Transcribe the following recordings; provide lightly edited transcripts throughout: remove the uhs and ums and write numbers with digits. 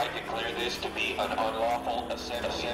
I declare this to be an unlawful assembly.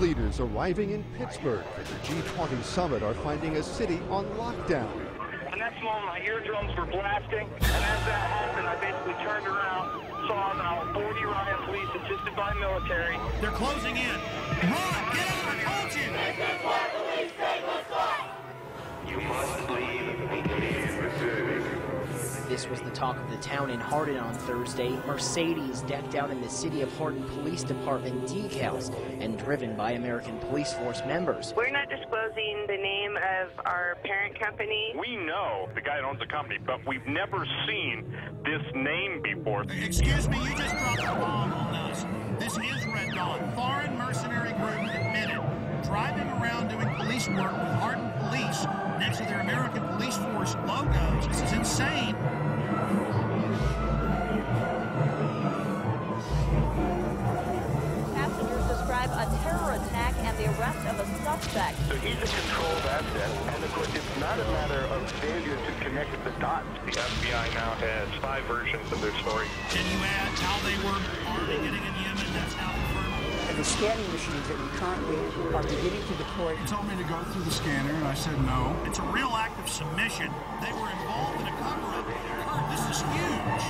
Leaders arriving in Pittsburgh for the G20 summit are finding a city on lockdown. The next moment, my eardrums were blasting, and as that happened, I basically turned around, saw now 40 riot police assisted by military. They're closing in. Run! Get out! I told you! This is why police save us life! You must leave immediately. This was the talk of the town in Hardin on Thursday. Mercedes decked out in the City of Hardin Police Department decals and driven by American Police Force members. We're not disclosing the name of our parent company. We know the guy that owns the company, but we've never seen this name before. Excuse me, you just dropped a bomb on us. This is Red Dawn, foreign mercenary group admitted, driving around doing police work with Hardin Police next to their American Police Force logos. This is insane. Passengers describe a terror attack and the arrest of a suspect. So he's a controlled asset, and of course it's not a matter of failure to connect the dots. The FBI now has 5 versions of their story. Can you add how they were already getting in Yemen? That's now confirmed. The scanning machines that we currently are beginning to deploy. He told me to go through the scanner, and I said no. It's a real act of submission. They were involved in a cover-up. Kurt, this is huge.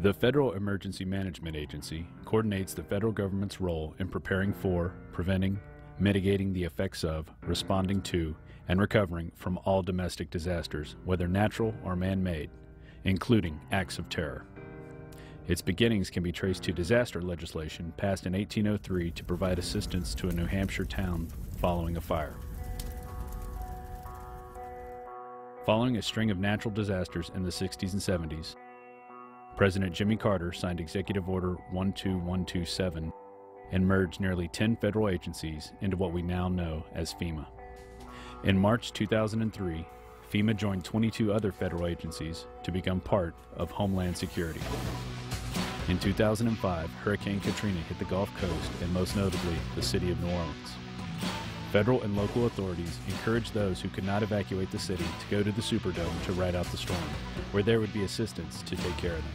The Federal Emergency Management Agency coordinates the federal government's role in preparing for, preventing, mitigating the effects of, responding to, and recovering from all domestic disasters, whether natural or man-made, including acts of terror. Its beginnings can be traced to disaster legislation passed in 1803 to provide assistance to a New Hampshire town following a fire. Following a string of natural disasters in the 60s and 70s, President Jimmy Carter signed Executive Order 12127 and merged nearly 10 federal agencies into what we now know as FEMA. In March 2003, FEMA joined 22 other federal agencies to become part of Homeland Security. In 2005, Hurricane Katrina hit the Gulf Coast and most notably the city of New Orleans. Federal and local authorities encouraged those who could not evacuate the city to go to the Superdome to ride out the storm, where there would be assistance to take care of them.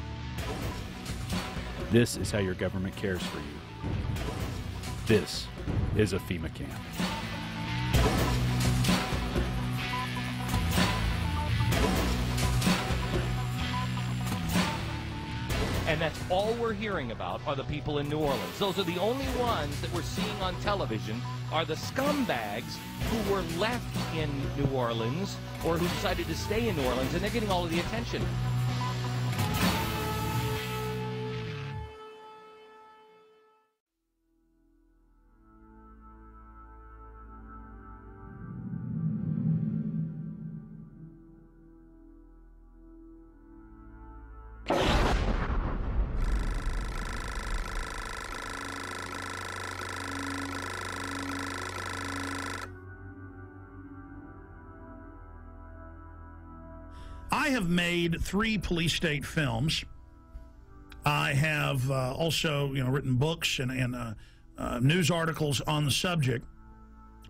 This is how your government cares for you. This is a FEMA camp. And that's all we're hearing about are the people in New Orleans. Those are the only ones that we're seeing on television are the scumbags who were left in New Orleans or who decided to stay in New Orleans, and they're getting all of the attention. I have made 3 police state films. I have also, written books and news articles on the subject.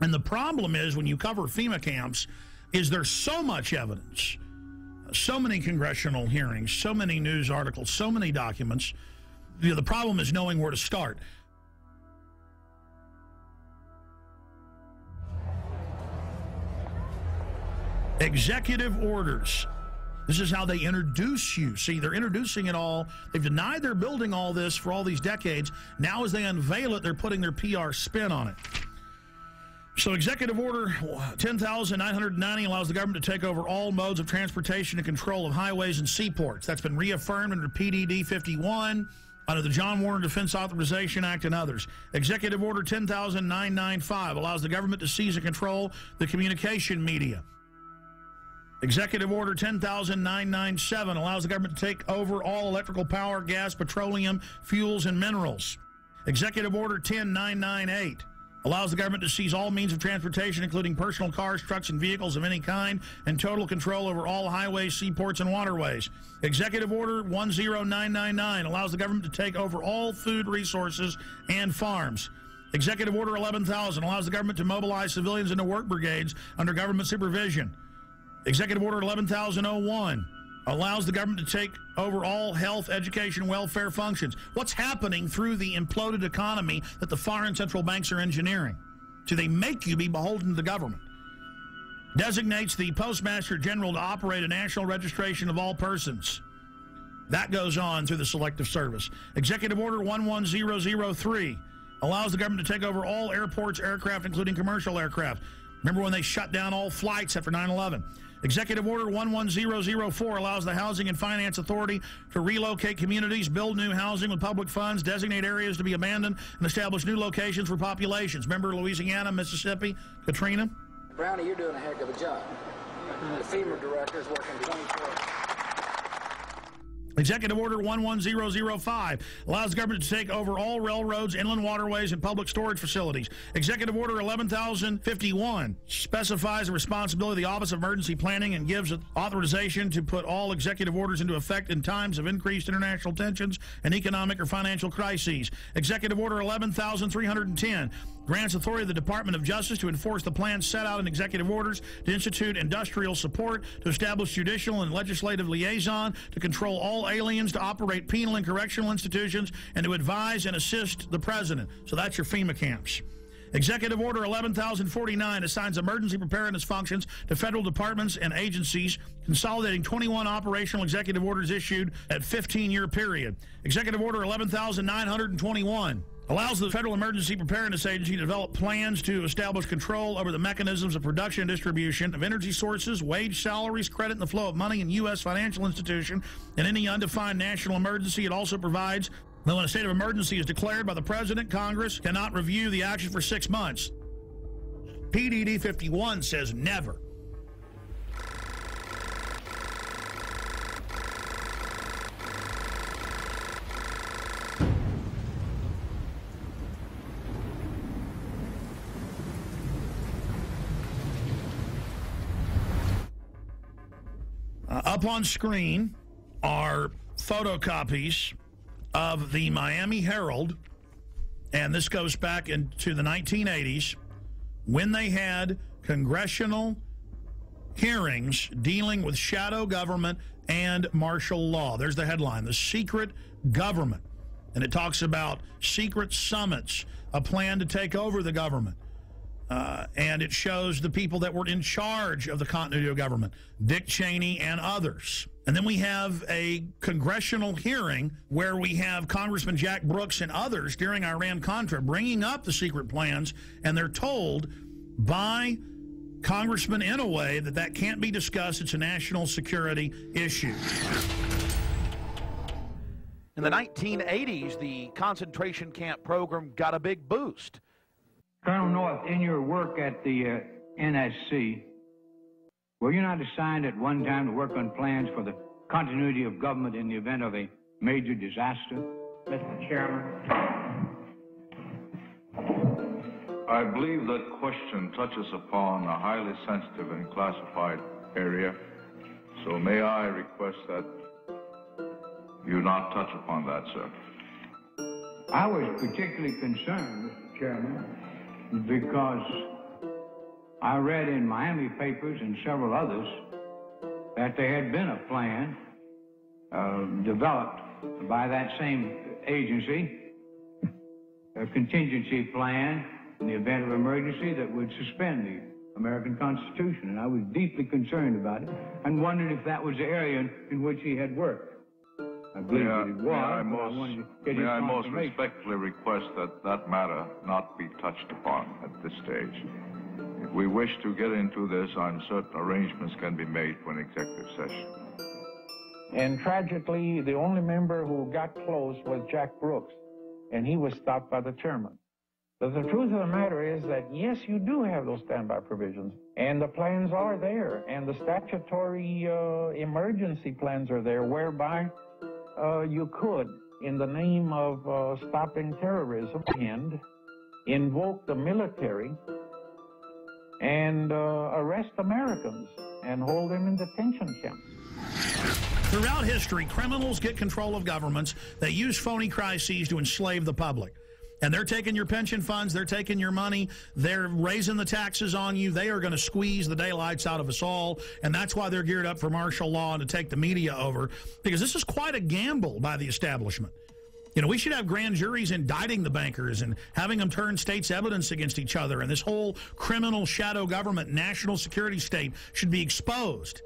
And the problem is when you cover FEMA camps is there's so much evidence, so many congressional hearings, so many news articles, so many documents. The problem is knowing where to start. Executive orders. This is how they introduce you. See, they're introducing it all. They've denied they're building all this for all these decades. Now as they unveil it, they're putting their PR spin on it. So Executive Order 10,990 allows the government to take over all modes of transportation and control of highways and seaports. That's been reaffirmed under PDD 51, under the John Warner Defense Authorization Act and others. Executive Order 10,995 allows the government to seize and control the communication media. Executive Order 10,997 allows the government to take over all electrical power, gas, petroleum, fuels, and minerals. Executive Order 10,998 allows the government to seize all means of transportation, including personal cars, trucks, and vehicles of any kind, and total control over all highways, seaports, and waterways. Executive Order 10999 allows the government to take over all food resources and farms. Executive Order 11,000 allows the government to mobilize civilians into work brigades under government supervision. Executive Order 11,001 allows the government to take over all health, education, and welfare functions. What's happening through the imploded economy that the foreign central banks are engineering? Do they make you be beholden to the government? Designates the Postmaster General to operate a national registration of all persons. That goes on through the Selective Service. Executive Order 11003 allows the government to take over all airports, aircraft, including commercial aircraft. Remember when they shut down all flights after 9/11? Executive Order 11004 allows the Housing and Finance Authority to relocate communities, build new housing with public funds, designate areas to be abandoned, and establish new locations for populations. Remember Louisiana, Mississippi, Katrina? Brownie, you're doing a heck of a job. The FEMA director is working 24 hours. Executive Order 11005 allows the government to take over all railroads, inland waterways, and public storage facilities. Executive Order 11,051 specifies the responsibility of the Office of Emergency Planning and gives authorization to put all executive orders into effect in times of increased international tensions and economic or financial crises. Executive Order 11,310 grants authority to the Department of Justice to enforce the plans set out in executive orders, to institute industrial support, to establish judicial and legislative liaison, to control all aliens, to operate penal and correctional institutions, and to advise and assist the president. So that's your FEMA camps. Executive Order 11,049 assigns emergency preparedness functions to federal departments and agencies, consolidating 21 operational executive orders issued at 15-year period. Executive Order 11,921 allows the Federal Emergency Preparedness Agency to develop plans to establish control over the mechanisms of production and distribution of energy sources, wage, salaries, credit, and the flow of money in U.S. financial institution. In any undefined national emergency, it also provides that when a state of emergency is declared by the President, Congress cannot review the action for 6 months. PDD 51 says never. Up on screen are photocopies of the Miami Herald, and this goes back into the 1980s when they had congressional hearings dealing with shadow government and martial law. There's the headline, The Secret Government. And it talks about secret summits, a plan to take over the government. And it shows the people that were in charge of the continuity of government, Dick Cheney and others. And then we have a congressional hearing where we have Congressman Jack Brooks and others during Iran-Contra bringing up the secret plans, and they're told by Congressman in a way that that can't be discussed. It's a national security issue. In the 1980s, the concentration camp program got a big boost. Colonel North, in your work at the NSC, were you not assigned at one time to work on plans for the continuity of government in the event of a major disaster? Mr. Chairman. I believe that question touches upon a highly sensitive and classified area, so may I request that you not touch upon that, sir. I was particularly concerned, Mr. Chairman, because I read in Miami papers and several others that there had been a plan developed by that same agency, a contingency plan in the event of emergency that would suspend the American Constitution. And I was deeply concerned about it and wondered if that was the area in which he had worked. I believe that it was. May I most respectfully request that that matter not be touched upon at this stage. If we wish to get into this, I'm certain arrangements can be made for an executive session. And tragically, the only member who got close was Jack Brooks, and he was stopped by the chairman. But the truth of the matter is that, yes, you do have those standby provisions, and the plans are there, and the statutory emergency plans are there, whereby you could, in the name of stopping terrorism, and invoke the military and arrest Americans and hold them in detention camps. Throughout history, criminals get control of governments. They use phony crises to enslave the public. And they're taking your pension funds, they're taking your money, they're raising the taxes on you, they are going to squeeze the daylights out of us all, and that's why they're geared up for martial law and to take the media over, because this is quite a gamble by the establishment. You know, we should have grand juries indicting the bankers and having them turn states' evidence against each other, and this whole criminal shadow government, national security state should be exposed.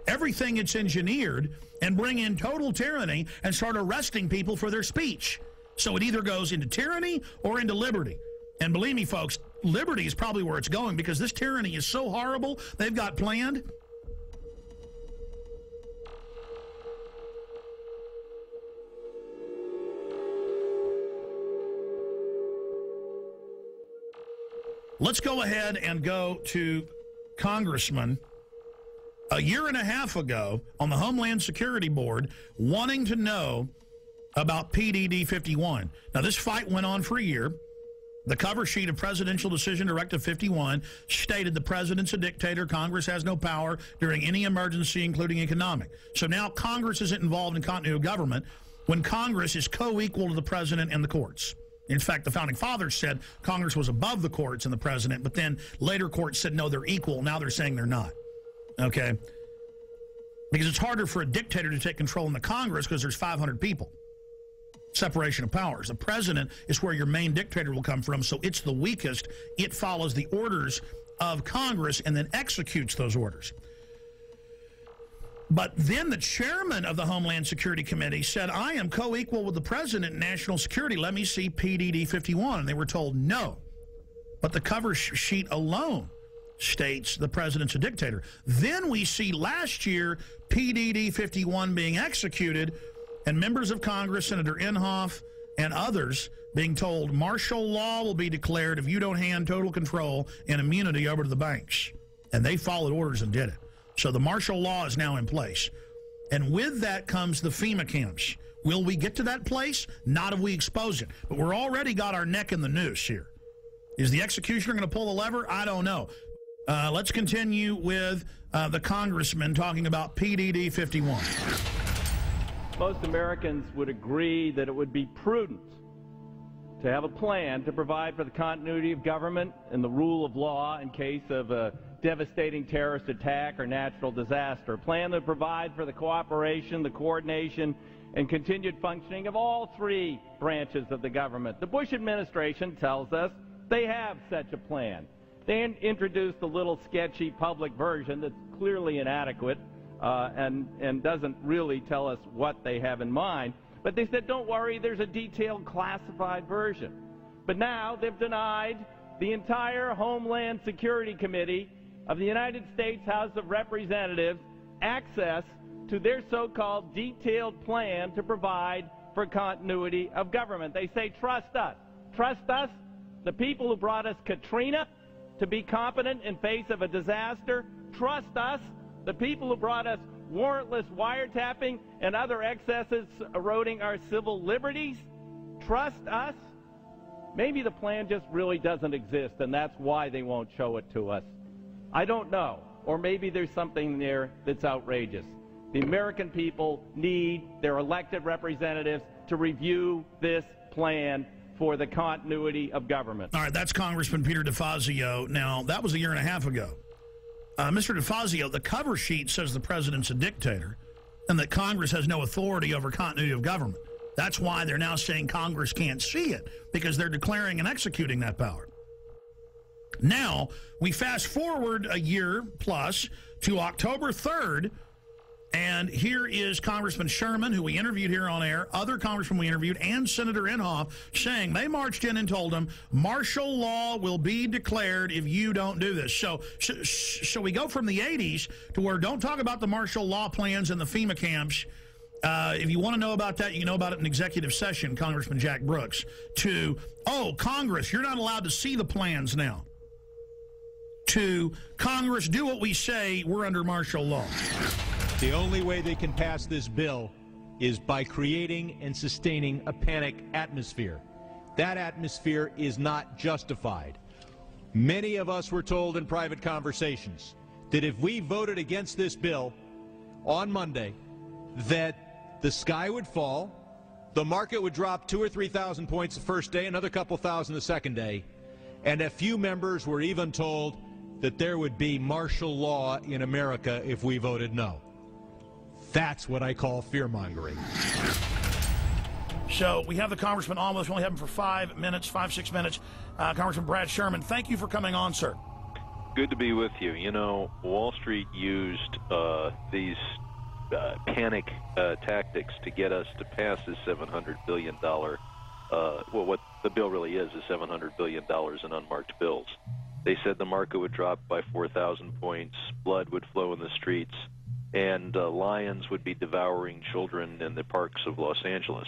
Everything it's engineered, and bring in total tyranny and start arresting people for their speech. So it either goes into tyranny or into liberty. And believe me, folks, liberty is probably where it's going, because this tyranny is so horrible they've got planned. Let's go ahead and go to Congressman a year and a half ago on the Homeland Security Board wanting to know about PDD 51. Now, this fight went on for a year. The cover sheet of Presidential Decision Directive 51 stated the president's a dictator. Congress has no power during any emergency, including economic. So now Congress isn't involved in continuity of government when Congress is co-equal to the president and the courts. In fact, the Founding Fathers said Congress was above the courts and the president, but then later courts said, no, they're equal. Now they're saying they're not. Okay? Because it's harder for a dictator to take control in the Congress because there's 500 people. Separation of powers. The president is where your main dictator will come from, so it's the weakest. It follows the orders of Congress and then executes those orders. But then the chairman of the Homeland Security Committee said, I am co-equal with the president in national security. Let me see PDD 51. And they were told no. But the cover sheet alone states the president's a dictator. Then we see last year PDD 51 being executed, and members of Congress, Senator Inhofe and others, being told martial law will be declared if you don't hand total control and immunity over to the banks. And they followed orders and did it. So the martial law is now in place. And with that comes the FEMA camps. Will we get to that place? Not if we expose it. But we're already got our neck in the noose here. Is the executioner going to pull the lever? I don't know. Let's continue with the congressman talking about PDD 51. Most Americans would agree that it would be prudent to have a plan to provide for the continuity of government and the rule of law in case of a devastating terrorist attack or natural disaster. A plan that provide for the cooperation, the coordination, and continued functioning of all three branches of the government. The Bush administration tells us they have such a plan. They introduced a little sketchy public version that's clearly inadequate and doesn't really tell us what they have in mind. But they said, don't worry, there's a detailed classified version. But now they've denied the entire Homeland Security Committee of the United States House of Representatives access to their so-called detailed plan to provide for continuity of government. They say, trust us. Trust us, the people who brought us Katrina, to be competent in face of a disaster. Trust us, the people who brought us warrantless wiretapping and other excesses eroding our civil liberties. Trust us. Maybe the plan just really doesn't exist, and that's why they won't show it to us. I don't know. Or maybe there's something there that's outrageous. The American people need their elected representatives to review this plan for the continuity of government. All right, that's Congressman Peter DeFazio. Now, that was a year and a half ago. Mr. DeFazio, the cover sheet says the president's a dictator and that Congress has no authority over continuity of government. That's why they're now saying Congress can't see it, because they're declaring and executing that power. Now, we fast forward a year plus to October 3rd, and here is Congressman Sherman, who we interviewed here on air, other congressmen we interviewed, and Senator Inhofe, saying they marched in and told them martial law will be declared if you don't do this. So we go from the 80s to where don't talk about the martial law plans and the FEMA camps. If you want to know about that, you can know about it in executive session, Congressman Jack Brooks, to, oh, Congress, you're not allowed to see the plans now. To Congress, do what we say, we're under martial law. The only way they can pass this bill is by creating and sustaining a panic atmosphere. That atmosphere is not justified. Many of us were told in private conversations that if we voted against this bill on Monday, that the sky would fall, the market would drop 2,000 or 3,000 points the first day, another couple thousand the second day, and a few members were even told that there would be martial law in America if we voted no. That's what I call fear-mongering. So we have the congressman on with us. We only have him for 5 minutes, 6 minutes. Congressman Brad Sherman, thank you for coming on, sir. Good to be with you. You know, Wall Street used these panic tactics to get us to pass this $700 billion, well, what the bill really is $700 billion in unmarked bills. They said the market would drop by 4,000 points, blood would flow in the streets, and lions would be devouring children in the parks of Los Angeles.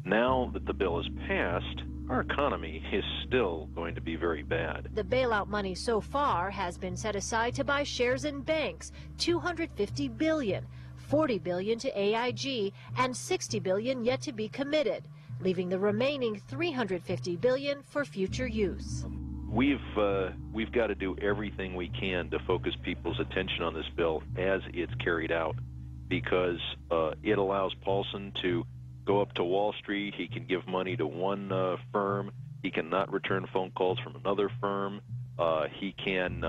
Now that the bill is passed, our economy is still going to be very bad. The bailout money so far has been set aside to buy shares in banks, $250 billion, $40 billion to AIG, and $60 billion yet to be committed, leaving the remaining $350 billion for future use. We've got to do everything we can to focus people's attention on this bill as it's carried out, because it allows Paulson to go up to Wall Street. He can give money to one firm. He cannot return phone calls from another firm. He can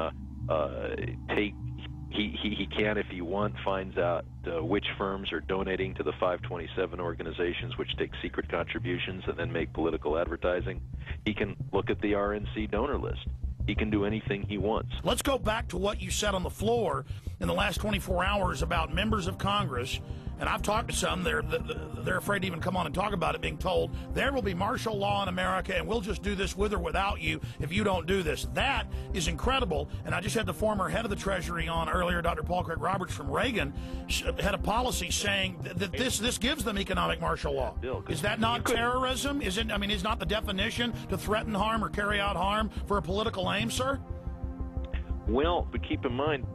he can, if he wants, finds out which firms are donating to the 527 organizations, which take secret contributions and then make political advertising. He can look at the RNC donor list. He can do anything he wants. Let's go back to what you said on the floor in the last 24 hours about members of Congress, and I've talked to some, they're afraid to even come on and talk about it, being told there will be martial law in America and we'll just do this with or without you if you don't do this. That is incredible, and I just had the former head of the Treasury on earlier, Dr. Paul Craig Roberts from Reagan, had a policy saying that this gives them economic martial law. Is that not terrorism? Is not the definition to threaten harm or carry out harm for a political aim, sir? Well, but keep in mind,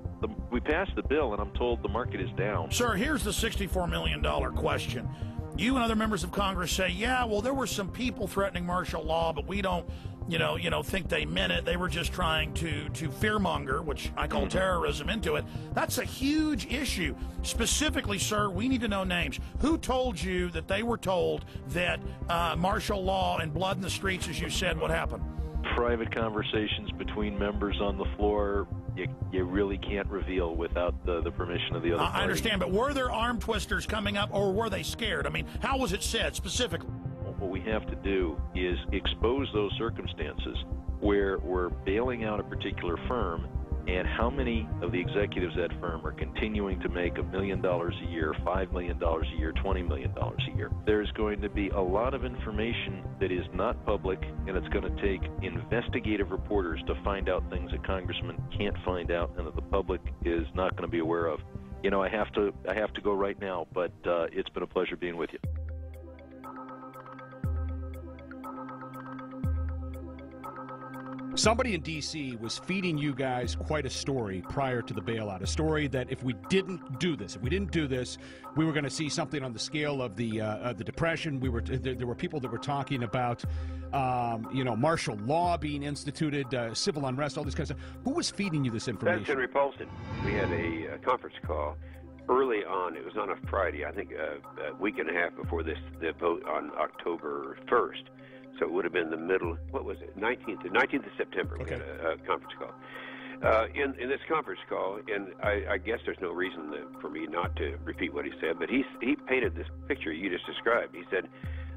we passed the bill, and I'm told the market is down. Sir, here's the $64 million question. You and other members of Congress say, yeah, well, there were some people threatening martial law, but we don't think they meant it. They were just trying to fearmonger, which I call terrorism, into it. That's a huge issue. Specifically, sir, we need to know names. Who told you that they were told that martial law and blood in the streets, as you said, would happen? Private conversations between members on the floor, you really can't reveal without the permission of the other party. I understand, but were there arm twisters coming up, or were they scared? I mean, how was it said specifically? What we have to do is expose those circumstances where we're bailing out a particular firm, and how many of the executives at that firm are continuing to make $1 million a year, $5 million a year, $20 million a year. There's going to be a lot of information that is not public, and it's going to take investigative reporters to find out things that congressmen can't find out and that the public is not going to be aware of. I have to go right now, but it's been a pleasure being with you. Somebody in D.C. was feeding you guys quite a story prior to the bailout, a story that if we didn't do this, we were going to see something on the scale of the Depression. There were people that were talking about, martial law being instituted, civil unrest, all this kind of stuff. Who was feeding you this information? That's Henry Paulson. We had a conference call early on. It was on a Friday, I think a week and a half before the vote on October 1st. So it would have been the middle, what was it, 19th of September, we had a conference call. In this conference call, and I guess there's no reason for me not to repeat what he said, but he painted this picture you just described. He said,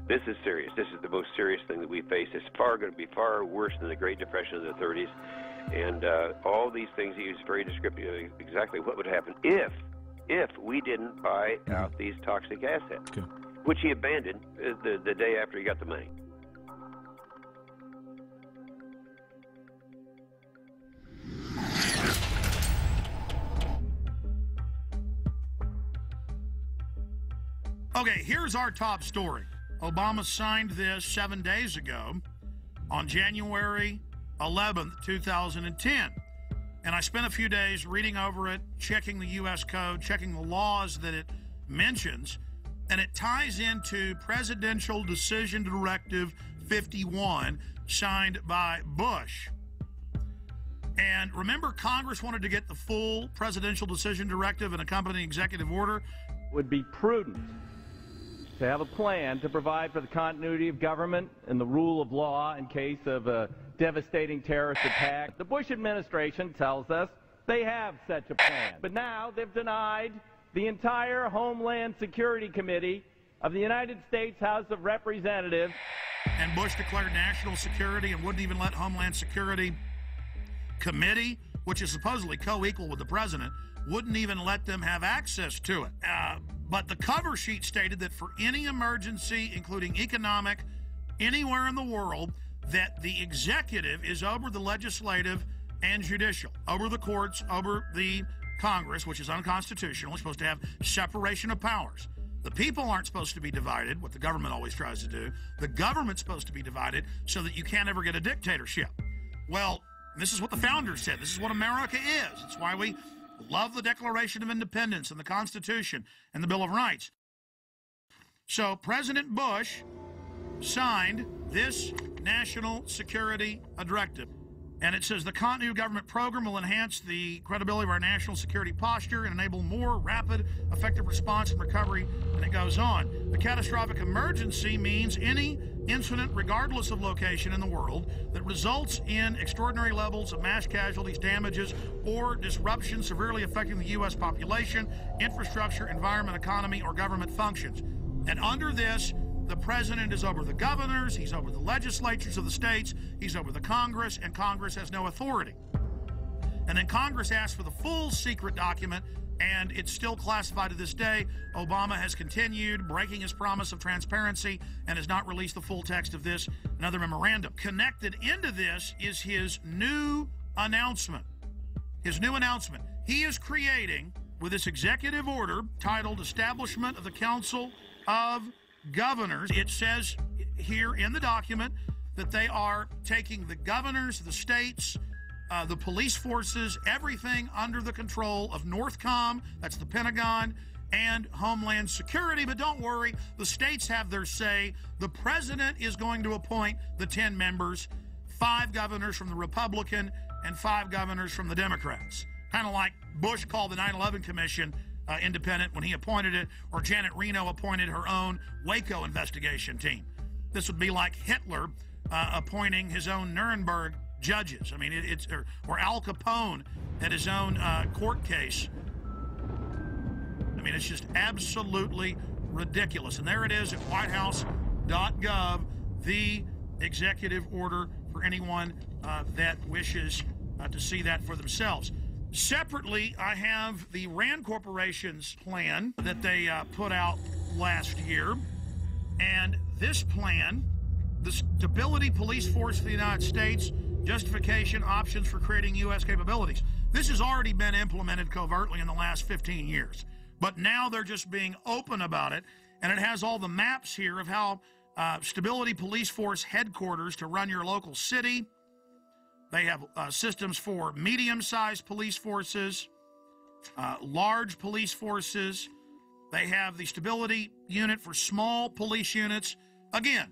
this is serious. This is the most serious thing that we face. It's going to be far worse than the Great Depression of the 30s. And all these things, he was very descriptive of exactly what would happen if we didn't buy out these toxic assets, which he abandoned the day after he got the money. Okay, here's our top story. Obama signed this 7 days ago on January 11th, 2010. And I spent a few days reading over it, checking the U.S. code, checking the laws that it mentions, and it ties into Presidential Decision Directive 51, signed by Bush. And remember, Congress wanted to get the full Presidential Decision Directive and accompanying executive order. Would be prudent to have a plan to provide for the continuity of government and the rule of law in case of a devastating terrorist attack. The Bush administration tells us they have such a plan. But now they've denied the entire Homeland Security Committee of the United States House of Representatives. And Bush declared national security and wouldn't even let Homeland Security Committee, which is supposedly co-equal with the president, wouldn't even let them have access to it. But the cover sheet stated that for any emergency, including economic, anywhere in the world, that the executive is over the legislative and judicial, over the courts, over the Congress, which is unconstitutional. It's supposed to have separation of powers. The people aren't supposed to be divided, what the government always tries to do. The government's supposed to be divided so that you can't ever get a dictatorship. Well, this is what the founders said. This is what America is. It's why we love the Declaration of Independence and the Constitution and the Bill of Rights. So President Bush signed this national security directive. And it says the continuity of government program will enhance the credibility of our national security posture and enable more rapid, effective response and recovery. And it goes on. The catastrophic emergency means any incident, regardless of location in the world, that results in extraordinary levels of mass casualties, damages, or disruption severely affecting the U.S. population, infrastructure, environment, economy, or government functions. And under this, the president is over the governors, he's over the legislatures of the states, he's over the Congress, and Congress has no authority. And then Congress asked for the full secret document, and it's still classified to this day. Obama has continued breaking his promise of transparency and has not released the full text of this, another memorandum. Connected into this is his new announcement. His new announcement. He is creating, with this executive order titled Establishment of the Council of Governors, it says here in the document that they are taking the governors, the states, the police forces, everything under the control of NORTHCOM, that's the Pentagon, and Homeland Security. But don't worry, the states have their say. The president is going to appoint the 10 members. 5 governors from the Republican and 5 governors from the Democrats. Kind of like Bush called the 9/11 Commission independent when he appointed it, or Janet Reno appointed her own Waco investigation team. This would be like Hitler appointing his own Nuremberg judges. I mean, or Al Capone at his own court case. I mean, it's just absolutely ridiculous. And there it is at whitehouse.gov, the executive order for anyone that wishes to see that for themselves. Separately, I have the RAND Corporation's plan that they put out last year. And this plan, the Stability Police Force of the United States, justification, options for creating U.S. capabilities. This has already been implemented covertly in the last 15 years. But now they're just being open about it. And it has all the maps here of how Stability Police Force headquarters to run your local city. They have systems for medium-sized police forces, large police forces. They have the stability unit for small police units. Again,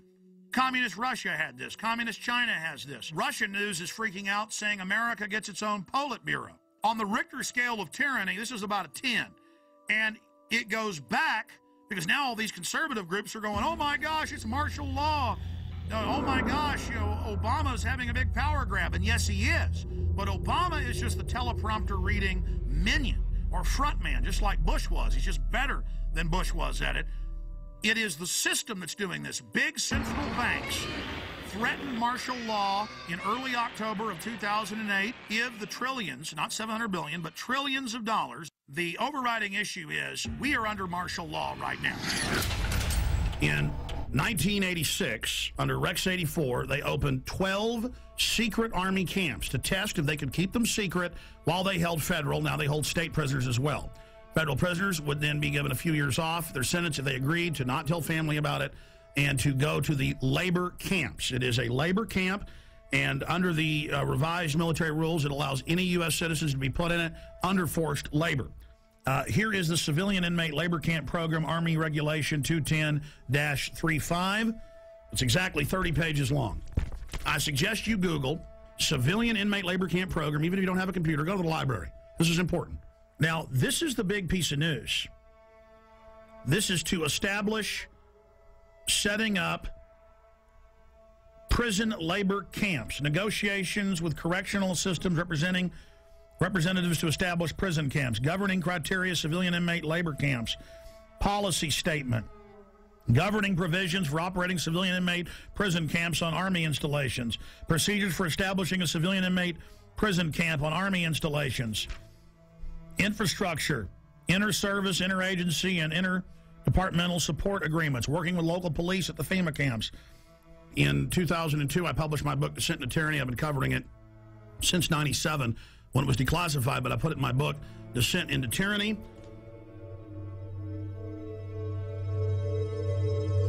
Communist Russia had this. Communist China has this. Russian news is freaking out, saying America gets its own Politburo. On the Richter scale of tyranny, this is about a 10. And it goes back, because now all these conservative groups are going, oh my gosh, it's martial law. Oh my gosh, Obama's having a big power grab. And yes, he is. But Obama is just the teleprompter reading minion or frontman, just like Bush was. He's just better than Bush was at it. It is the system that's doing this. Big central banks threatened martial law in early October of 2008. Give the trillions, not 700 billion, but trillions of dollars. The overriding issue is we are under martial law right now. In 1986, under Rex 84, they opened 12 secret Army camps to test if they could keep them secret while they held federal. Now they hold state prisoners as well. Federal prisoners would then be given a few years off their sentence if they agreed to not tell family about it and to go to the labor camps. It is a labor camp, and under the revised military rules, it allows any U.S. citizens to be put in it under forced labor. Here is the Civilian Inmate Labor Camp Program, Army Regulation 210-35. It's exactly 30 pages long. I suggest you Google Civilian Inmate Labor Camp Program. Even if you don't have a computer, go to the library. This is important. Now, this is the big piece of news. This is to establish setting up prison labor camps, negotiations with correctional systems representatives to establish prison camps, governing criteria, civilian inmate labor camps, policy statement, governing provisions for operating civilian inmate prison camps on Army installations, procedures for establishing a civilian inmate prison camp on Army installations, infrastructure, inter-service, interagency, and interdepartmental support agreements, working with local police at the FEMA camps. In 2002, I published my book, Descent into Tyranny. I've been covering it since '97. When it was declassified, but I put it in my book, Descent into Tyranny.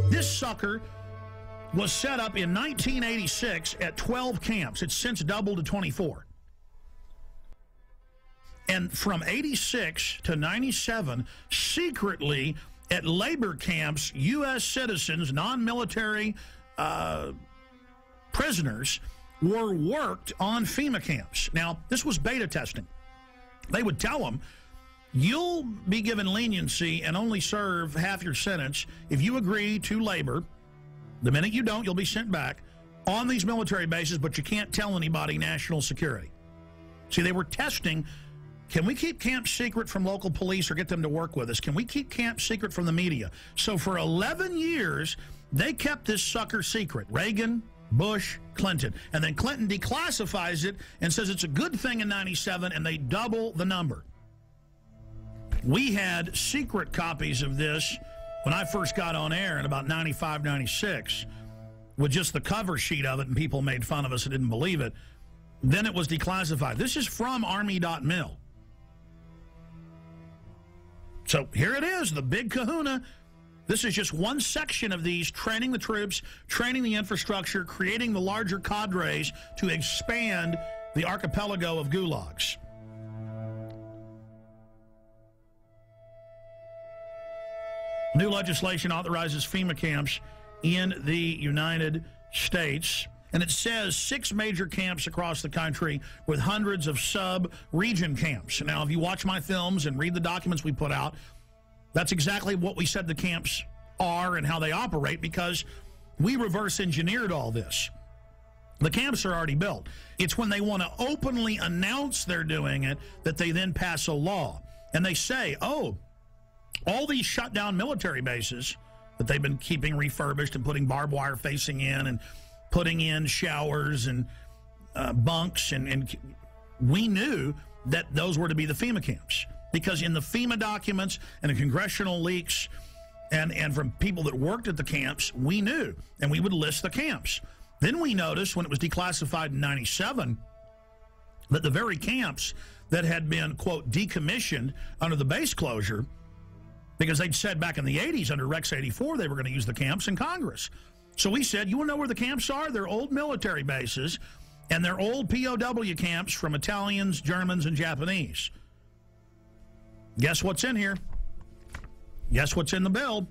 This sucker was set up in 1986 at 12 camps. It's since doubled to 24. And from 86 to 97, secretly at labor camps, U.S. citizens, non-military prisoners, were worked on FEMA camps. Now, this was beta testing. They would tell them, you'll be given leniency and only serve half your sentence if you agree to labor. The minute you don't, you'll be sent back on these military bases, but you can't tell anybody national security. See, they were testing, can we keep camps secret from local police or get them to work with us? Can we keep camps secret from the media? So for 11 years, they kept this sucker secret. Reagan, Bush, Clinton. And then Clinton declassifies it and says it's a good thing in '97, and they double the number. We had secret copies of this when I first got on air in about 95, 96, with just the cover sheet of it, and people made fun of us and didn't believe it. Then it was declassified. This is from Army.mil. So here it is, the big kahuna. This is just one section of these, training the troops, training the infrastructure, creating the larger cadres to expand the archipelago of gulags. New legislation authorizes FEMA camps in the United States. And it says 6 major camps across the country with hundreds of sub-region camps. Now, if you watch my films and read the documents we put out, that's exactly what we said the camps are and how they operate, because we reverse engineered all this. The camps are already built. It's when they want to openly announce they're doing it that they then pass a law. And they say, oh, all these shut down military bases that they've been keeping refurbished and putting barbed wire facing in and putting in showers and bunks, and we knew that those were to be the FEMA camps, because in the FEMA documents and the congressional leaks and from people that worked at the camps, we knew, and we would list the camps. Then we noticed when it was declassified in '97 that the very camps that had been, quote, decommissioned under the base closure, because they'd said back in the 80s under Rex 84 they were going to use the camps in Congress. So we said, you want to know where the camps are? They're old military bases, and they're old POW camps from Italians, Germans, and Japanese. Guess what's in here? Guess what's in the bill?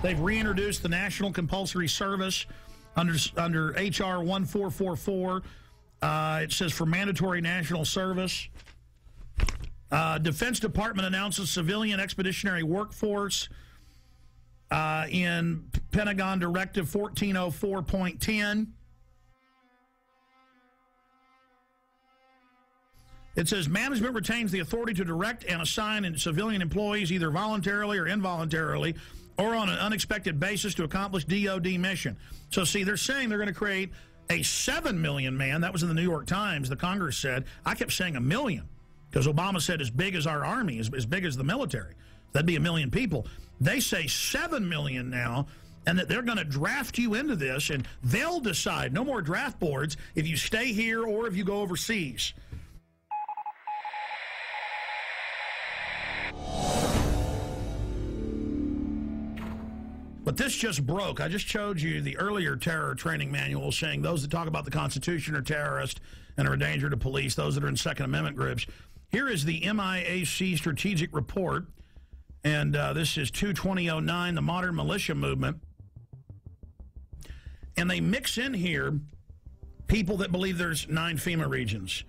They've reintroduced the National Compulsory Service under H.R. 1444. It says for mandatory national service. Defense Department announces civilian expeditionary workforce in Pentagon Directive 1404.10. It says management retains the authority to direct and assign civilian employees either voluntarily or involuntarily or on an unexpected basis to accomplish DOD mission. So, see, they're saying they're going to create a 7 million man. That was in the New York Times. The Congress said. I kept saying 1 million because Obama said as big as our army, as big as the military. That'd be 1 million people. They say 7 million now, and that they're going to draft you into this, and they'll decide. No more draft boards if you stay here or if you go overseas. But this just broke. I just showed you the earlier terror training manual saying those that talk about the Constitution are terrorists and are a danger to police, those that are in Second Amendment groups. Here is the MIAC strategic report, and this is 2/2009, the modern militia movement. And they mix in here people that believe there's 9 FEMA regions,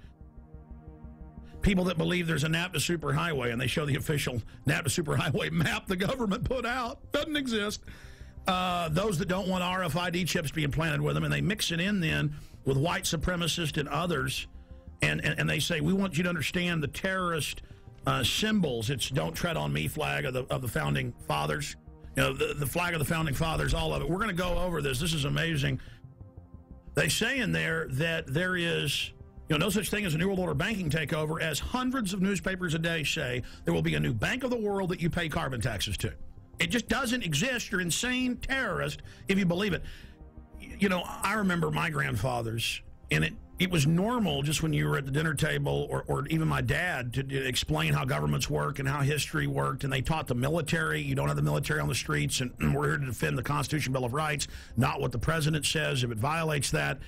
people that believe there's a NAPTA superhighway, and they show the official NAPTA superhighway map the government put out. Doesn't exist. Those that don't want RFID chips being planted with them, and they mix it in then with white supremacists and others, and they say, we want you to understand the terrorist symbols. It's don't tread on me flag of the Founding Fathers. You know, the flag of the Founding Fathers, all of it. We're going to go over this. This is amazing. They say in there that there is, no such thing as a New World Order banking takeover, as hundreds of newspapers a day say there will be a new Bank of the World that you pay carbon taxes to. It just doesn't exist. You're insane terrorist if you believe it. I remember my grandfathers, and it was normal just when you were at the dinner table, or even my dad, to explain how governments work and how history worked, and they taught the military. You don't have the military on the streets, and we're here to defend the Constitution, Bill of Rights, not what the president says if it violates that.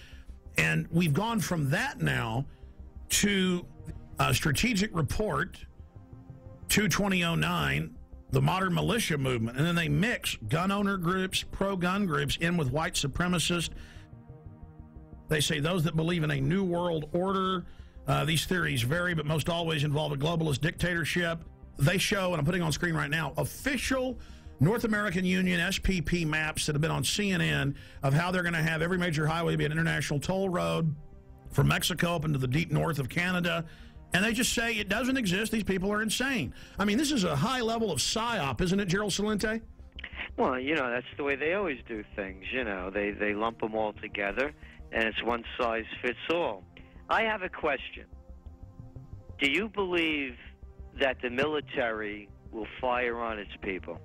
And we've gone from that now to a strategic report, 2/2009, the modern militia movement, and then they mix gun owner groups, pro-gun groups in with white supremacists. They say those that believe in a new world order, these theories vary, but most always involve a globalist dictatorship. They show, and I'm putting on screen right now, official North American Union SPP maps that have been on CNN of how they're going to have every major highway be an international toll road from Mexico up into the deep north of Canada. And they just say it doesn't exist. These people are insane. I mean, this is a high level of psyop, isn't it, Gerald Celente? Well, that's the way they always do things. They lump them all together, and it's one size fits all. I have a question. Do you believe that the military will fire on its people?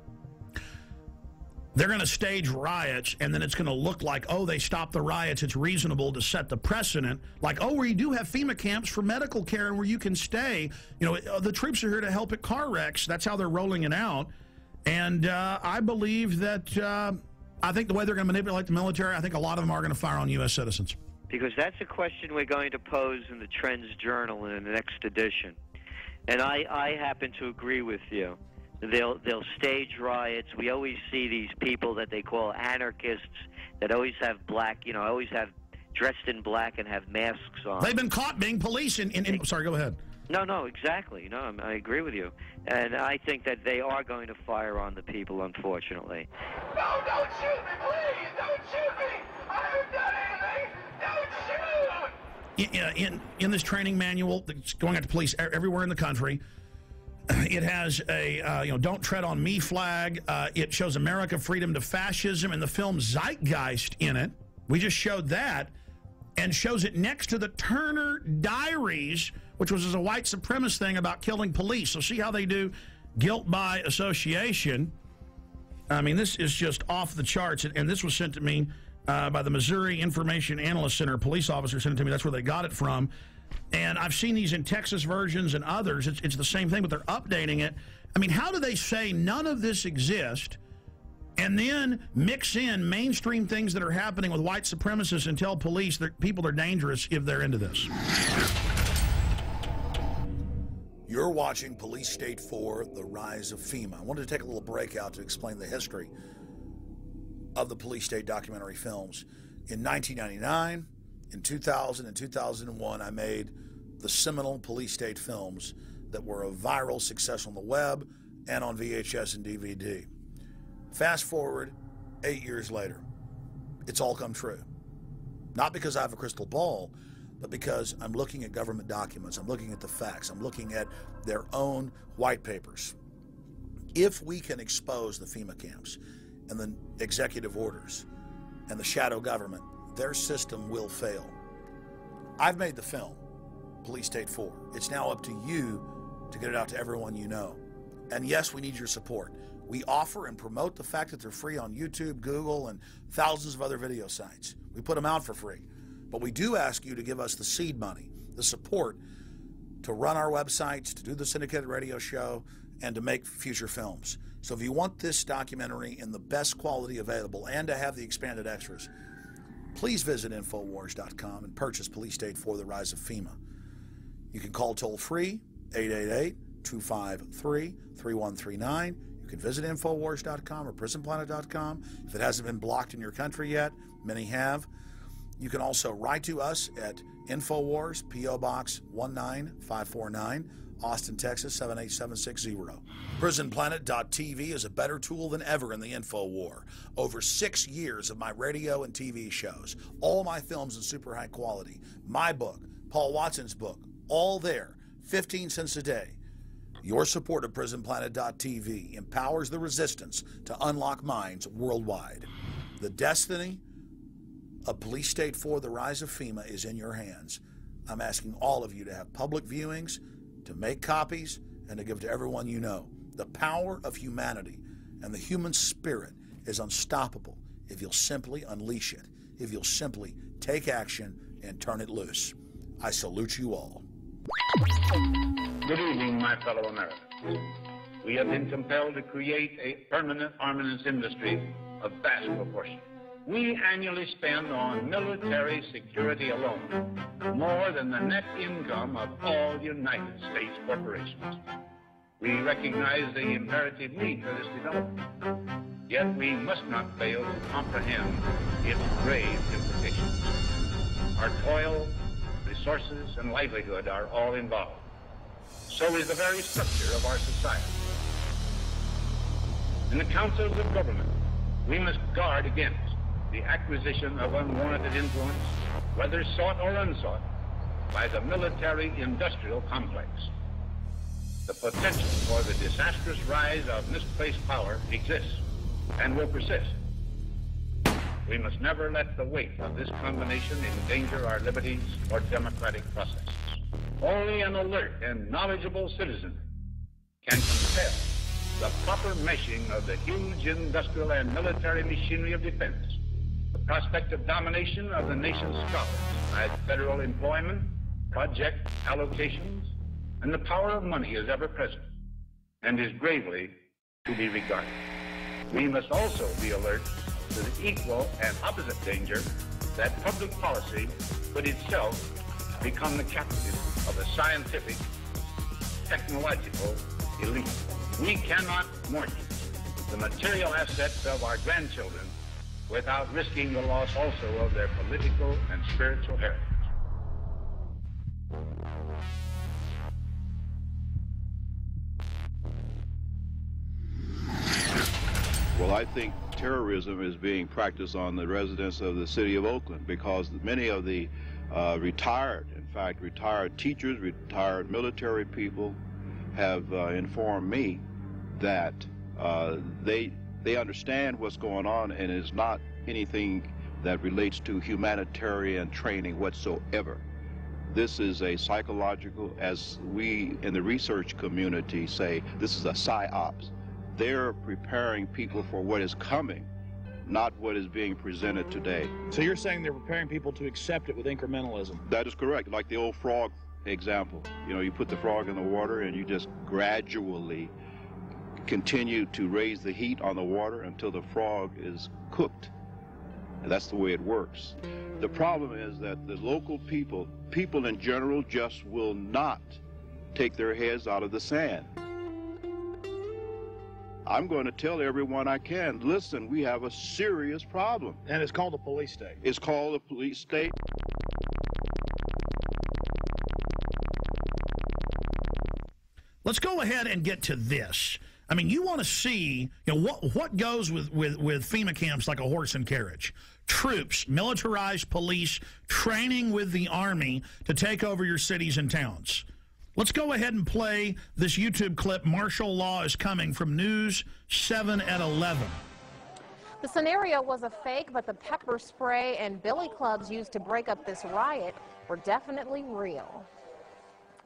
They're going to stage riots, and then it's going to look like, oh, they stopped the riots. It's reasonable to set the precedent. Like, oh, we do have FEMA camps for medical care and where you can stay. The troops are here to help at car wrecks. That's how they're rolling it out. And I believe that, I think the way they're going to manipulate the military, I think a lot of them are going to fire on U.S. citizens. Because that's a question we're going to pose in the Trends Journal in the next edition. And I happen to agree with you. They'll stage riots. We always see these people that they call anarchists that always have black, always have dressed in black and have masks on. They've been caught being police sorry, go ahead. No, exactly. No, I agree with you. And I think that they are going to fire on the people, unfortunately. No, don't shoot me, please! Don't shoot me! I haven't done anything! Don't shoot! In this training manual that's going out to police everywhere in the country, it has a "Don't Tread on Me" flag. It shows America, freedom to fascism, and the film Zeitgeist in it. We just showed that, and shows it next to the Turner Diaries, which was a white supremacist thing about killing police. So see how they do guilt by association. I mean, this is just off the charts, and this was sent to me by the Missouri Information Analyst Center. A police officer sent it to me. That's where they got it from. And I've seen these in Texas versions and others. It's the same thing, but they're updating it. I mean, how do they say none of this exists and then mix in mainstream things that are happening with white supremacists and tell police that people are dangerous if they're into this? You're watching Police State 4, The Rise of FEMA. I wanted to take a little break out to explain the history of the Police State documentary films. In 1999, in 2000, and 2001, I made the seminal Police State films that were a viral success on the web and on VHS and DVD. Fast forward 8 years later, it's all come true. Not because I have a crystal ball, but because I'm looking at government documents, I'm looking at the facts, I'm looking at their own white papers. If we can expose the FEMA camps and the executive orders and the shadow government, their system will fail. I've made the film, Police State 4. It's now up to you to get it out to everyone you know. And yes, we need your support. We offer and promote the fact that they're free on YouTube, Google, and thousands of other video sites. We put them out for free. But we do ask you to give us the seed money, the support to run our websites, to do the syndicated radio show, and to make future films. So if you want this documentary in the best quality available and to have the expanded extras, please visit Infowars.com and purchase Police State 4, The Rise of FEMA. You can call toll-free, 888-253-3139. You can visit Infowars.com or PrisonPlanet.com. If it hasn't been blocked in your country yet, many have. You can also write to us at Infowars, P.O. Box 19549, Austin, Texas 78760. PrisonPlanet.tv is a better tool than ever in the info war. Over 6 years of my radio and TV shows, all my films in super high quality, my book, Paul Watson's book, all there, 15 cents a day. Your support of PrisonPlanet.tv empowers the resistance to unlock minds worldwide. The destiny of Police State 4, The Rise of FEMA is in your hands. I'm asking all of you to have public viewings, to make copies, and to give to everyone you know. The power of humanity and the human spirit is unstoppable if you'll simply unleash it, if you'll simply take action and turn it loose. I salute you all. Good evening, my fellow Americans. We have been compelled to create a permanent armaments industry of vast proportion. We annually spend on military security alone more than the net income of all United States corporations. We recognize the imperative need for this development, yet we must not fail to comprehend its grave implications. Our toil, resources, and livelihood are all involved. So is the very structure of our society. In the councils of government, we must guard against the acquisition of unwarranted influence, whether sought or unsought, by the military-industrial complex. The potential for the disastrous rise of misplaced power exists and will persist. We must never let the weight of this combination endanger our liberties or democratic processes. Only an alert and knowledgeable citizen can compel the proper meshing of the huge industrial and military machinery of defense, the prospect of domination of the nation's scholars by federal employment, project allocations, and the power of money is ever present and is gravely to be regarded. We must also be alert to the equal and opposite danger that public policy could itself become the captive of a scientific, technological elite. We cannot mortgage the material assets of our grandchildren without risking the loss also of their political and spiritual heritage. Well, I think terrorism is being practiced on the residents of the city of Oakland because many of the retired teachers, retired military people have informed me that they understand what's going on, and it's not anything that relates to humanitarian training whatsoever. This is a psychological, as we in the research community say, this is a psyops. They're preparing people for what is coming, not what is being presented today. So you're saying they're preparing people to accept it with incrementalism? That is correct. Like the old frog example. You know, you put the frog in the water and you just gradually continue to raise the heat on the water until the frog is cooked. And that's the way it works. The problem is that the local people in general, just will not take their heads out of the sand. I'm going to tell everyone I can, listen, we have a serious problem. And it's called a police state. It's called a police state. Let's go ahead and get to this. I mean, you want to see, you know, what goes with FEMA camps like a horse and carriage. Troops, militarized police, training with the Army to take over your cities and towns. Let's go ahead and play this YouTube clip, Martial Law is Coming, from News 7 at 11. The scenario was a fake, but the pepper spray and billy clubs used to break up this riot were definitely real.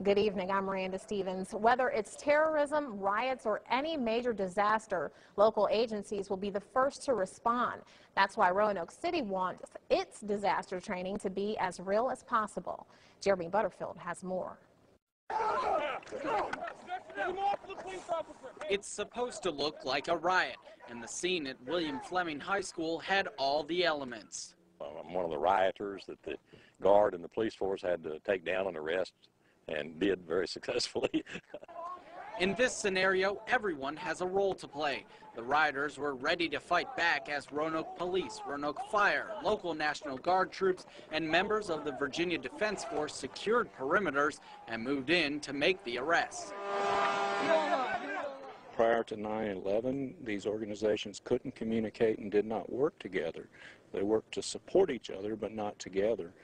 Good evening, I'm Miranda Stevens. Whether it's terrorism, riots, or any major disaster, local agencies will be the first to respond. That's why Roanoke City wants its disaster training to be as real as possible. Jeremy Butterfield has more. It's supposed to look like a riot, and the scene at William Fleming High School had all the elements. I'm one of the rioters that the guard and the police force had to take down and arrest, and did very successfully. In this scenario, everyone has a role to play. The rioters were ready to fight back as Roanoke Police, Roanoke Fire, local National Guard troops, and members of the Virginia Defense Force secured perimeters and moved in to make the arrests. Prior to 9/11, these organizations couldn't communicate and did not work together. They worked to support each other, but not together.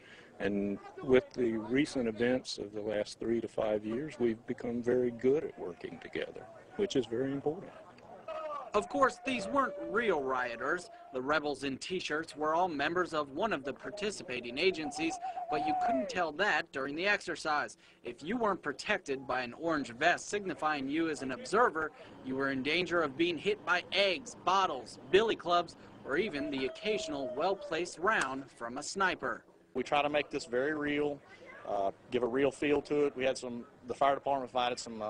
And with the recent events of the last 3 to 5 years, we've become very good at working together, which is very important. Of course, these weren't real rioters. The rebels in T-shirts were all members of one of the participating agencies, but you couldn't tell that during the exercise. If you weren't protected by an orange vest signifying you as an observer, you were in danger of being hit by eggs, bottles, billy clubs, or even the occasional well-placed round from a sniper. We try to make this very real, give a real feel to it. We had the fire department provided some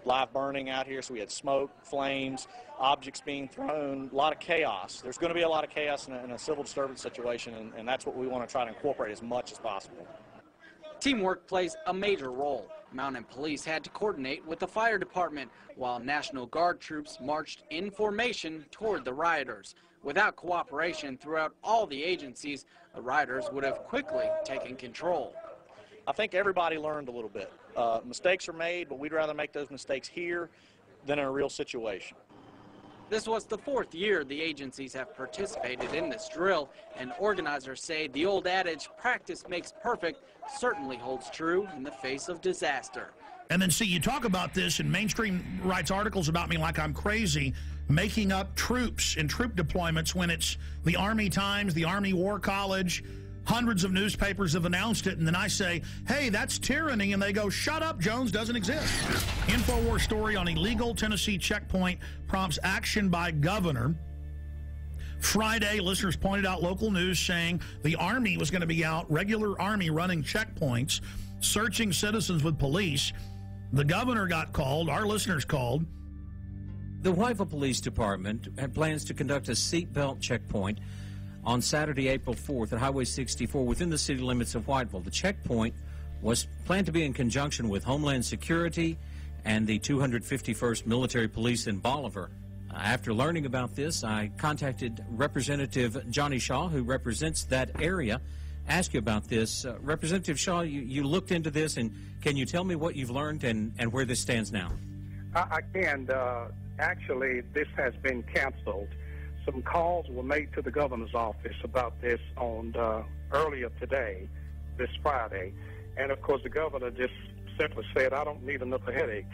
live burning out here, so we had smoke, flames, objects being thrown, a lot of chaos. There's going to be a lot of chaos in a civil disturbance situation, and that's what we want to try to incorporate as much as possible. Teamwork plays a major role. Mountain Police had to coordinate with the fire department, while National Guard troops marched in formation toward the rioters. Without cooperation throughout all the agencies, the rioters would have quickly taken control. I think everybody learned a little bit. Mistakes are made, but we'd rather make those mistakes here than in a real situation. This was the 4th year the agencies have participated in this drill, and organizers say the old adage, practice makes perfect, certainly holds true in the face of disaster. And then, see, you talk about this, and mainstream writes articles about me like I'm crazy, making up troops and troop deployments when it's the Army Times, the Army War College, hundreds of newspapers have announced it, and then I say, hey, that's tyranny, and they go, shut up, Jones doesn't exist. InfoWars story on illegal Tennessee checkpoint prompts action by governor. Friday, listeners pointed out local news saying the Army was going to be out, regular Army running checkpoints, searching citizens with police. The governor got called, our listeners called. The Whiteville Police Department had plans to conduct a seatbelt checkpoint on Saturday, April 4th at Highway 64 within the city limits of Whiteville. The checkpoint was planned to be in conjunction with Homeland Security and the 251st Military Police in Bolivar. After learning about this, I contacted Representative Johnny Shaw, who represents that area, ask you about this. Representative Shaw, you looked into this, and can you tell me what you've learned and where this stands now? I can. Actually, this has been canceled. Some calls were made to the governor's office about this on earlier today, this Friday, and of course the governor just simply said, I don't need another headache.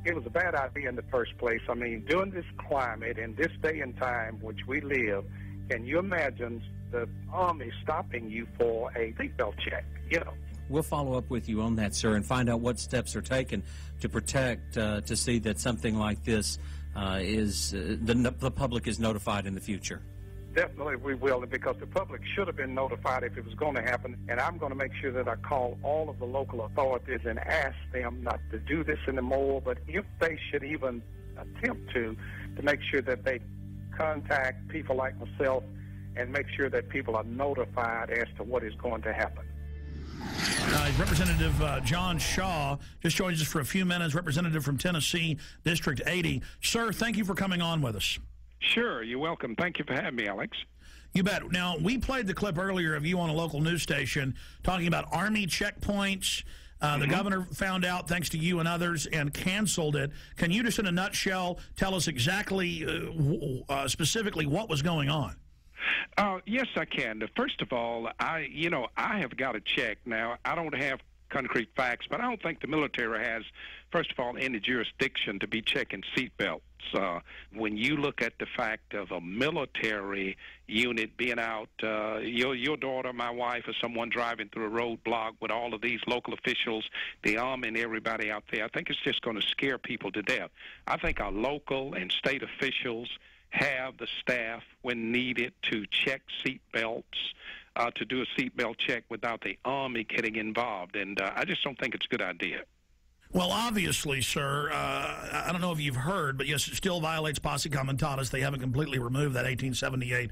It was a bad idea in the first place. I mean, during this climate, in this day and time which we live, can you imagine the Army stopping you for a seatbelt check? You know. We'll follow up with you on that, sir, and find out what steps are taken to protect, to see that something like this the public is notified in the future. Definitely we will, because the public should have been notified if it was going to happen, and I'm going to make sure that I call all of the local authorities and ask them not to do this anymore, but if they should even attempt to make sure that they contact people like myself and make sure that people are notified as to what is going to happen. Representative John Shaw just joins us for a few minutes, representative from Tennessee, District 80. Sir, thank you for coming on with us. Sure, you're welcome. Thank you for having me, Alex. You bet. Now, we played the clip earlier of you on a local news station talking about Army checkpoints. The governor found out, thanks to you and others, and canceled it. Can you just in a nutshell tell us exactly, specifically what was going on? Yes, I can. First of all, I have got to check. Now, I don't have concrete facts, but I don't think the military has, first of all, any jurisdiction to be checking seatbelts. When you look at the fact of a military unit being out, your daughter, my wife, or someone driving through a roadblock with all of these local officials, the Army and everybody out there, I think it's just going to scare people to death. I think our local and state officials have the staff when needed to check seat belts, to do a seatbelt check without the Army getting involved. And I just don't think it's a good idea. Well, obviously, sir, I don't know if you've heard, but yes, it still violates posse comitatus. They haven't completely removed that 1878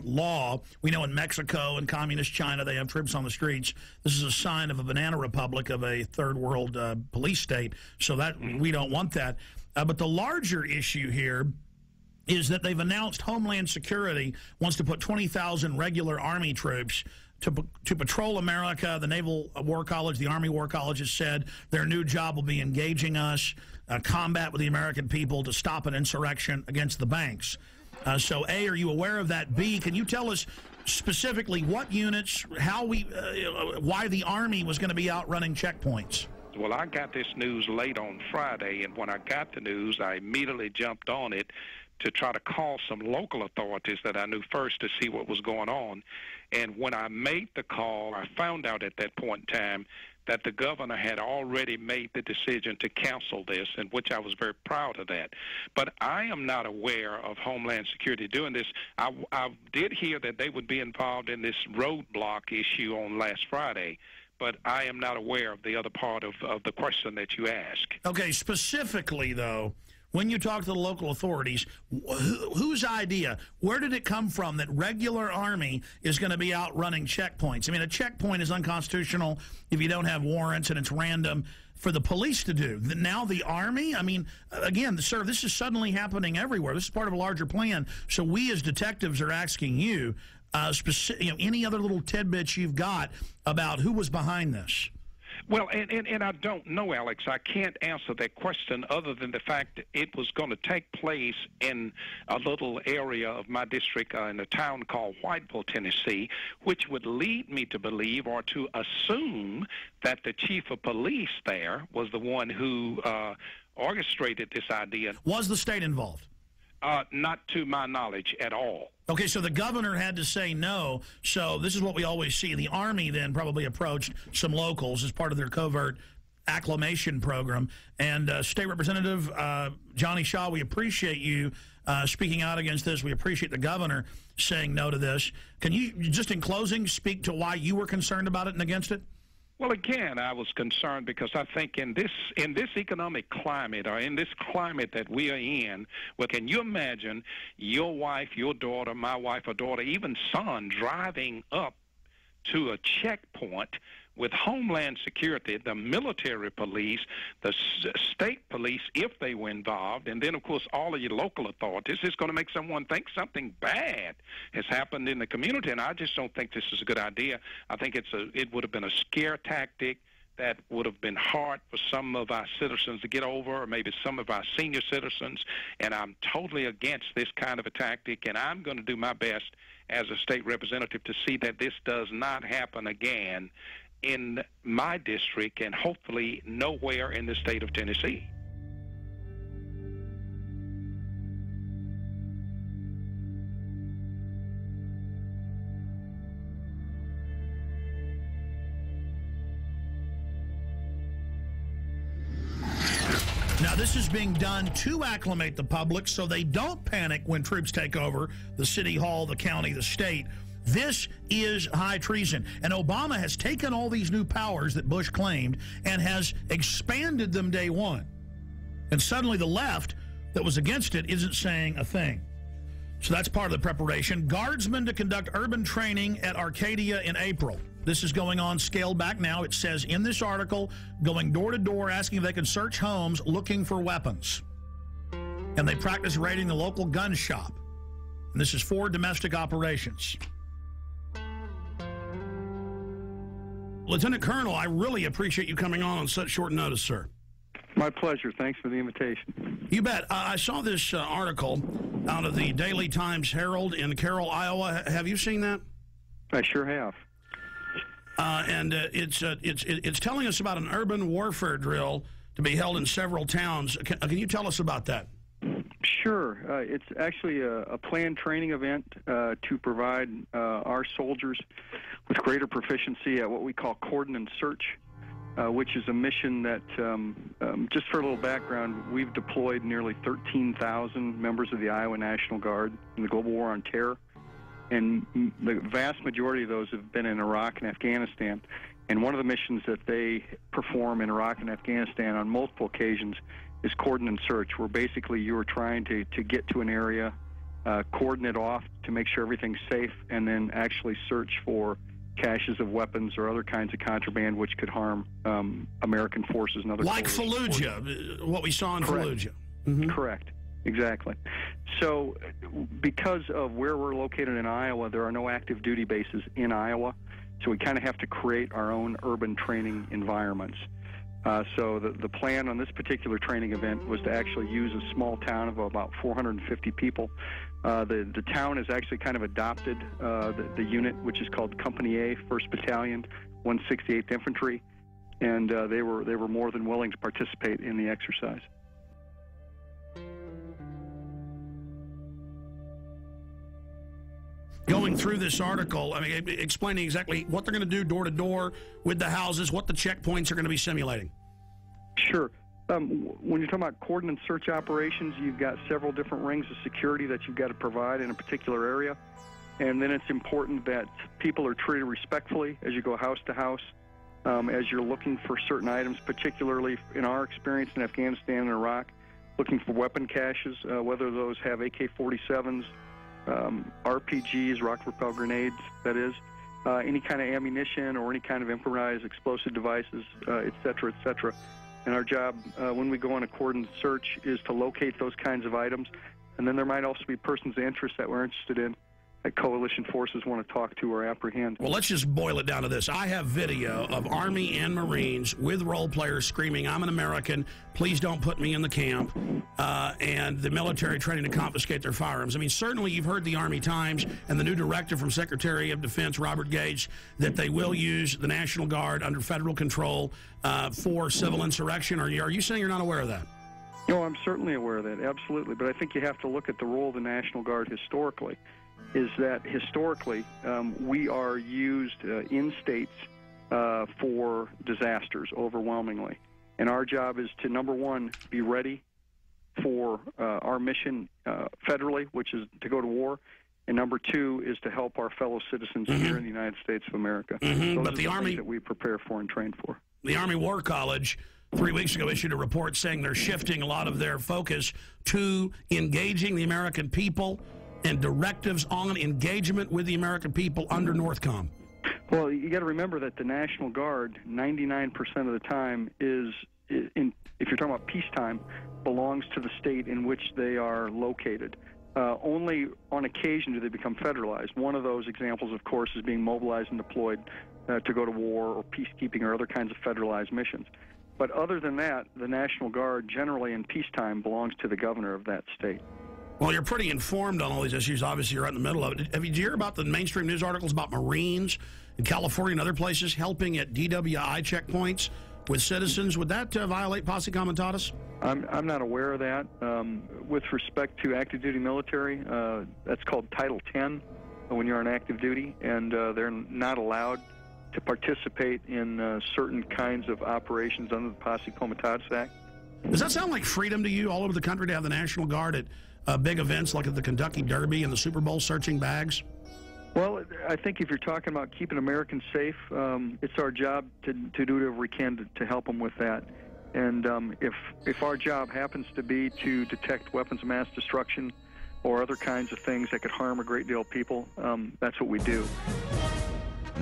law. We know in Mexico and communist China they have troops on the streets. This is a sign of a banana republic, of a third world police state, so that we don't want that. But the larger issue here is that they've announced Homeland Security wants to put 20,000 regular Army troops to patrol America. The Naval War College, the Army War College has said their new job will be engaging us, combat with the American people to stop an insurrection against the banks. So, A, are you aware of that? B, can you tell us specifically what units, why the Army was going to be out running checkpoints? Well, I got this news late on Friday, and when I got the news, I immediately jumped on it to try to call some local authorities that I knew first to see what was going on. And when I made the call, I found out at that point in time that the governor had already made the decision to cancel this, and which I was very proud of that. But I am not aware of Homeland Security doing this. I did hear that they would be involved in this roadblock issue on last Friday, but I am not aware of the other part of the question that you asked. Okay, specifically, though, when you talk to the local authorities, whose idea, where did it come from that regular Army is going to be out running checkpoints? I mean, a checkpoint is unconstitutional if you don't have warrants and it's random for the police to do. Now the Army? I mean, again, sir, this is suddenly happening everywhere. This is part of a larger plan. So we as detectives are asking you, any other little tidbits you've got about who was behind this? Well, and I don't know, Alex. I can't answer that question other than the fact that it was going to take place in a little area of my district in a town called Whiteville, Tennessee, which would lead me to believe or to assume that the chief of police there was the one who orchestrated this idea. Was the state involved? Not to my knowledge at all. Okay, so the governor had to say no. So this is what we always see. The Army then probably approached some locals as part of their covert acclimation program. And State Representative Johnny Shaw, we appreciate you speaking out against this. We appreciate the governor saying no to this. Can you, just in closing, speak to why you were concerned about it and against it? Well, again, I was concerned because I think in this economic climate, or in this climate that we are in, well, can you imagine your wife, your daughter, my wife or daughter, even son driving up to a checkpoint with Homeland Security, the military police, the state police, if they were involved, and then, of course, all of your local authorities, it's going to make someone think something bad has happened in the community, and I just don't think this is a good idea. I think it would have been a scare tactic that would have been hard for some of our citizens to get over, or maybe some of our senior citizens, and I'm totally against this kind of a tactic, and I'm going to do my best as a state representative to see that this does not happen again in my district and hopefully nowhere in the state of Tennessee. Now, this is being done to acclimate the public so they don't panic when troops take over the city hall, the county, the state. This is high treason. And Obama has taken all these new powers that Bush claimed and has expanded them day one. And suddenly the left that was against it isn't saying a thing. So that's part of the preparation. Guardsmen to conduct urban training at Arcadia in April. This is going on scaled back now. It says in this article, going door to door asking if they can search homes looking for weapons. And they practice raiding the local gun shop. And this is for domestic operations. Lieutenant Colonel, I really appreciate you coming on such short notice, sir. My pleasure. Thanks for the invitation. You bet. I saw this article out of the Daily Times Herald in Carroll, Iowa. Have you seen that? I sure have. And it's telling us about an urban warfare drill to be held in several towns. Can you tell us about that? Sure. It's actually a planned training event to provide our soldiers with greater proficiency at what we call cordon and search, which is a mission that, just for a little background, we've deployed nearly 13,000 members of the Iowa National Guard in the global war on terror. And the vast majority of those have been in Iraq and Afghanistan. And one of the missions that they perform in Iraq and Afghanistan on multiple occasions is cordon and search, where basically you are trying to get to an area, cordon it off to make sure everything's safe, and then actually search for caches of weapons or other kinds of contraband which could harm American forces and other like Fallujah, what we saw in Fallujah. Mm-hmm. Correct. Exactly. So because of where we're located in Iowa, there are no active duty bases in Iowa, so we kind of have to create our own urban training environments. So the plan on this particular training event was to actually use a small town of about 450 people. The town has actually kind of adopted the unit, which is called Company A, 1st Battalion, 168th Infantry, and they were more than willing to participate in the exercise. Going through this article, I mean, explaining exactly what they're going to do door to door with the houses, what the checkpoints are going to be simulating. Sure. When you're talking about cordon and search operations, you've got several different rings of security that you've got to provide in a particular area. And then it's important that people are treated respectfully as you go house to house, as you're looking for certain items, particularly in our experience in Afghanistan and Iraq, looking for weapon caches, whether those have AK-47s, RPGs, rocket-propelled grenades, that is, any kind of ammunition or any kind of improvised explosive devices, et cetera, et cetera. And our job, when we go on a cordon search, is to locate those kinds of items. And then there might also be persons of interest that we're interested in that coalition forces want to talk to or apprehend. Well, let's just boil it down to this. I have video of Army and Marines with role players screaming, "I'm an American, please don't put me in the camp," and the military training to confiscate their firearms. I mean, certainly you've heard the Army Times and the new directive from Secretary of Defense Robert Gates that they will use the National Guard under federal control for civil insurrection. Are you saying you're not aware of that? No, I'm certainly aware of that, absolutely. But I think you have to look at the role of the National Guard historically. Is that historically we are used in states for disasters overwhelmingly. And our job is to, number one, be ready for our mission federally, which is to go to war. And number two is to help our fellow citizens here in the United States of America. Those But are the Army things that we prepare for and train for. The Army War College 3 weeks ago issued a report saying they're shifting a lot of their focus to engaging the American people and directives on engagement with the American people under NORTHCOM. Well, you got to remember that the National Guard, 99% of the time, if you're talking about peacetime, belongs to the state in which they are located. Only on occasion do they become federalized. One of those examples, of course, is being mobilized and deployed to go to war or peacekeeping or other kinds of federalized missions. But other than that, the National Guard generally in peacetime belongs to the governor of that state. Well, you're pretty informed on all these issues. Obviously, you're right in the middle of it. Did you hear about the mainstream news articles about Marines in California and other places helping at DWI checkpoints with citizens? Would that violate posse comitatus? I'm not aware of that. With respect to active duty military, that's called Title 10 when you're on active duty, and they're not allowed to participate in certain kinds of operations under the Posse Comitatus Act. Does that sound like freedom to you all over the country to have the National Guard at big events like at the Kentucky Derby and the Super Bowl searching bags? Well, I think if you're talking about keeping Americans safe, it's our job to do whatever we can to help them with that. And if our job happens to be to detect weapons of mass destruction or other kinds of things that could harm a great deal of people, that's what we do.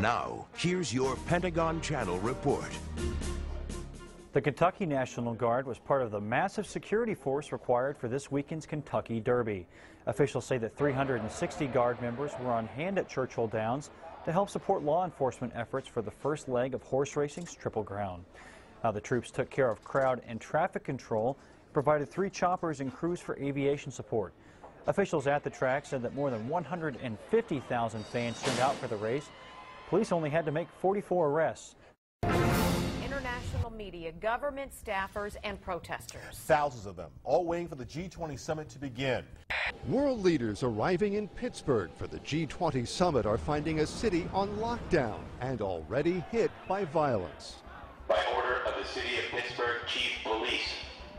Now, here's your Pentagon Channel report. The Kentucky National Guard was part of the massive security force required for this weekend's Kentucky Derby. Officials say that 360 Guard members were on hand at Churchill Downs to help support law enforcement efforts for the first leg of horse racing's Triple Crown. Now, the troops took care of crowd and traffic control, provided 3 choppers and crews for aviation support. Officials at the track said that more than 150,000 fans turned out for the race. Police only had to make 44 arrests. International media, government staffers, and protesters. Thousands of them, all waiting for the G20 summit to begin. World leaders arriving in Pittsburgh for the G20 summit are finding a city on lockdown and already hit by violence. By order of the City of Pittsburgh Chief Police,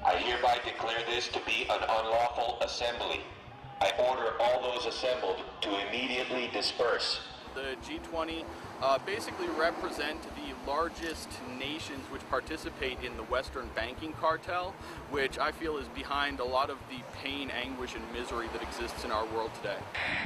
I hereby declare this to be an unlawful assembly. I order all those assembled to immediately disperse. The G20 basically represent the largest nations which participate in the Western banking cartel, which I feel is behind a lot of the pain, anguish, and misery that exists in our world today.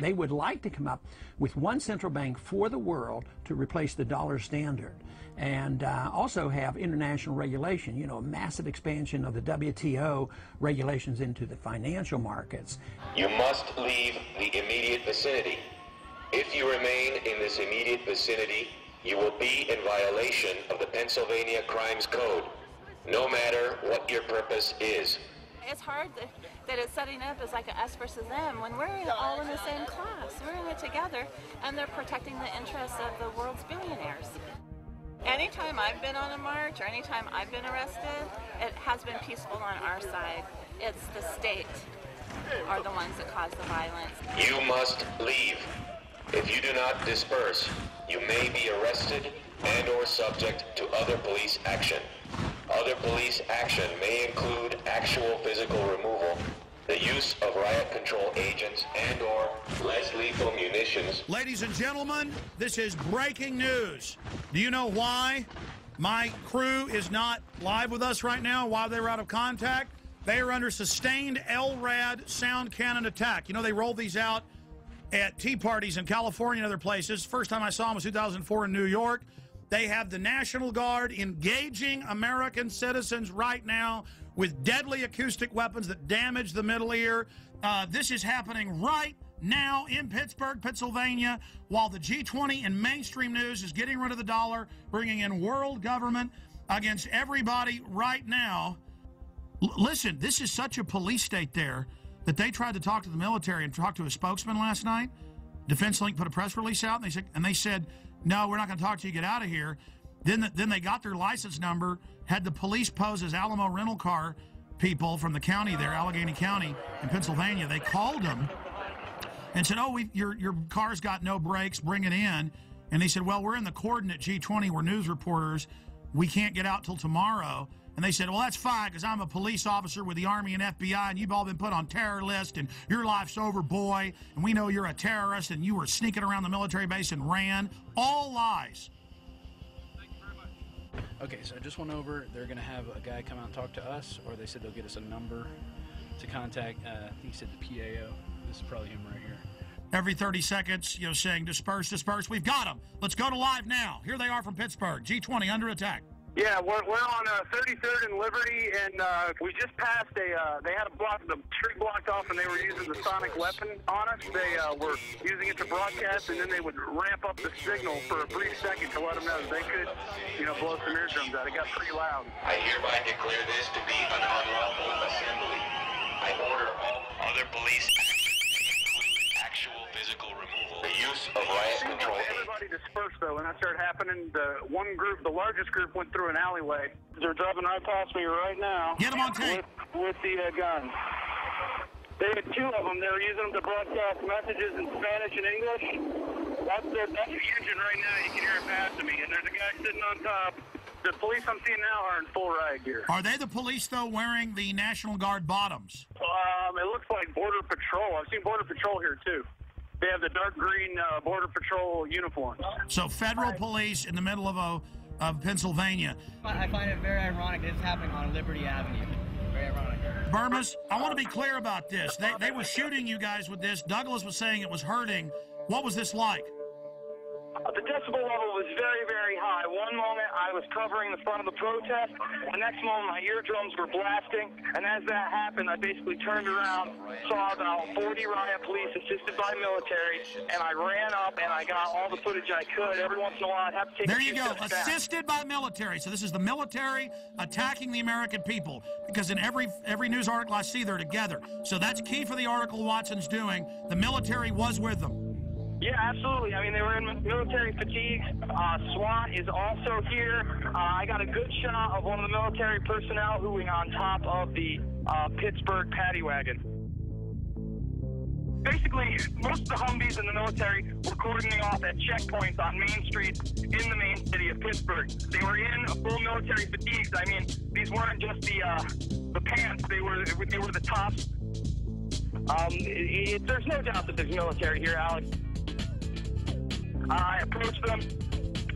They would like to come up with one central bank for the world to replace the dollar standard, and also have international regulation, a massive expansion of the WTO regulations into the financial markets. You must leave the immediate vicinity. If you remain in this immediate vicinity, you will be in violation of the Pennsylvania Crimes Code, no matter what your purpose is. It's hard that it's setting up as like an us versus them when we're all in the same class. We're in it together, and they're protecting the interests of the world's billionaires. Anytime I've been on a march or anytime I've been arrested, it has been peaceful on our side. It's the state are the ones that cause the violence. You must leave. If you do not disperse, you may be arrested and or subject to other police action. Other police action may include actual physical removal, the use of riot control agents and or less lethal munitions. Ladies and gentlemen, this is breaking news. Do you know why my crew is not live with us right now, why they were out of contact? They are under sustained LRAD sound cannon attack. You know, they rolled these out at tea parties in California and other places. First time I saw them was 2004 in New York. They have the National Guard engaging American citizens right now with deadly acoustic weapons that damage the middle ear. This is happening right now in Pittsburgh, Pennsylvania, while the G20 in mainstream news is getting rid of the dollar, bringing in world government against everybody right now. Listen, this is such a police state there that they tried to talk to the military and talk to a spokesman last night. Defense Link put a press release out, and they said, no, we're not going to talk to you, get out of here. Then they got their license number, had the police pose as Alamo rental car people from the county there, Allegheny County in Pennsylvania. They called them and said, oh, your car's got no brakes, bring it in. And they said, well, we're in the coordinate G20, we're news reporters, we can't get out till tomorrow. And they said, well, that's fine, because I'm a police officer with the Army and FBI, and you've all been put on terror list, and your life's over, boy, and we know you're a terrorist, and you were sneaking around the military base and ran. All lies. Okay, so I just went over. They're going to have a guy come out and talk to us, or they said they'll get us a number to contact. I think he said the PAO. This is probably him right here. every 30 seconds, saying disperse, disperse. We've got them. Let's go to live now. Here they are from Pittsburgh. G20 under attack. Yeah, we're on 33rd and Liberty, and we just passed they had the street blocked off, and they were using the sonic weapon on us. They were using it to broadcast, and then they would ramp up the signal for a brief second to let them know that they could, blow some eardrums out. It got pretty loud. I hereby declare this to be an unlawful assembly. I order all other police actual physical removal, the use of riot control. Everybody dispersed, though, when that started happening. The largest group, went through an alleyway. They're driving right past me right now. Get them on tape. With the gun. They had two of them. They were using them to broadcast messages in Spanish and English. That's the engine right now. You can hear it passing me. And there's a guy sitting on top. The police I'm seeing now are in full riot gear. Are they the police, though, wearing the National Guard bottoms? It looks like Border Patrol. I've seen Border Patrol here, too. They have the dark green Border Patrol uniforms. So federal police in the middle of Pennsylvania. I find it very ironic that it's happening on Liberty Avenue. Very ironic. Burmis, I want to be clear about this. They were shooting you guys with this. Douglas was saying it was hurting. What was this like? The decibel level was very, very high. One moment I was covering the front of the protest. The next moment my eardrums were blasting. And as that happened, I basically turned around, saw about 40 riot police assisted by military, and I ran up and I got all the footage I could. Every once in a while I'd have to take There a you few go, steps back. assisted by military. So this is the military attacking the American people, because in every news article I see, they're together. So that's key for the article Watson's doing. The military was with them. Yeah, absolutely. I mean, they were in military fatigues. SWAT is also here. I got a good shot of one of the military personnel who was on top of the Pittsburgh paddy wagon. Basically, most of the Humvees in the military were cordoning off at checkpoints on Main Street in the main city of Pittsburgh. They were in full military fatigues. I mean, these weren't just the pants; they were the tops. There's no doubt that there's military here, Alex. I approached them.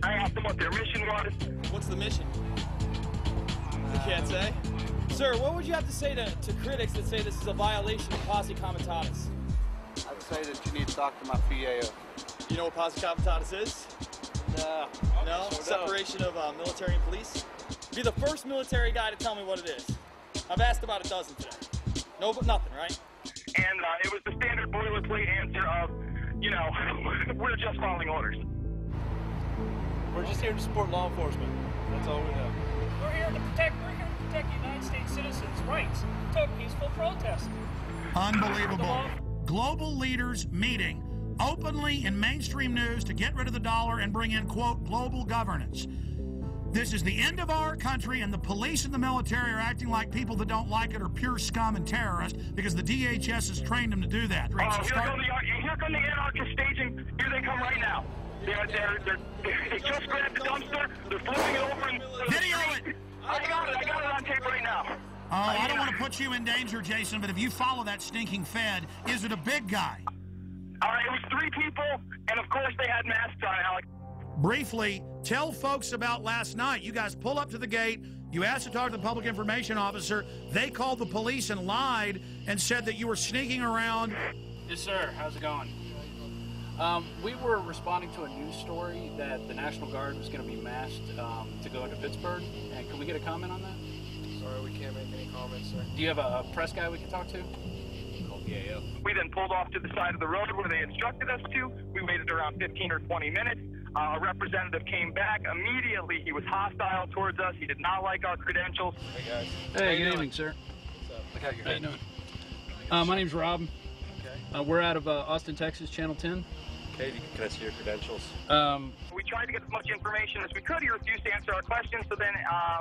I asked them what their mission was. What's the mission? You can't say? Sir, what would you have to say to critics that say this is a violation of Posse Comitatus? I'd say that you need to talk to my PAO. You know what Posse Comitatus is? No. No? Separation of military and police? Be the first military guy to tell me what it is. I've asked about a dozen today. No, but nothing, right? And it was the standard boilerplate answer of, we're just following orders. We're just here to support law enforcement. That's all we know. We're here to protect United States citizens' rights to a peaceful protest. Unbelievable. Global leaders meeting openly in mainstream news to get rid of the dollar and bring in, quote, global governance. This is the end of our country, and the police and the military are acting like people that don't like it are pure scum and terrorists because the DHS has trained them to do that. Here come the anarchist staging. Here they come right now. They just grabbed the dumpster. They're flipping it over. Video it. I got it on tape right now. I don't want to put you in danger, Jason, but if you follow that stinking Fed, is it a big guy? It was 3 people, and of course they had masks on, Alex. Briefly, tell folks about last night. You guys pull up to the gate. You asked to talk to the public information officer. They called the police and lied and said that you were sneaking around. Yes, sir. How's it going? We were responding to a news story that the National Guard was going to be masked to go into Pittsburgh. And can we get a comment on that? Sorry, we can't make any comments, sir. Do you have a press guy we can talk to? Yeah. We then pulled off to the side of the road where they instructed us to. We waited around 15 or 20 minutes. A representative came back. Immediately, he was hostile towards us. He did not like our credentials. Hey, guys. Hey, good evening, sir. What's up? Look how you're How you doing? My name's Rob. Okay. We're out of Austin, Texas, Channel 10. Okay, can I see your credentials? We tried to get as much information as we could. He refused to answer our questions, so then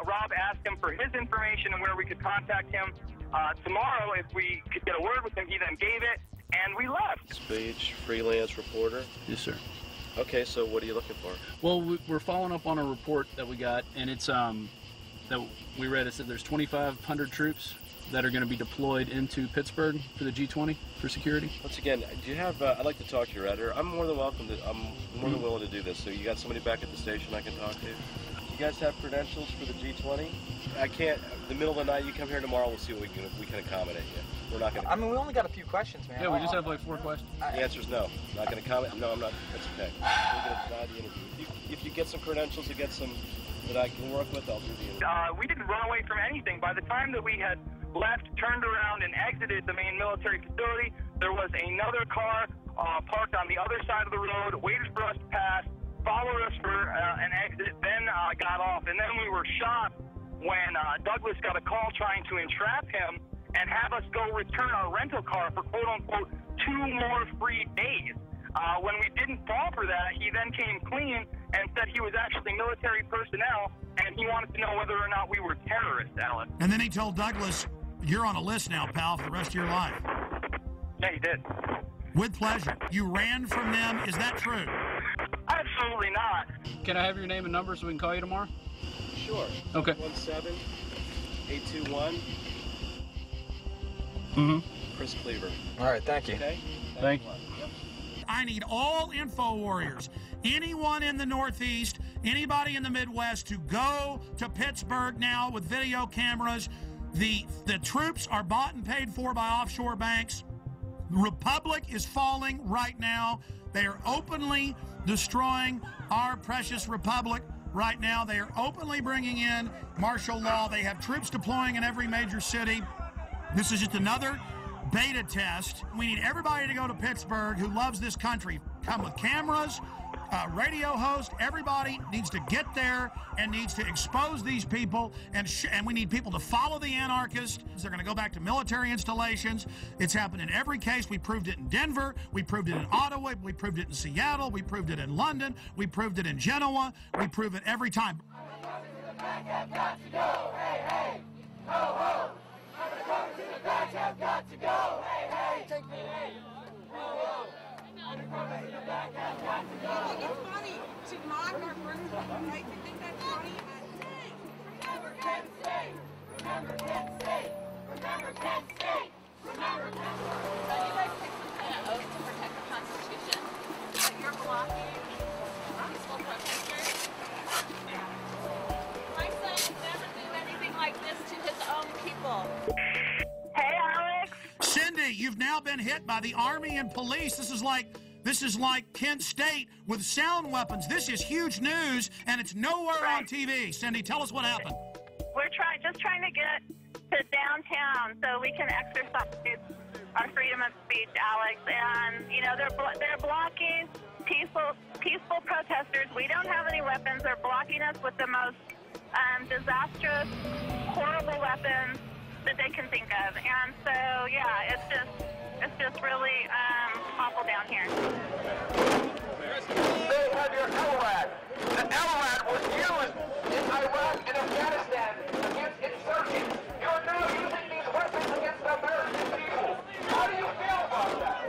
Rob asked him for his information and where we could contact him tomorrow if we could get a word with him. He then gave it, and we left. Speech, freelance reporter. Yes, sir. Okay, so what are you looking for? Well, we're following up on a report that we got, and it's that we read. It said there's 2,500 troops that are going to be deployed into Pittsburgh for the G20 for security. Once again, do you have? I'd like to talk to your editor. I'm more than willing to do this. So you got somebody back at the station I can talk to? You guys have credentials for the G20? I can't. The middle of the night, you come here tomorrow. We'll see what we can accommodate you. We're not going to. I mean, we only got a few questions, man. Yeah, we just have like 4 questions. The answer is no. I'm not going to comment. No, I'm not. That's okay. We're going to deny the interview. If you get some credentials, you get some that I can work with, I'll do the interview. We didn't run away from anything. By the time that we had left, turned around, and exited the main military facility, there was another car parked on the other side of the road, waited for us to pass, followed us for an exit, then got off. And then we were shocked when Douglas got a call trying to entrap him and have us go return our rental car for quote-unquote 2 more free days. When we didn't fall for that, he then came clean and said he was actually military personnel, and he wanted to know whether or not we were terrorists, Alex. And then he told Douglas, you're on a list now, pal, for the rest of your life. Yeah, he did. With pleasure. You ran from them. Is that true? Absolutely not. Can I have your name and number so we can call you tomorrow? Sure. Okay. 17821. Chris Cleaver. All right, thank you. Okay? Thank you. I need all info warriors, anyone in the Northeast, anybody in the Midwest, to go to Pittsburgh now with video cameras. The troops are bought and paid for by offshore banks. The Republic is falling right now. They are openly destroying our precious Republic right now. They are openly bringing in martial law. They have troops deploying in every major city. This is just another beta test. We need everybody to go to Pittsburgh who loves this country. Come with cameras, radio host. Everybody needs to get there and needs to expose these people. And we need people to follow the anarchists. They're going to go back to military installations. It's happened in every case. We proved it in Denver. We proved it in Ottawa. We proved it in Seattle. We proved it in London. We proved it in Genoa. We prove it every time. Got to go, hey, hey! Take me, hey! Whoa, It's funny to mock our first right? To think that's funny. Remember Penn State! Remember Penn State! Remember Penn State! Remember Penn State! So you guys take some kind of oath to protect the Constitution, but you're blocking peaceful protesters. My son never do anything like this to his own people. Hey, Alex. Cindy, you've now been hit by the Army and police. This is like Kent State with sound weapons. This is huge news, and it's nowhere on TV. Cindy, tell us what happened. We're just trying to get to downtown so we can exercise our freedom of speech, Alex. And they're blocking peaceful protesters. We don't have any weapons. They're blocking us with the most disastrous, horrible weapons that they can think of. And so, yeah, it's just really awful down here. They have your LRAD. The LRAD was used in Iraq and Afghanistan against insurgents. You're now using these weapons against the American people. How do you feel about that?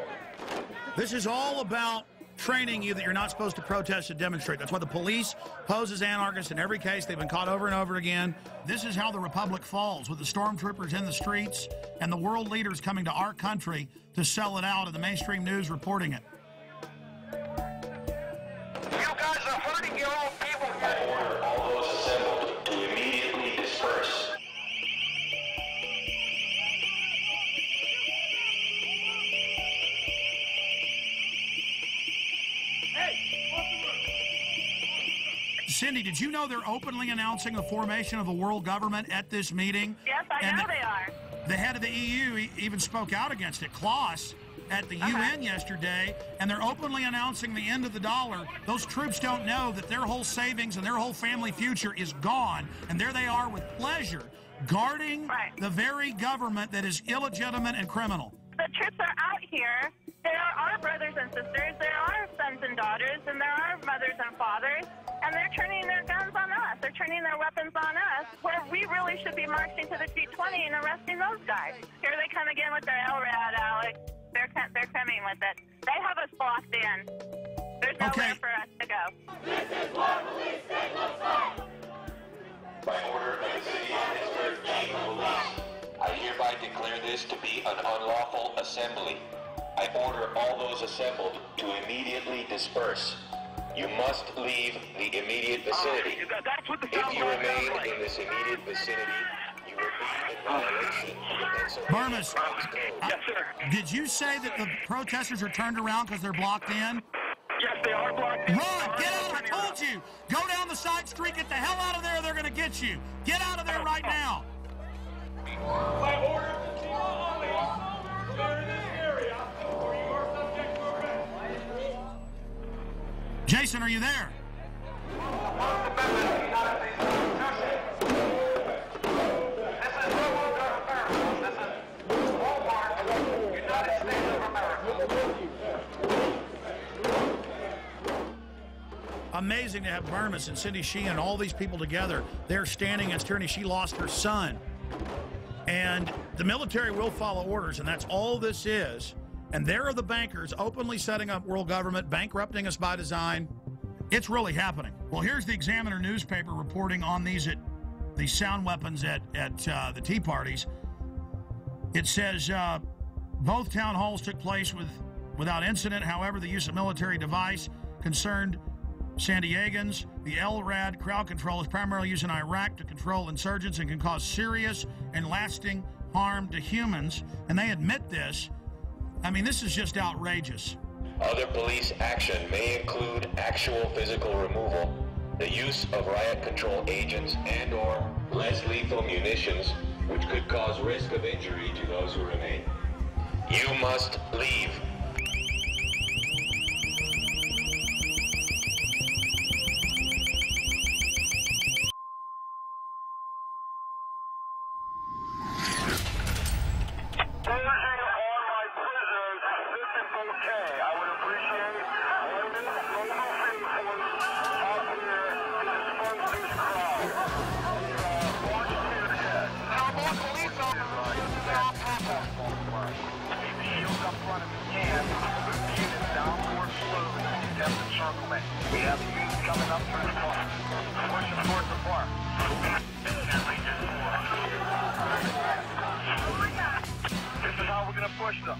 This is all about training you that you're not supposed to protest and demonstrate. That's why the police pose as anarchists in every case. They've been caught over and over again. This is how the Republic falls, with the stormtroopers in the streets and the world leaders coming to our country to sell it out and the mainstream news reporting it. You guys are hurting your own people. I order all those assembled to immediately disperse. Cindy, did you know they're openly announcing the formation of a world government at this meeting? Yes, I know they are. The head of the EU even spoke out against it, Klaus, at the UN yesterday, and they're openly announcing the end of the dollar. Those troops don't know that their whole savings and their whole family future is gone, and there they are with pleasure, guarding the very government that is illegitimate and criminal. The troops are out here. There are our brothers and sisters. There are sons and daughters, and there are mothers and fathers. And they're turning their guns on us. They're turning their weapons on us, where we really should be marching to the G20 and arresting those guys. Here they come again with their LRAD, Alex. They're coming with it. They have us blocked in. There's nowhere for us to go. This is what police state looks like. By order of the City of Pittsburgh Chief of Police, I hereby declare this to be an unlawful assembly. I order all those assembled to immediately disperse. You must leave the immediate vicinity. That's what the If you remain in this immediate vicinity, you will be in violation. Burmis, yes, sir. Did you say that the protesters are turned around because they're blocked in? Yes, they are blocked in. Run! Get out! I told you! Go down the side street, get the hell out of there, they're gonna get you! Get out of there right now! By order of the chief of police, clear this area, or you are subject to arrest. Jason, are you there? Amazing to have Burmis and Cindy Sheehan and all these people together. They're standing against tyranny. She lost her son. And the military will follow orders, and that's all this is. And there are the bankers openly setting up world government, bankrupting us by design. It's really happening. Well, here's the Examiner newspaper reporting on these sound weapons at the Tea Parties. It says both town halls took place without incident. However, the use of military device concerned San Diegans. The LRAD crowd control is primarily used in Iraq to control insurgents and can cause serious and lasting harm to humans. And they admit this. I mean, this is just outrageous. Other police action may include actual physical removal, the use of riot control agents and/or less lethal munitions, which could cause risk of injury to those who remain. You must leave. We have units coming up through the park. Pushing towards the park. This is how we're going to push them.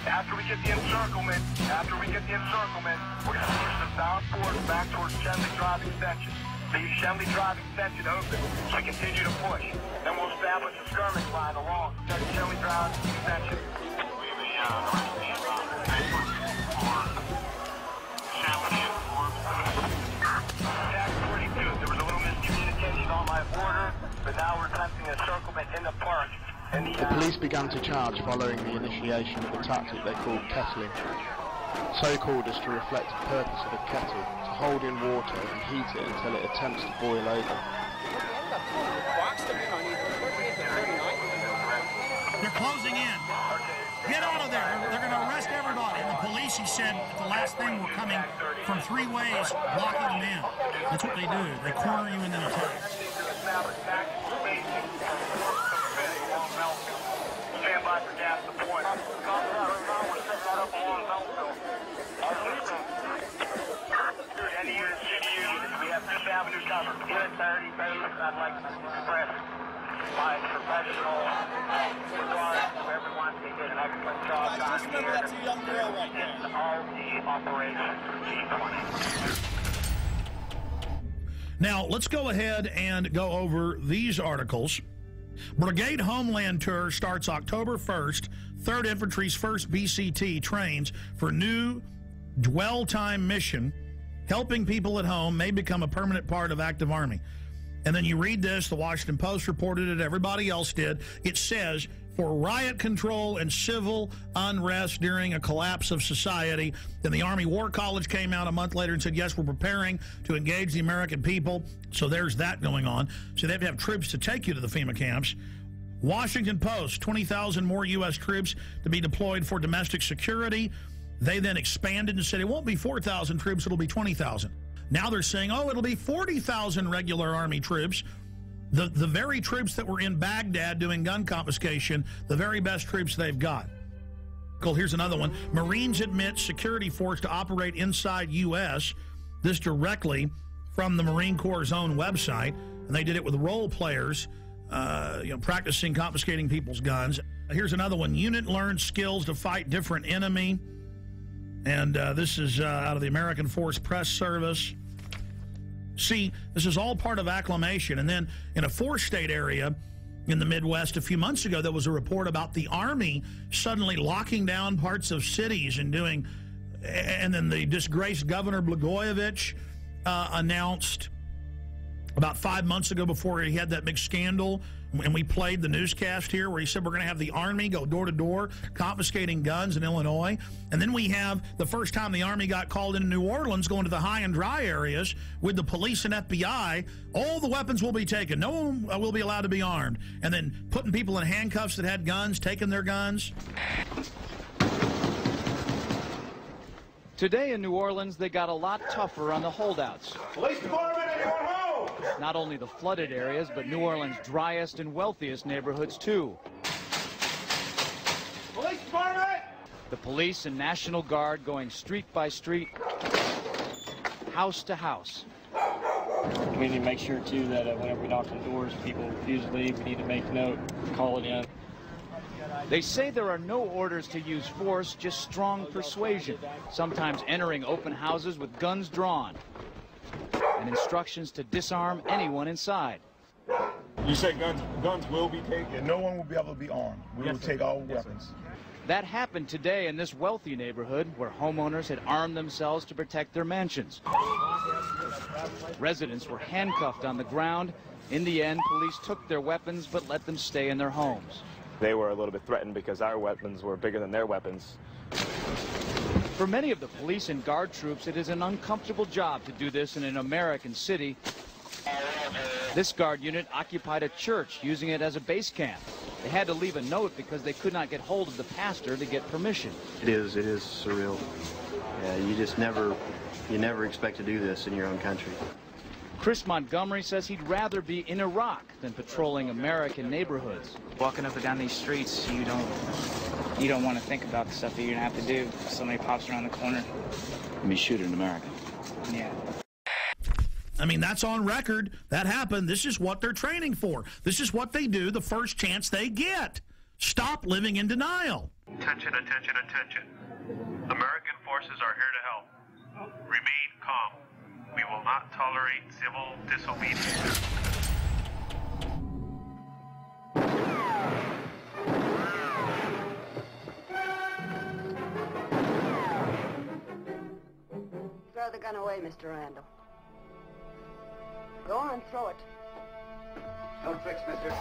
After we get the encirclement, we're going to push them down forward back towards Chemley Drive Extension. Leave Chemley Drive Extension open so we continue to push. Then we'll establish a skirmish line along Chemley Drive Extension. But now we're attempting a encirclement in the park. The police began to charge following the initiation of a tactic they called kettling. So called as to reflect the purpose of a kettle, to hold in water and heat it until it attempts to boil over. They're closing in. Get out of there. They're going to arrest everybody. And the police, he said, at the last thing, were coming from 3 ways, blocking them in. That's what they do. They corner you and then attack. Stand by for gas deployment. We're setting that up along Melville. Any units, we have 5th Avenue covered. Unit 30, I'd like to express my professional regard to everyone. They did an excellent job down here. That's a young girl right there. In all the operations for G20. Now, let's go ahead and go over these articles. Brigade Homeland Tour starts October 1st. 3rd Infantry's 1st BCT trains for new dwell time mission. Helping people at home may become a permanent part of active Army. And then you read this, the Washington Post reported it, everybody else did. It says, for riot control and civil unrest during a collapse of society. Then the Army War College came out a month later and said, yes, we're preparing to engage the American people. So there's that going on. So they have to have troops to take you to the FEMA camps. Washington Post, 20,000 more U.S. troops to be deployed for domestic security. They then expanded and said it won't be 4,000 troops, it'll be 20,000. Now they're saying, oh, it'll be 40,000 regular Army troops. The very troops that were in Baghdad doing gun confiscation, the very best troops they've got. Here's another one. Marines admit security force to operate inside U.S. This directly from the Marine Corps' own website. And they did it with role players, practicing confiscating people's guns. Here's another one. Unit learns skills to fight different enemy. And this is out of the American Force Press Service. See, this is all part of acclimation. And then in a four-state area in the Midwest a few months ago, there was a report about the Army suddenly locking down parts of cities and doing, and then the disgraced Governor Blagojevich announced about 5 months ago, before he had that big scandal, and we played the newscast here where he said we're going to have the Army go door to door confiscating guns in Illinois. And then we have the first time the Army got called into New Orleans, going to the high and dry areas with the police and FBI. All the weapons will be taken. No one will be allowed to be armed. And then putting people in handcuffs that had guns, taking their guns. Today in New Orleans, they got a lot tougher on the holdouts. Police department, anyone home? Not only the flooded areas, but New Orleans' driest and wealthiest neighborhoods, too. Police department! The police and National Guard going street by street, house to house. We need to make sure, too, that whenever we knock on doors, people refuse to leave. We need to make note, call it in. They say there are no orders to use force, just strong persuasion, sometimes entering open houses with guns drawn, and instructions to disarm anyone inside. You say guns will be taken? No one will be able to be armed. We will take all weapons. That happened today in this wealthy neighborhood where homeowners had armed themselves to protect their mansions. Residents were handcuffed on the ground. In the end, police took their weapons but let them stay in their homes. They were a little bit threatened because our weapons were bigger than their weapons. For many of the police and guard troops, it is an uncomfortable job to do this in an American city. This guard unit occupied a church, using it as a base camp. They had to leave a note because they could not get hold of the pastor to get permission. It is surreal. Yeah, you never expect to do this in your own country. Chris Montgomery says he'd rather be in Iraq than patrolling American neighborhoods. Walking up and down these streets, you don't want to think about the stuff that you're gonna have to do if somebody pops around the corner. Be shooting an American. Yeah. I mean, that's on record. That happened. This is what they're training for. This is what they do the first chance they get. Stop living in denial. Attention, attention, attention. American forces are here to help. Remain calm. We will not tolerate civil disobedience. Throw the gun away, Mr. Randall. Go on, throw it. No tricks, mister.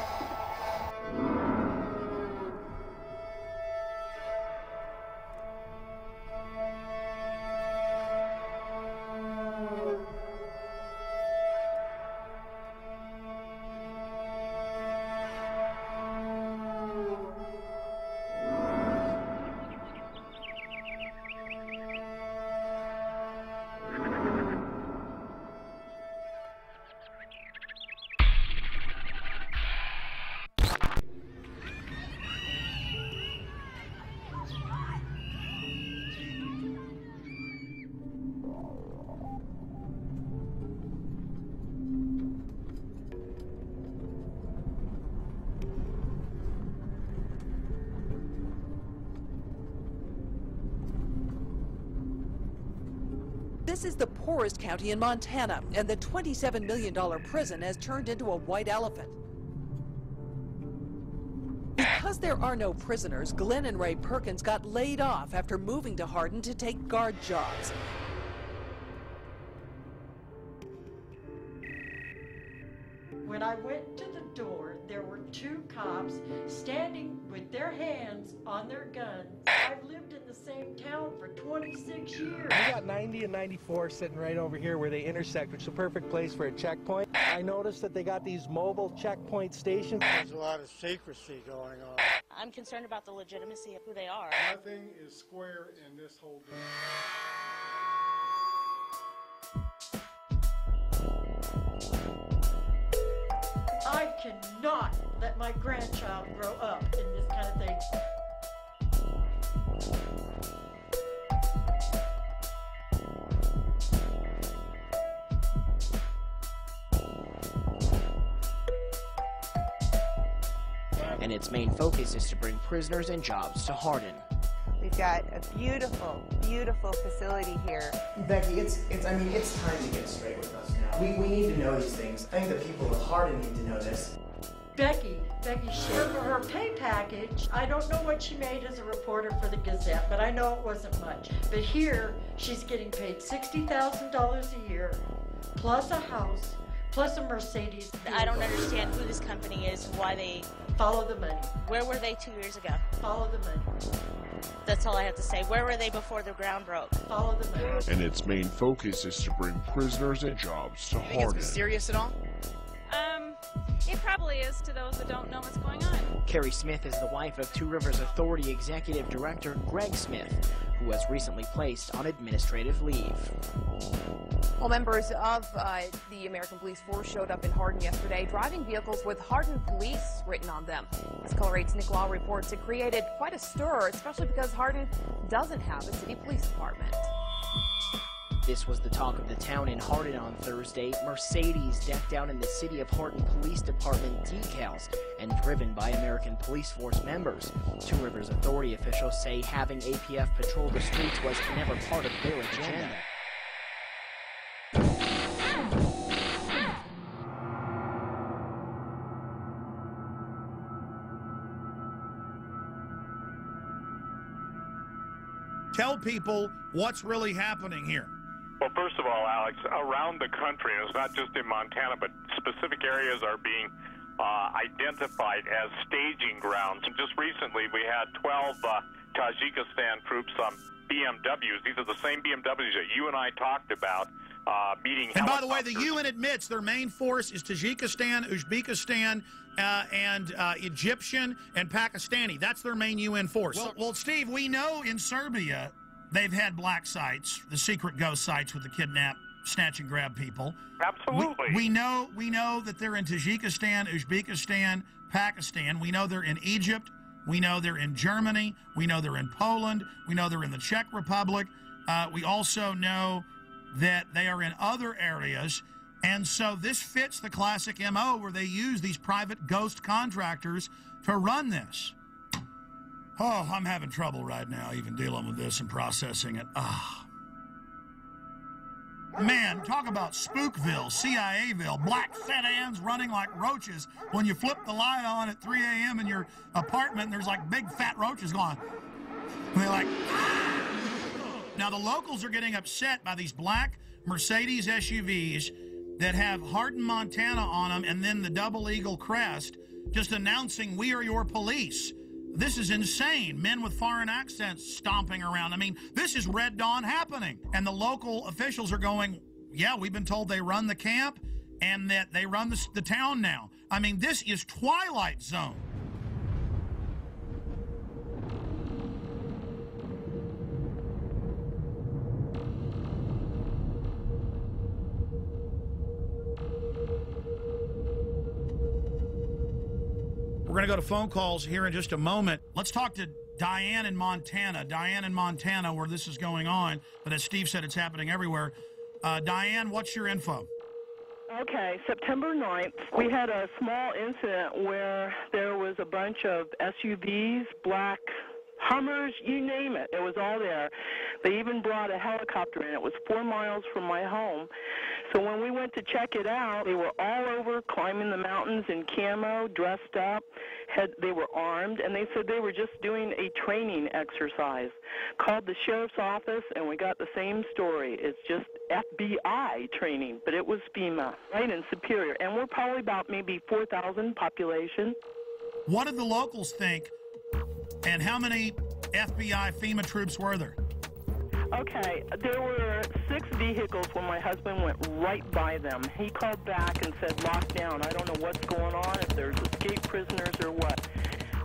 This is the poorest county in Montana, and the $27 million prison has turned into a white elephant. Because there are no prisoners, Glenn and Ray Perkins got laid off after moving to Hardin to take guard jobs. When I went to the door, there were two cops standing with their hands on their guns. I've lived in the same town for 26 years. We got 90 and 94 sitting right over here where they intersect, which is a perfect place for a checkpoint. I noticed that they got these mobile checkpoint stations. There's a lot of secrecy going on. I'm concerned about the legitimacy of who they are. Nothing is square in this whole deal. I cannot let my grandchild grow up in this kind of thing. And its main focus is to bring prisoners and jobs to Hardin. We've got a beautiful, beautiful facility here. Becky, it's time to get straight with us now. We need to know these things. I think the people of Hardin need to know this. Becky shared her pay package. I don't know what she made as a reporter for the Gazette, but I know it wasn't much. But here, she's getting paid $60,000 a year, plus a house, plus a Mercedes. I don't understand who this company is and why they... Follow the money. Where were they 2 years ago? Follow the money. That's all I have to say. Where were they before the ground broke? Follow the money. And its main focus is to bring prisoners and jobs to Hardin. Think it's mysterious at all? It probably is to those that don't know what's going on. Carrie Smith is the wife of Two Rivers Authority Executive Director Greg Smith, who was recently placed on administrative leave. Well, members of the American Police Force showed up in Hardin yesterday, driving vehicles with Hardin Police written on them. As Color 8's Nick Law reports, it created quite a stir, especially because Hardin doesn't have a city police department. This was the talk of the town in Hardin on Thursday. Mercedes decked out in the City of Hardin Police Department decals and driven by American Police Force members. Two Rivers Authority officials say having APF patrol the streets was never part of their agenda. Tell people what's really happening here. Well, first of all, Alex, around the country, and it's not just in Montana, but specific areas are being identified as staging grounds. And just recently, we had 12 Tajikistan troops on BMWs. These are the same BMWs that you and I talked about meeting And by the way, the UN admits their main force is Tajikistan, Uzbekistan, and Egyptian and Pakistani. That's their main UN force. Well, Steve, we know in Serbia they've had black sites, the secret ghost sites with the kidnap, snatch and grab people. Absolutely. We know that they're in Tajikistan, Uzbekistan, Pakistan. We know they're in Egypt. We know they're in Germany. We know they're in Poland. We know they're in the Czech Republic. We also know that they are in other areas. And so this fits the classic MO where they use these private ghost contractors to run this. Oh, I'm having trouble right now even dealing with this and processing it. Man, talk about Spookville, CIAville, black sedans running like roaches when you flip the light on at 3 a.m. in your apartment and there's like big fat roaches going. And they're like, ah! Now the locals are getting upset by these black Mercedes SUVs that have Hardin, Montana on them and then the double eagle crest just announcing we are your police. This is insane. Men with foreign accents stomping around. I mean, this is Red Dawn happening. And the local officials are going, yeah, we've been told they run the camp and that they run the town now. I mean, this is Twilight Zone. We're going to go to phone calls here in just a moment. Let's talk to Diane in Montana. Diane in Montana, where this is going on. But as Steve said, it's happening everywhere. Diane, what's your info? Okay, September 9th, we had a small incident where there was a bunch of SUVs, black Hummers, you name it. It was all there. They even brought a helicopter in. It was 4 miles from my home. So when we went to check it out, they were all over climbing the mountains in camo, dressed up. They were armed, and they said they were just doing a training exercise. Called the sheriff's office, and we got the same story. It's just FBI training, but it was FEMA, right in Superior. And we're probably about maybe 4,000 population. What did the locals think, and how many FBI FEMA troops were there? Okay, there were 6 vehicles when my husband went right by them. He called back and said, lockdown. I don't know what's going on, if there's escaped prisoners or what.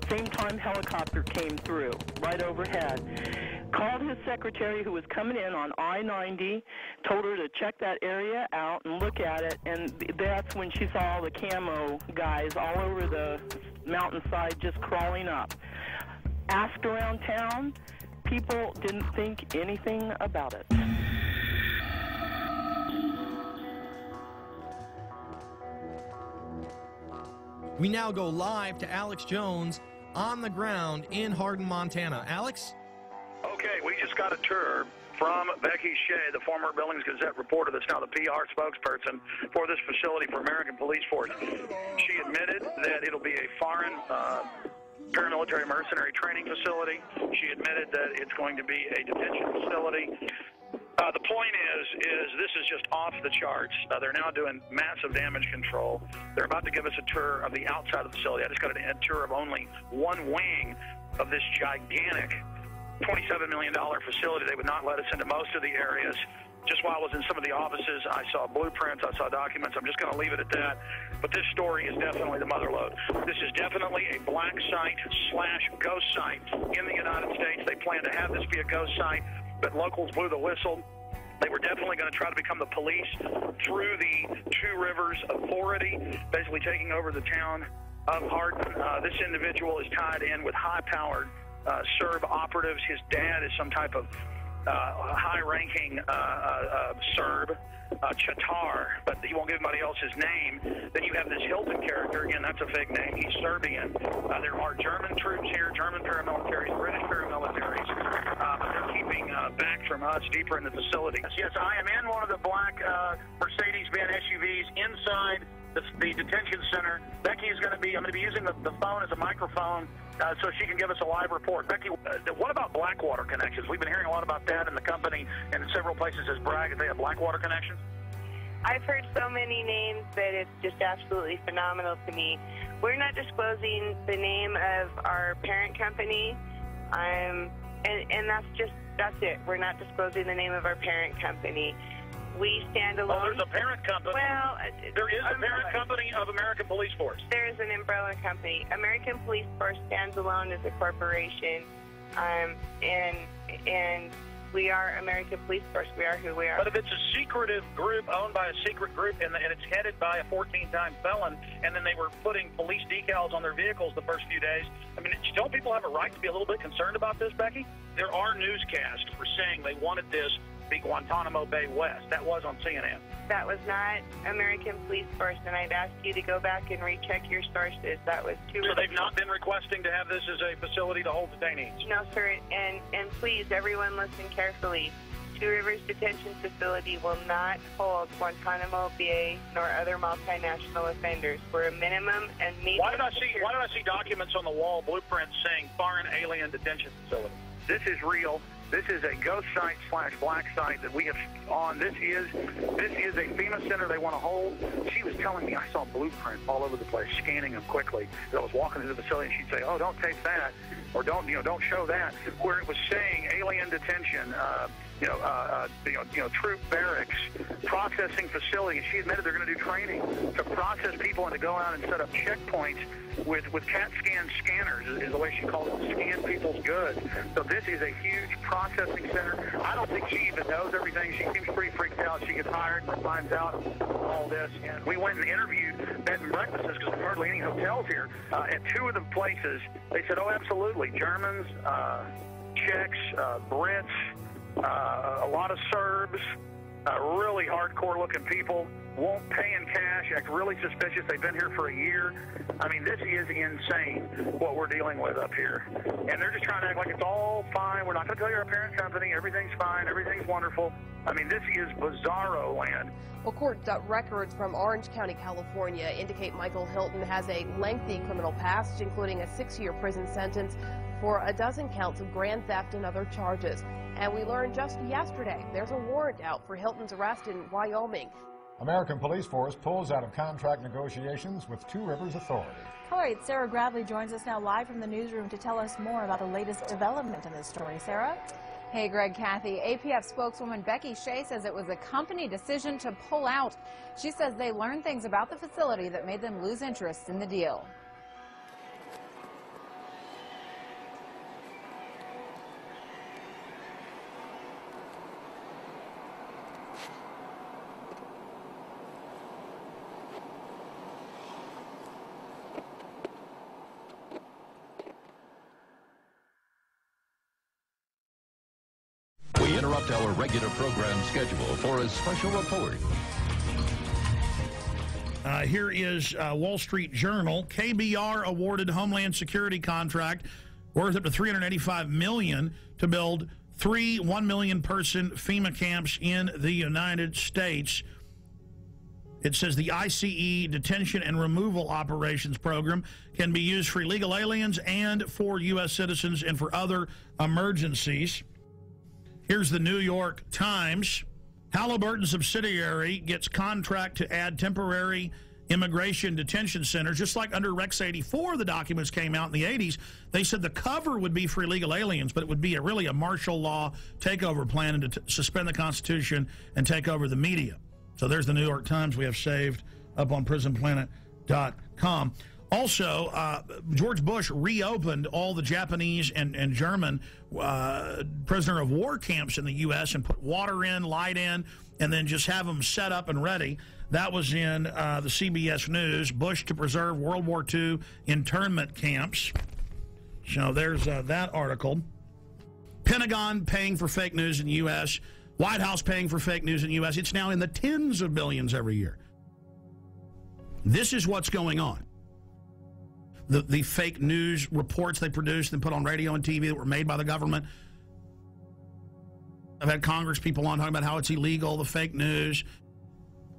Same time, helicopter came through, right overhead. Called his secretary who was coming in on I-90, told her to check that area out and look at it, and that's when she saw all the camo guys all over the mountainside just crawling up. Asked around town, people didn't think anything about it. We now go live to Alex Jones on the ground in Hardin, Montana. Alex? Okay, we just got a tour from Becky Shea, the former Billings Gazette reporter that's now the PR spokesperson for this facility for American Police Force. She admitted that it'll be a foreign paramilitary mercenary training facility. She admitted that it's going to be a detention facility. The point is this is just off the charts. They're now doing massive damage control. They're about to give us a tour of the outside of the facility. I just got a tour of only one wing of this gigantic $27 million facility. They would not let us into most of the areas. Just while I was in some of the offices, I saw blueprints, I saw documents. I'm just going to leave it at that. But this story is definitely the mother lode. This is definitely a black site / ghost site in the United States. They plan to have this be a ghost site, but locals blew the whistle. They were definitely going to try to become the police through the Two Rivers Authority, basically taking over the town of Hardin. This individual is tied in with high-powered Serb operatives. His dad is some type of high-ranking Serb, Chatar, but he won't give anybody else his name. Then you have this Hilton character. Again, that's a fake name. He's Serbian. There are German troops here, German paramilitaries, British paramilitaries, but they're keeping back from us deeper in the facility. Yes, I am in one of the black Mercedes-Benz SUVs inside the detention center. Becky is going to be, I'm going to be using the phone as a microphone so she can give us a live report. Becky, what about Blackwater connections? We've been hearing a lot about that, and the company in several places has bragged that they have Blackwater connections. I've heard so many names that it's just absolutely phenomenal to me. We're not disclosing the name of our parent company, and that's it. We're not disclosing the name of our parent company. We stand alone. Oh, there's a parent company. Well, there is a parent company of American Police Force. There is an umbrella company. American Police Force stands alone as a corporation, and we are American Police Force. We are who we are. But if it's a secretive group owned by a secret group and it's headed by a 14-time felon, and then they were putting police decals on their vehicles the first few days, I mean, don't people have a right to be a little bit concerned about this, Becky? There are newscasts for saying they wanted this be Guantanamo Bay West. That was on CNN. That was not American Police Force, and I'd ask you to go back and recheck your sources. That was too. So they've not been requesting to have this as a facility to hold detainees? No, sir. And please, everyone, listen carefully. Two Rivers Detention Facility will not hold Guantanamo Bay nor other multinational offenders. We're a minimum and medium. Why did I see documents on the wall, blueprints saying foreign alien detention facility? This is real. This is a ghost site / black site that we have on. This is a FEMA center they want to hold. She was telling me, I saw blueprints all over the place, scanning them quickly. As I was walking into the facility, and she'd say, "Oh, don't tape that," or don't show that. Where it was saying alien detention, troop barracks, processing facility. And she admitted they're going to do training to process people and to go out and set up checkpoints with CAT scan scanners, is the way she called it, to scan people's goods. So this is a huge processing center. I don't think she even knows everything. She seems pretty freaked out. She gets hired and finds out all this. And we went and interviewed bed and breakfasts, because there's hardly any hotels here. At two of the places, they said, oh, absolutely. Germans, Czechs, Brits, a lot of Serbs, really hardcore-looking people, won't pay in cash, act really suspicious. They've been here for a year. I mean, this is insane what we're dealing with up here. And they're just trying to act like it's all fine. We're not going to tell you our parent company. Everything's fine. Everything's wonderful. I mean, this is bizarro land. Well, court records from Orange County, California indicate Michael Hilton has a lengthy criminal past, including a 6-year prison sentence for a dozen counts of grand theft and other charges. And we learned just yesterday there's a warrant out for Hilton's arrest in Wyoming. American Police Force pulls out of contract negotiations with Two Rivers Authority. All right, Sarah Bradley joins us now live from the newsroom to tell us more about the latest development in this story. Sarah? Hey, Greg, Kathy. APF spokeswoman Becky Shea says it was a company decision to pull out. She says they learned things about the facility that made them lose interest in the deal. We interrupt our regular program schedule for a special report. Here is Wall Street Journal. KBR awarded Homeland Security contract worth up to $385 million to build 3 1 million person FEMA camps in the United States. It says the ICE detention and removal operations program can be used for illegal aliens and for U.S. citizens and for other emergencies. Here's the New York Times. Halliburton subsidiary gets contract to add temporary immigration detention centers. Just like under Rex 84, the documents came out in the 80s. They said the cover would be for illegal aliens, but it would be really a martial law takeover plan and to suspend the Constitution and take over the media. So there's the New York Times we have saved up on prisonplanet.com. Also, George Bush reopened all the Japanese and German prisoner of war camps in the U.S. and put water in, light in, and then just have them set up and ready. That was in the CBS News. Bush to preserve World War II internment camps. So there's that article. Pentagon paying for fake news in the U.S. White House paying for fake news in the U.S. It's now in the tens of billions every year. This is what's going on. The fake news reports they produced and put on radio and TV that were made by the government. I've had Congress people on talking about how it's illegal, the fake news.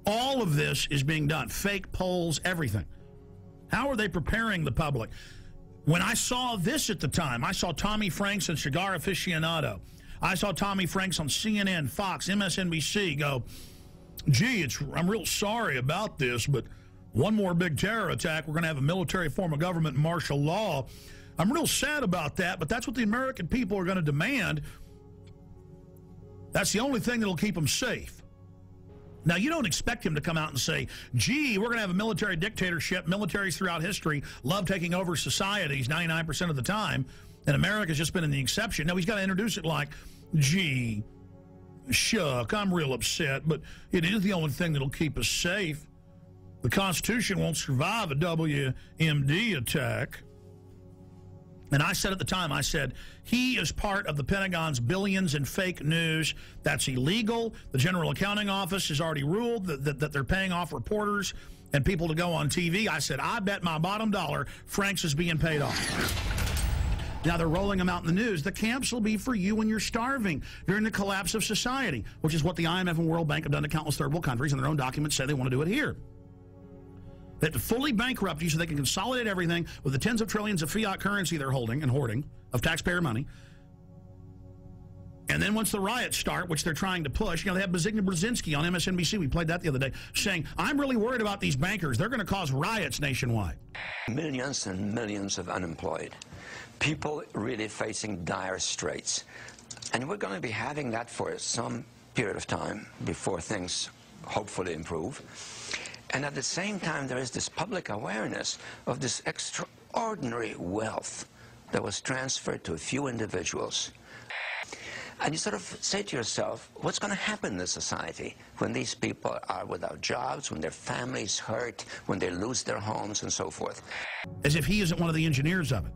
All of this is being done. Fake polls, everything. How are they preparing the public? When I saw this at the time, I saw Tommy Franks and Cigar Aficionado. I saw Tommy Franks on CNN, Fox, MSNBC go, gee, I'm real sorry about this, but one more big terror attack, we're going to have a military form of government and martial law. I'm real sad about that, but that's what the American people are going to demand. That's the only thing that'll keep them safe. Now, you don't expect him to come out and say, gee, we're going to have a military dictatorship. Militaries throughout history love taking over societies 99% of the time, and America's just been in the exception. No, he's got to introduce it like, gee, shuck, I'm real upset, but it is the only thing that'll keep us safe. The Constitution won't survive a WMD attack. And I said at the time, I said, he is part of the Pentagon's billions in fake news. That's illegal. The General Accounting Office has already ruled that they're paying off reporters and people to go on TV. I said, I bet my bottom dollar Franks is being paid off. Now they're rolling them out in the news. The camps will be for you when you're starving during the collapse of society, which is what the IMF and World Bank have done to countless third world countries, and their own documents say they want to do it here. They have to fully bankrupt you so they can consolidate everything with the tens of trillions of fiat currency they're holding and hoarding of taxpayer money. And then once the riots start, which they're trying to push, they have Zbigniew Brzezinski on MSNBC, we played that the other day, saying, I'm really worried about these bankers. They're going to cause riots nationwide. Millions and millions of unemployed. People really facing dire straits. And we're going to be having that for some period of time before things hopefully improve. And at the same time, there is this public awareness of this extraordinary wealth that was transferred to a few individuals. And you sort of say to yourself, what's going to happen in this society when these people are without jobs, when their families hurt, when they lose their homes and so forth? As if he isn't one of the engineers of it.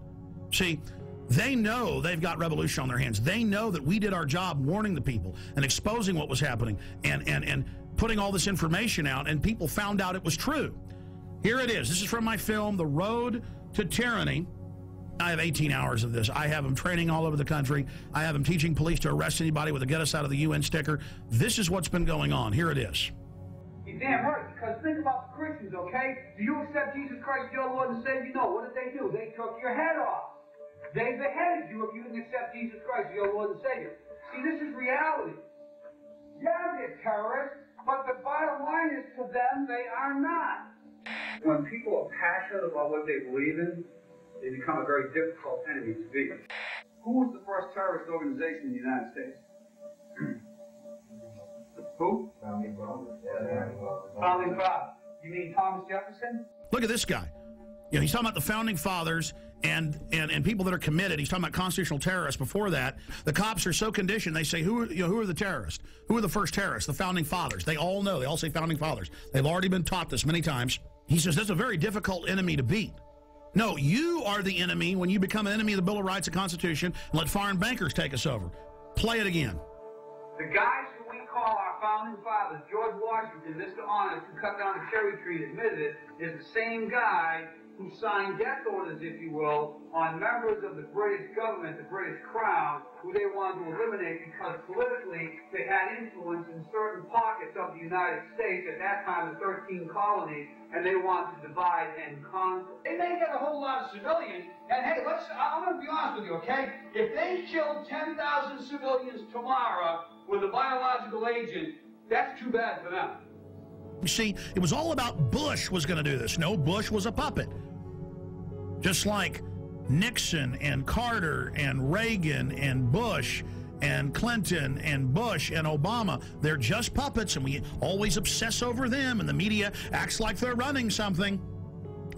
See, they know they've got revolution on their hands. They know that we did our job warning the people and exposing what was happening and putting all this information out, and people found out it was true. Here it is. This is from my film, The Road to Tyranny. I have 18 hours of this. I have them training all over the country. I have them teaching police to arrest anybody with a get us out of the UN sticker. This is what's been going on. Here it is. You're damn right, because think about the Christians, okay? Do you accept Jesus Christ, your Lord and Savior? No. What did they do? They took your head off. They beheaded you if you didn't accept Jesus Christ, your Lord and Savior. See, this is reality. Yeah, they're terrorists. But the bottom line is, to them, they are not. When people are passionate about what they believe in, they become a very difficult enemy to beat. Who was the first terrorist organization in the United States? Who? Founding Fathers. You mean Thomas Jefferson? Look at this guy. He's talking about the founding fathers and people that are committed. He's talking about constitutional terrorists. Before that, the cops are so conditioned, they say, who are the terrorists? Who are the first terrorists? The founding fathers. They all know. They all say founding fathers. They've already been taught this many times. He says that's a very difficult enemy to beat. No, you are the enemy when you become an enemy of the Bill of Rights and Constitution and let foreign bankers take us over. Play it again. The guys who we call our founding fathers, George Washington, Mr. Honest, who cut down a cherry tree and admitted it, is the same guy who signed death orders, if you will, on members of the British government, the British Crown, who they wanted to eliminate because politically they had influence in certain pockets of the United States, at that time the 13 colonies, and they wanted to divide and conquer. They may get a whole lot of civilians, and hey, I'm going to be honest with you, okay? If they killed 10,000 civilians tomorrow with a biological agent, that's too bad for them. You see, it was all about Bush was going to do this. No, Bush was a puppet. Just like Nixon and Carter and Reagan and Bush and Clinton and Bush and Obama, they're just puppets, and we always obsess over them, and the media acts like they're running something.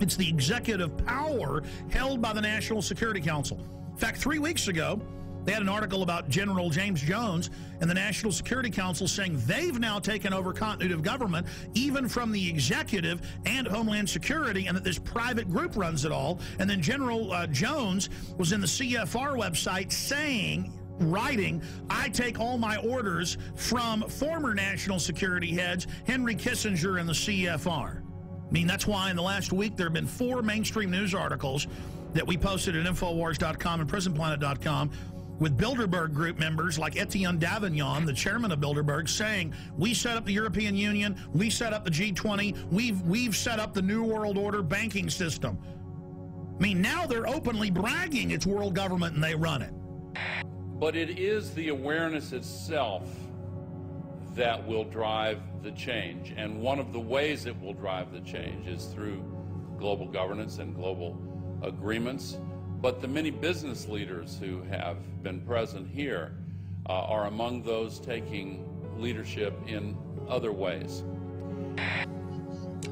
It's the executive power held by the National Security Council. In fact, 3 weeks ago, they had an article about General James Jones and the National Security Council saying they've now taken over continuity of government, even from the executive and Homeland Security, and that this private group runs it all. And then General Jones was in the CFR website writing, I take all my orders from former national security heads, Henry Kissinger and the CFR. I mean, that's why in the last week there have been 4 mainstream news articles that we posted at Infowars.com and PrisonPlanet.com with Bilderberg group members like Etienne Davignon, the chairman of Bilderberg, saying, we set up the European Union, we set up the G20, we've set up the New World Order banking system. I mean, now they're openly bragging it's world government and they run it. But it is the awareness itself that will drive the change. And one of the ways it will drive the change is through global governance and global agreements. But the many business leaders who have been present here are among those taking leadership in other ways.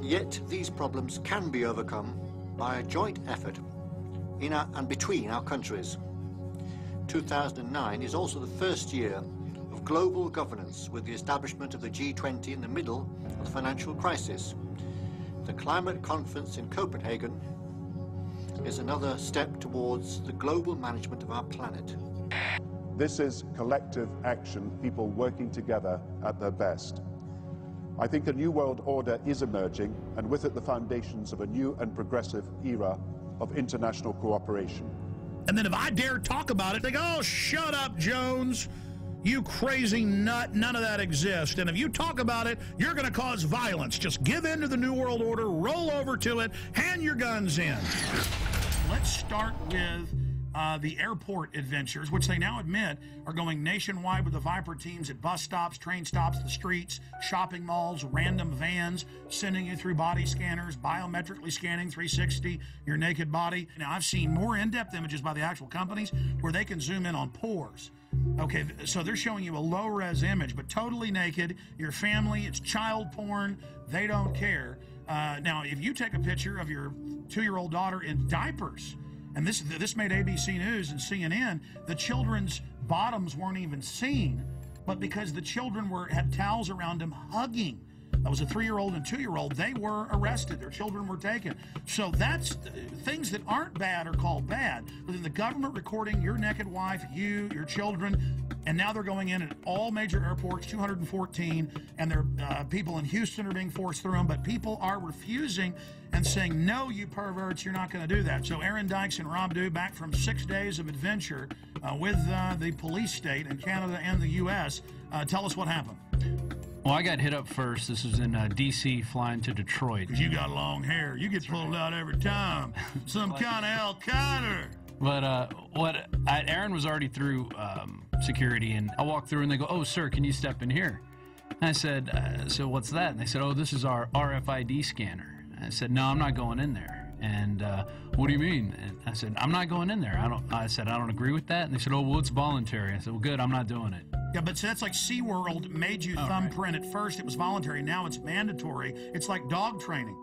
Yet these problems can be overcome by a joint effort in and between our countries. 2009 is also the first year of global governance, with the establishment of the G20 in the middle of the financial crisis. The climate conference in Copenhagen is another step towards the global management of our planet. This is collective action, people working together at their best. I think a new world order is emerging, and with it the foundations of a new and progressive era of international cooperation. And then if I dare talk about it, they go, oh, shut up, Jones. You crazy nut, none of that exists. And if you talk about it, you're going to cause violence. Just give in to the New World Order, roll over to it, hand your guns in. Let's start with the airport adventures, which they now admit are going nationwide with the Viper teams at bus stops, train stops, the streets, shopping malls, random vans, sending you through body scanners, biometrically scanning 360 your naked body. Now, I've seen more in-depth images by the actual companies where they can zoom in on pores. Okay, so they're showing you a low-res image, but totally naked, your family, it's child porn, they don't care. Now, if you take a picture of your 2-year-old daughter in diapers, and this made ABC News and CNN, the children's bottoms weren't even seen, but because the children had towels around them hugging. That was a 3-year-old and 2-year-old. They were arrested. Their children were taken. So that's things that aren't bad are called bad. But then the government recording your naked wife, you, your children, and now they're going in at all major airports, 214, and people in Houston are being forced through them, but people are refusing and saying, no, you perverts, you're not going to do that. So Aaron Dykes and Rob Dew, back from 6 days of adventure with the police state in Canada and the U.S., tell us what happened. Well, I got hit up first. This was in D.C. flying to Detroit. Because you got long hair. You get pulled out every time. Some kind of Al Qaeda. But Aaron was already through security, and I walked through, and they go, oh, sir, can you step in here? And I said, so what's that? And they said, oh, this is our RFID scanner. And I said, no, I'm not going in there. And what do you mean? And I said, I'm not going in there. I said, I don't agree with that. And they said, oh, well, it's voluntary. I said, well, good, I'm not doing it. Yeah, but so that's like SeaWorld made you thumbprint at first. It was voluntary. Now it's mandatory. It's like dog training.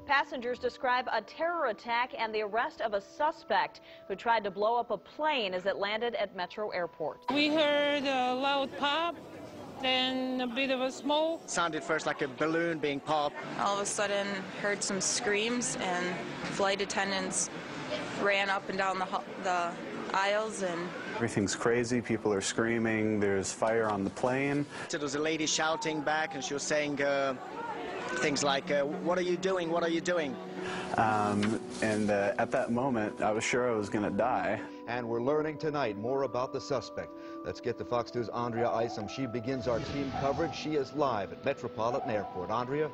Passengers describe a terror attack and the arrest of a suspect who tried to blow up a plane as it landed at Metro Airport. We heard a loud pop, then a bit of a smoke. Sounded first like a balloon being popped. All of a sudden heard some screams, and flight attendants ran up and down the aisles, and everything's crazy. People are screaming. There's fire on the plane. So there was a lady shouting back, and she was saying things like, what are you doing? What are you doing? And at that moment, I was sure I was going to die. And we're learning tonight more about the suspect. Let's get to Fox News' Andrea Isom. She begins our team coverage. She is live at Metropolitan Airport. Andrea?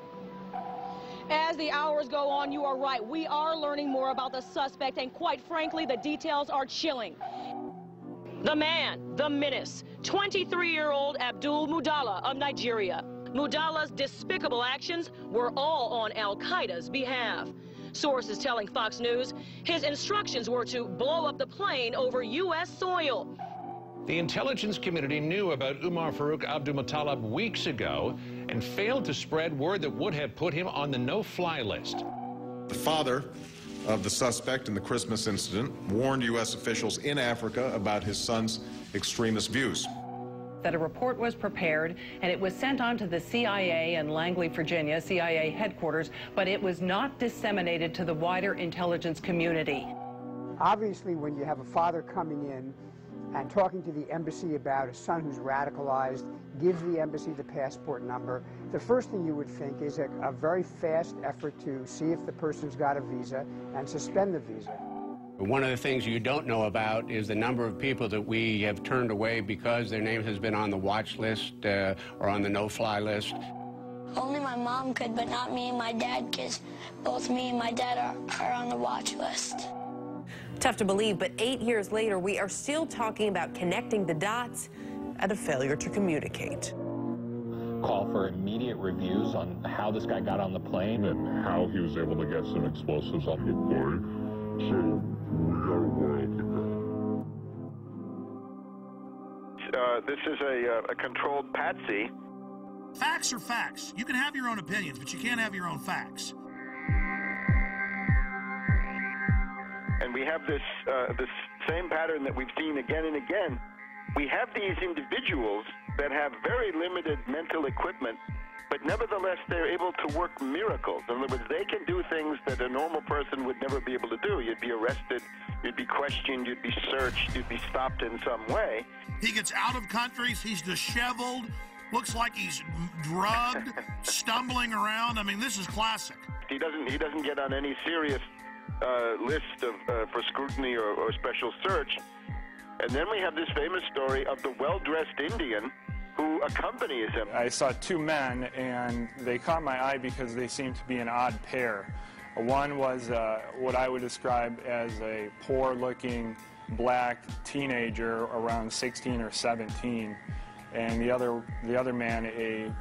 As the hours go on, you are right. We are learning more about the suspect, and quite frankly, the details are chilling. The man, the menace, 23-year-old Abdul Mudala of Nigeria. Mudala's despicable actions were all on al-Qaeda's behalf. Sources telling Fox News his instructions were to blow up the plane over U.S. soil. The intelligence community knew about Umar Farouk Abdulmutallab weeks ago and failed to spread word that would have put him on the no-fly list. The father of the suspect in the Christmas incident warned U.S. officials in Africa about his son's extremist views. That a report was prepared and it was sent on to the CIA in Langley, Virginia, CIA headquarters, but it was not disseminated to the wider intelligence community. Obviously, when you have a father coming in and talking to the embassy about a son who's radicalized, gives the embassy the passport number, the first thing you would think is a very fast effort to see if the person's got a visa and suspend the visa. One of the things you don't know about is the number of people that we have turned away because their name has been on the watch list or on the no-fly list. Only my mom could, but not me and my dad, because both me and my dad are on the watch list. Tough to believe, but 8 years later, we are still talking about connecting the dots and a failure to communicate. Call for immediate reviews on how this guy got on the plane and how he was able to get some explosives off the plane. So we got a while to go. This is a controlled patsy. Facts are facts. You can have your own opinions, but you can't have your own facts. And we have this same pattern that we've seen again and again. We have these individuals that have very limited mental equipment, but nevertheless they're able to work miracles. In other words, they can do things that a normal person would never be able to do. You'd be arrested, you'd be questioned, you'd be searched, you'd be stopped in some way. He gets out of countries, he's disheveled, looks like he's drugged, stumbling around. I mean, this is classic. He doesn't get on any serious list of for scrutiny or special search. And then we have this famous story of the well-dressed Indian who accompanies him. I saw two men, and they caught my eye because they seemed to be an odd pair. One was what I would describe as a poor-looking black teenager around 16 or 17, and the other man, a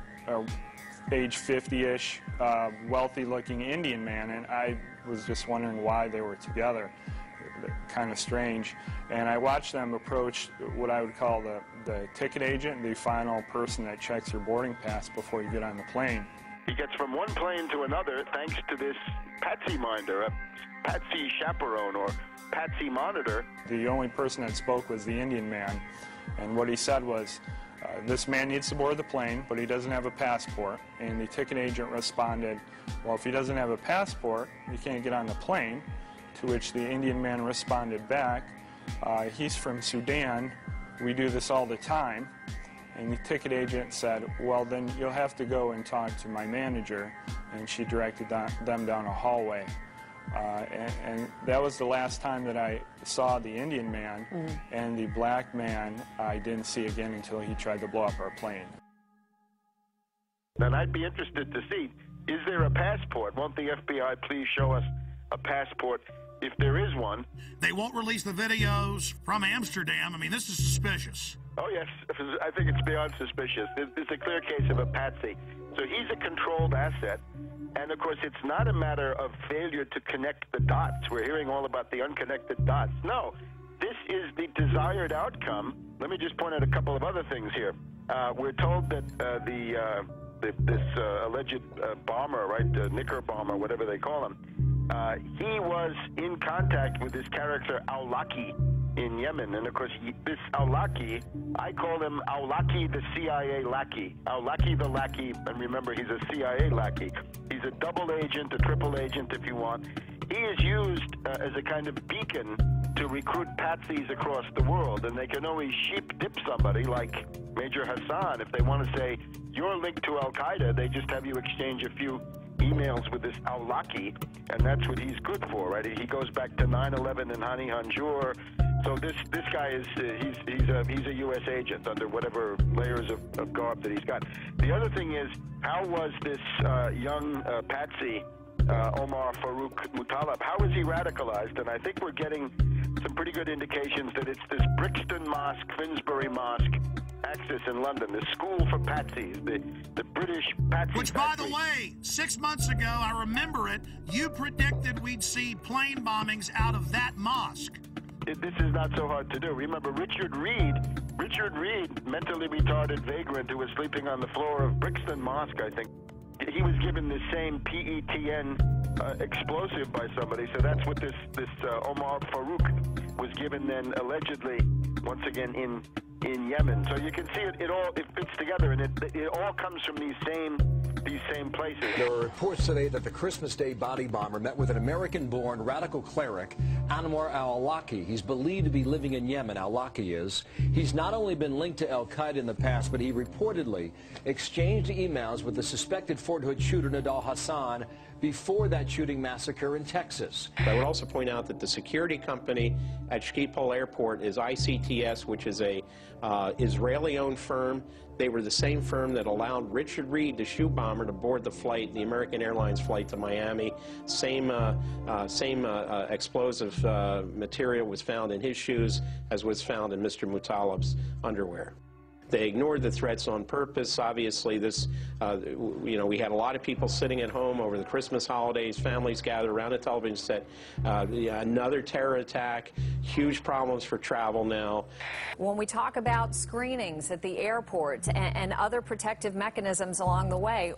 age 50-ish, wealthy-looking Indian man, and I was just wondering why they were together. Kind of strange. And I watched them approach what I would call the ticket agent, the final person that checks your boarding pass before you get on the plane. He gets from one plane to another thanks to this patsy minder, a patsy chaperone or patsy monitor. The only person that spoke was the Indian man, and what he said was, this man needs to board the plane, but he doesn't have a passport. And the ticket agent responded, well, if he doesn't have a passport, he can't get on the plane. To which the Indian man responded back, he's from Sudan, we do this all the time. And the ticket agent said, well, then you'll have to go and talk to my manager. And she directed them down a hallway. And that was the last time that I saw the Indian man, and the black man I didn't see again until he tried to blow up our plane. And I'd be interested to see, is there a passport? Won't the FBI please show us a passport if there is one? They won't release the videos from Amsterdam. I mean, this is suspicious. Oh, yes. I think it's beyond suspicious. It's a clear case of a patsy. So he's a controlled asset. And, of course, it's not a matter of failure to connect the dots. We're hearing all about the unconnected dots. No, this is the desired outcome. Let me just point out a couple of other things here. We're told that this alleged bomber, right, Knicker bomber, whatever they call him, he was in contact with this character Awlaki in Yemen. And, of course, this Awlaki, I call him Awlaki the CIA lackey. Awlaki the lackey, and remember, he's a CIA lackey. He's a double agent, a triple agent, if you want. He is used as a kind of beacon to recruit patsies across the world, and they can always sheep dip somebody like Major Hassan. If they want to say, you're linked to Al-Qaeda, they just have you exchange a few emails with this Awlaki, and that's what he's good for, right? He goes back to 9/11 and Hani Hanjour. So this guy is he's a U.S. agent under whatever layers of garb that he's got. The other thing is, how was this young patsy Omar Farouk Muttalib? How is he radicalized? And I think we're getting some pretty good indications that it's this Brixton Mosque, Finsbury Mosque axis in London, the school for patsies, the British patsy Which, by factory. the way, 6 months ago, I remember it, you predicted we'd see plane bombings out of that mosque. This is not so hard to do. Remember Richard Reed, mentally retarded vagrant who was sleeping on the floor of Brixton Mosque, I think. He was given the same PETN explosive by somebody, so that's what this Omar Farouk was given then, allegedly, once again in Yemen. So you can see it fits together, and it all comes from these same places. There are reports today that the Christmas Day body bomber met with an American-born radical cleric, Anwar al-Awlaki. He's believed to be living in Yemen, al-Awlaki is. He's not only been linked to al-Qaeda in the past, but he reportedly exchanged emails with the suspected Fort Hood shooter Nidal Hassan before that shooting massacre in Texas. I would also point out that the security company at Schiphol Airport is ICTS, which is a Israeli-owned firm. They were the same firm that allowed Richard Reed, the shoe bomber, to board the flight, the American Airlines flight to Miami. Same explosive material was found in his shoes as was found in Mr. Muttalib's underwear. They ignored the threats on purpose. Obviously, we had a lot of people sitting at home over the Christmas holidays, families gathered around a television set. Another terror attack, huge problems for travel now. When we talk about screenings at the airport and other protective mechanisms along the way,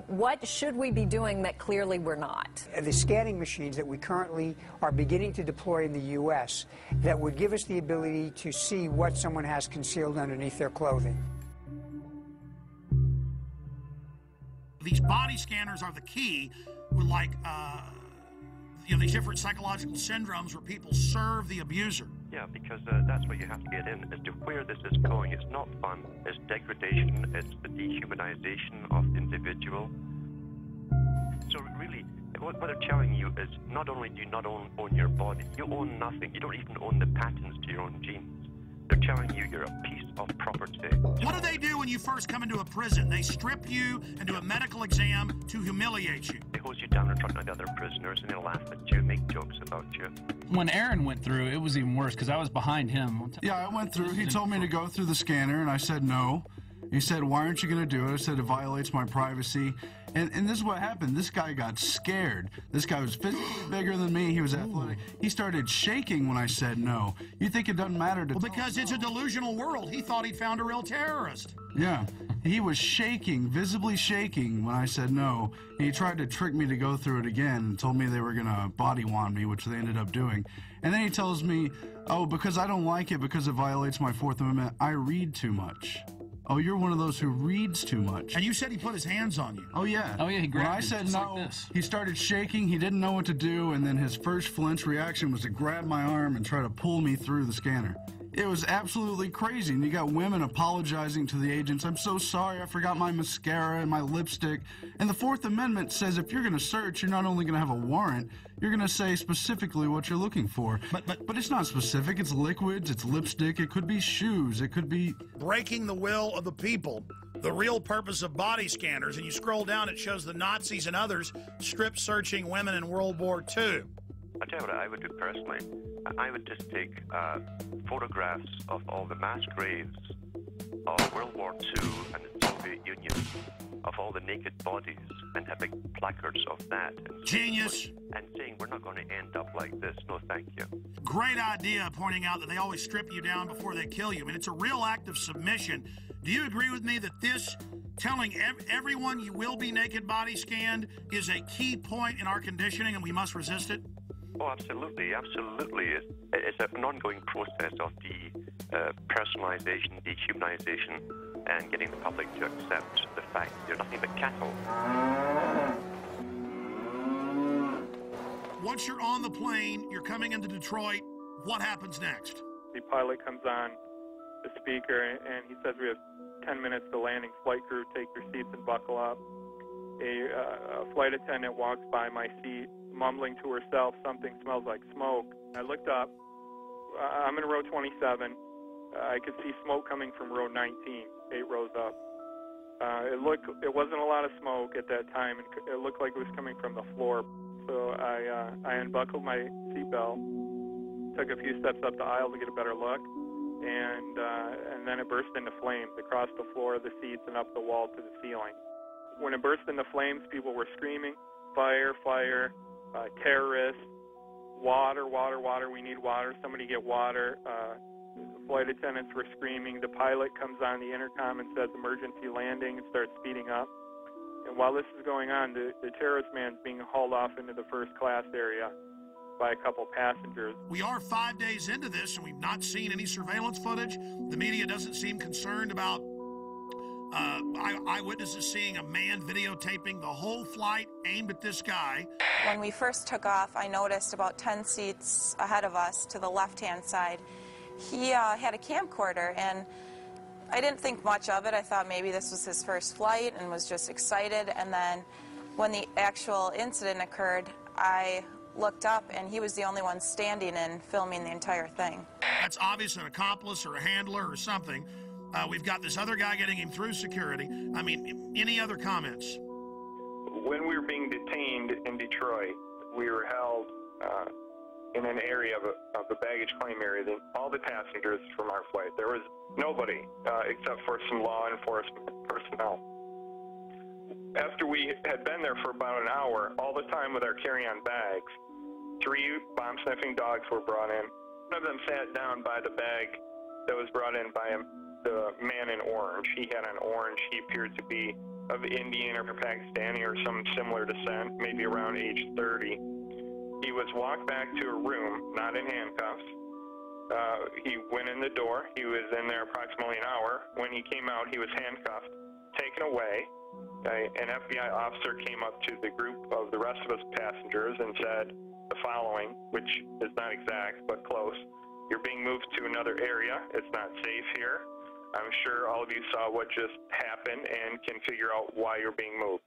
what should we be doing that clearly we're not? The scanning machines that we currently are beginning to deploy in the U.S. that would give us the ability to see what someone has concealed underneath their clothing. These body scanners are the key with, like, these different psychological syndromes where people serve the abuser. Yeah, because that's what you have to get in, as to where this is going. It's not fun. It's degradation. It's the dehumanization of the individual. So really, what they're telling you is not only do you not own your body, you own nothing. You don't even own the patents to your own genes. They're telling you you're a piece of property. What do they do when you first come into a prison? They strip you and do a medical exam to humiliate you. They hose you down in front of the other prisoners, and they laugh at you, make jokes about you. When Aaron went through, it was even worse because I was behind him. Yeah, I went through. He told me to go through the scanner, and I said no. He said, why aren't you going to do it? I said, it violates my privacy. And this is what happened. This guy got scared. This guy was physically bigger than me. He was athletic. He started shaking when I said no. You think it doesn't matter to... Well, because it's a delusional world. He thought he'd found a real terrorist. Yeah. He was shaking, visibly shaking when I said no. He tried to trick me to go through it again and told me they were going to body wand me, which they ended up doing. And then he tells me, oh, because I don't like it because it violates my Fourth Amendment, I read too much. Oh, you're one of those who reads too much. And you said he put his hands on you. Oh, yeah. Oh, yeah, he grabbed When I it said just no, like this. he started shaking. He didn't know what to do, and then his first flinch reaction was to grab my arm and try to pull me through the scanner. It was absolutely crazy, and you got women apologizing to the agents. I'm so sorry, I forgot my mascara and my lipstick. And the Fourth Amendment says if you're going to search, you're not only going to have a warrant, you're going to say specifically what you're looking for. But it's not specific. It's liquids, it's lipstick, it could be shoes, it could be... Breaking the will of the people. The real purpose of body scanners, and you scroll down, it shows the Nazis and others strip searching women in World War II. I'll tell you what I would do personally. I would just take photographs of all the mass graves of World War II and the Soviet Union, of all the naked bodies, and have big placards of that. And Genius. And saying we're not going to end up like this. No, thank you. Great idea, pointing out that they always strip you down before they kill you. I mean, it's a real act of submission. Do you agree with me that this, telling everyone you will be naked body scanned, is a key point in our conditioning and we must resist it? Oh, absolutely, absolutely. It's an ongoing process of personalization, dehumanization, and getting the public to accept the fact that you're nothing but cattle. Once you're on the plane, you're coming into Detroit, what happens next? The pilot comes on the speaker and he says we have 10 minutes to landing. Flight crew, take your seats and buckle up. a flight attendant walks by my seat, mumbling to herself, "Something smells like smoke." I looked up. I'm in row 27. I could see smoke coming from row 19, 8 rows up. It wasn't a lot of smoke at that time, and it looked like it was coming from the floor. So I unbuckled my seatbelt, took a few steps up the aisle to get a better look, and then it burst into flames across the floor, the seats, and up the wall to the ceiling. When it burst into flames, people were screaming, "Fire, fire, terrorists, water, water, water, we need water, somebody get water." Flight attendants were screaming. The pilot comes on the intercom and says emergency landing and starts speeding up. And while this is going on, the terrorist man's being hauled off into the first class area by a couple passengers. We are 5 days into this, and we've not seen any surveillance footage. The media doesn't seem concerned about eyewitnesses seeing a man videotaping the whole flight aimed at this guy. When we first took off, I noticed about 10 seats ahead of us to the left-hand side, he had a camcorder, and I didn't think much of it. I thought maybe this was his first flight and was just excited. And then when the actual incident occurred, I looked up, and he was the only one standing and filming the entire thing. That's obviously an accomplice or a handler or something. We've got this other guy getting him through security. I mean, any other comments? When we were being detained in Detroit, we were held in an area of the baggage claim area. All the passengers from our flight, there was nobody except for some law enforcement personnel. After we had been there for about an hour, all the time with our carry-on bags, 3 bomb-sniffing dogs were brought in. One of them sat down by the bag that was brought in by the man in orange. He had on orange. He appeared to be of Indian or Pakistani or some similar descent, maybe around age 30. He was walked back to a room, not in handcuffs. He went in the door. He was in there approximately an hour. When he came out, he was handcuffed, taken away. An FBI officer came up to the group of the rest of us passengers and said the following, which is not exact but close: "You're being moved to another area. It's not safe here. I'm sure all of you saw what just happened and can figure out why you're being moved."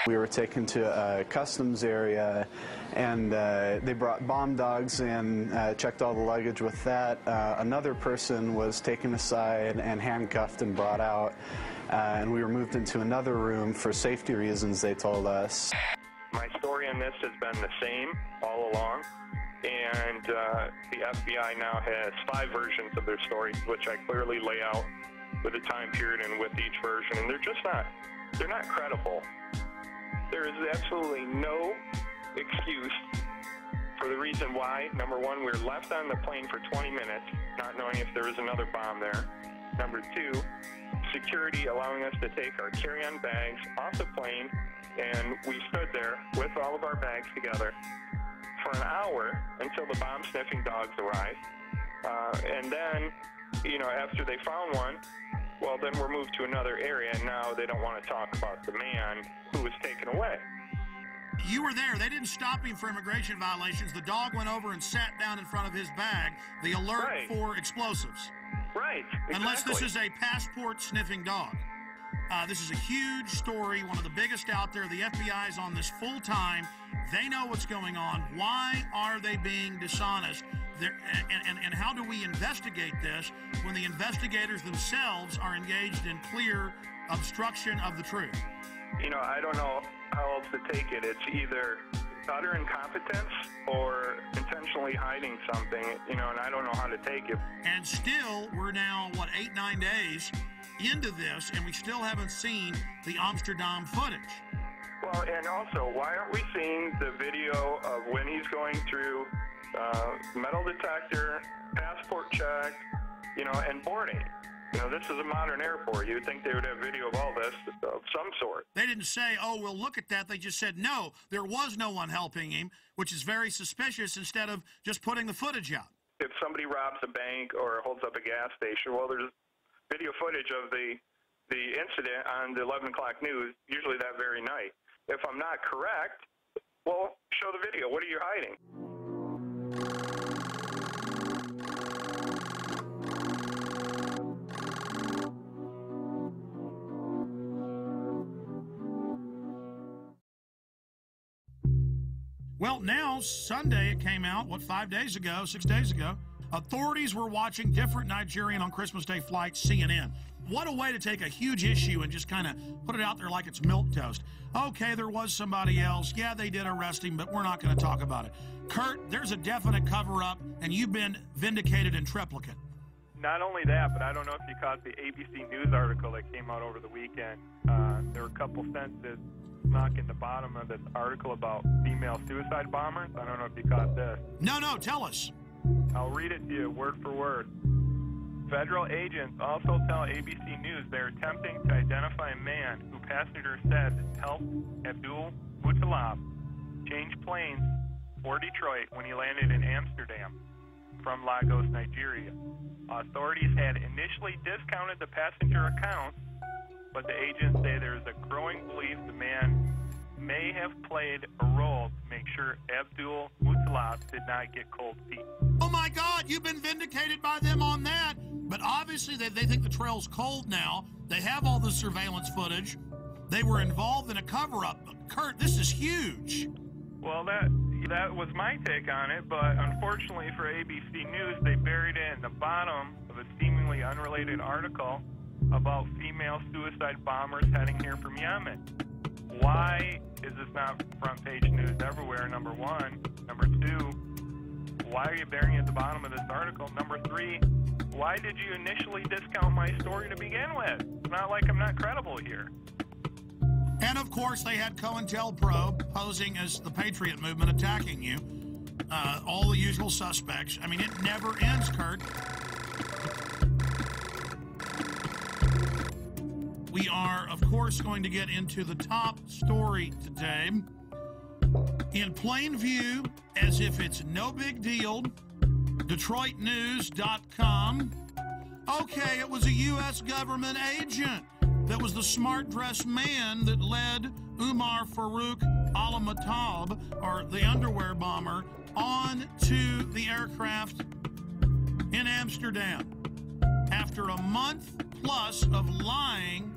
We were taken to a customs area, and they brought bomb dogs in, checked all the luggage with that. Another person was taken aside and handcuffed and brought out, and we were moved into another room for safety reasons, they told us. My story on this has been the same all along, and the FBI now has 5 versions of their story, which I clearly lay out with a time period and with each version, and they're not credible. There is absolutely no excuse for the reason why. Number one, we were left on the plane for 20 minutes, not knowing if there was another bomb there. Number 2, security allowing us to take our carry-on bags off the plane, and we stood there with all of our bags together for an hour until the bomb-sniffing dogs arrived. And then, after they found one, well, then we're moved to another area, and now they don't want to talk about the man who was taken away. You were there. They didn't stop him for immigration violations. The dog went over and sat down in front of his bag. The alert for explosives. Right. Exactly. Unless this is a passport-sniffing dog. This is a huge story, one of the biggest out there. The FBI is on this full time. They know what's going on. Why are they being dishonest? And how do we investigate this when the investigators themselves are engaged in clear obstruction of the truth? I don't know how else to take it. It's either utter incompetence or intentionally hiding something, and I don't know how to take it. And still, we're now, 8-9 days into this, and we still haven't seen the Amsterdam footage. Well, and also, why aren't we seeing the video of when he's going through metal detector, passport check, and boarding? This is a modern airport. You would think they would have video of all this of some sort. They didn't say, "Oh, we'll look at that." They just said, "No, there was no one helping him," which is very suspicious, instead of just putting the footage out. If somebody robs a bank or holds up a gas station, well, there's video footage of the incident on the 11 o'clock news, usually that very night. If I'm not correct, well, show the video. What are you hiding? Well, now, Sunday, it came out, 5 days ago, 6 days ago. Authorities were watching different Nigerian on Christmas Day flights, CNN. What a way to take a huge issue and just kind of put it out there like it's milquetoast. Okay, there was somebody else. Yeah, they did arrest him, but we're not going to talk about it. Kurt, there's a definite cover-up, and you've been vindicated in triplicate. Not only that, but I don't know if you caught the ABC News article that came out over the weekend. There were a couple sentences snuck in the bottom of this article about female suicide bombers. I don't know if you caught this. No, tell us. I'll read it to you word for word. Federal agents also tell ABC News they're attempting to identify a man who passengers said helped Abdul Muttalab change planes for Detroit when he landed in Amsterdam from Lagos, Nigeria. Authorities had initially discounted the passenger accounts, but the agents say there is a growing belief the man may have played a role to make sure Abdul Muttalab did not get cold feet. Oh my God, you've been vindicated by them on that. But obviously they think the trail's cold now. They have all the surveillance footage. They were involved in a cover-up. Kurt, this is huge. Well, that was my take on it, but unfortunately for ABC News, they buried it in the bottom of a seemingly unrelated article about female suicide bombers heading here from Yemen. Why is this not front page news everywhere, number one? Number two, why are you burying it at the bottom of this article? Number three, why did you initially discount my story to begin with? It's not like I'm not credible here. And of course, they had COINTELPRO posing as the Patriot movement attacking you. All the usual suspects. I mean, it never ends, Kurt. We are, of course, going to get into the top story today. In plain view, as if it's no big deal, DetroitNews.com. Okay, it was a U.S. government agent that was the smart-dressed man that led Umar Farouk al-Matab, or the underwear bomber, on to the aircraft in Amsterdam. After a month plus of lying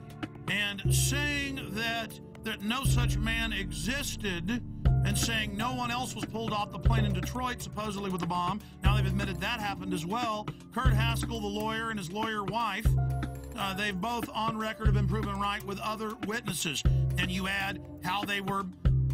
and saying that no such man existed, and saying no one else was pulled off the plane in Detroit, supposedly with a bomb. Now they've admitted that happened as well. Kurt Haskell, the lawyer, and his lawyer wife, they've both on record have been proven right with other witnesses. And you add how they were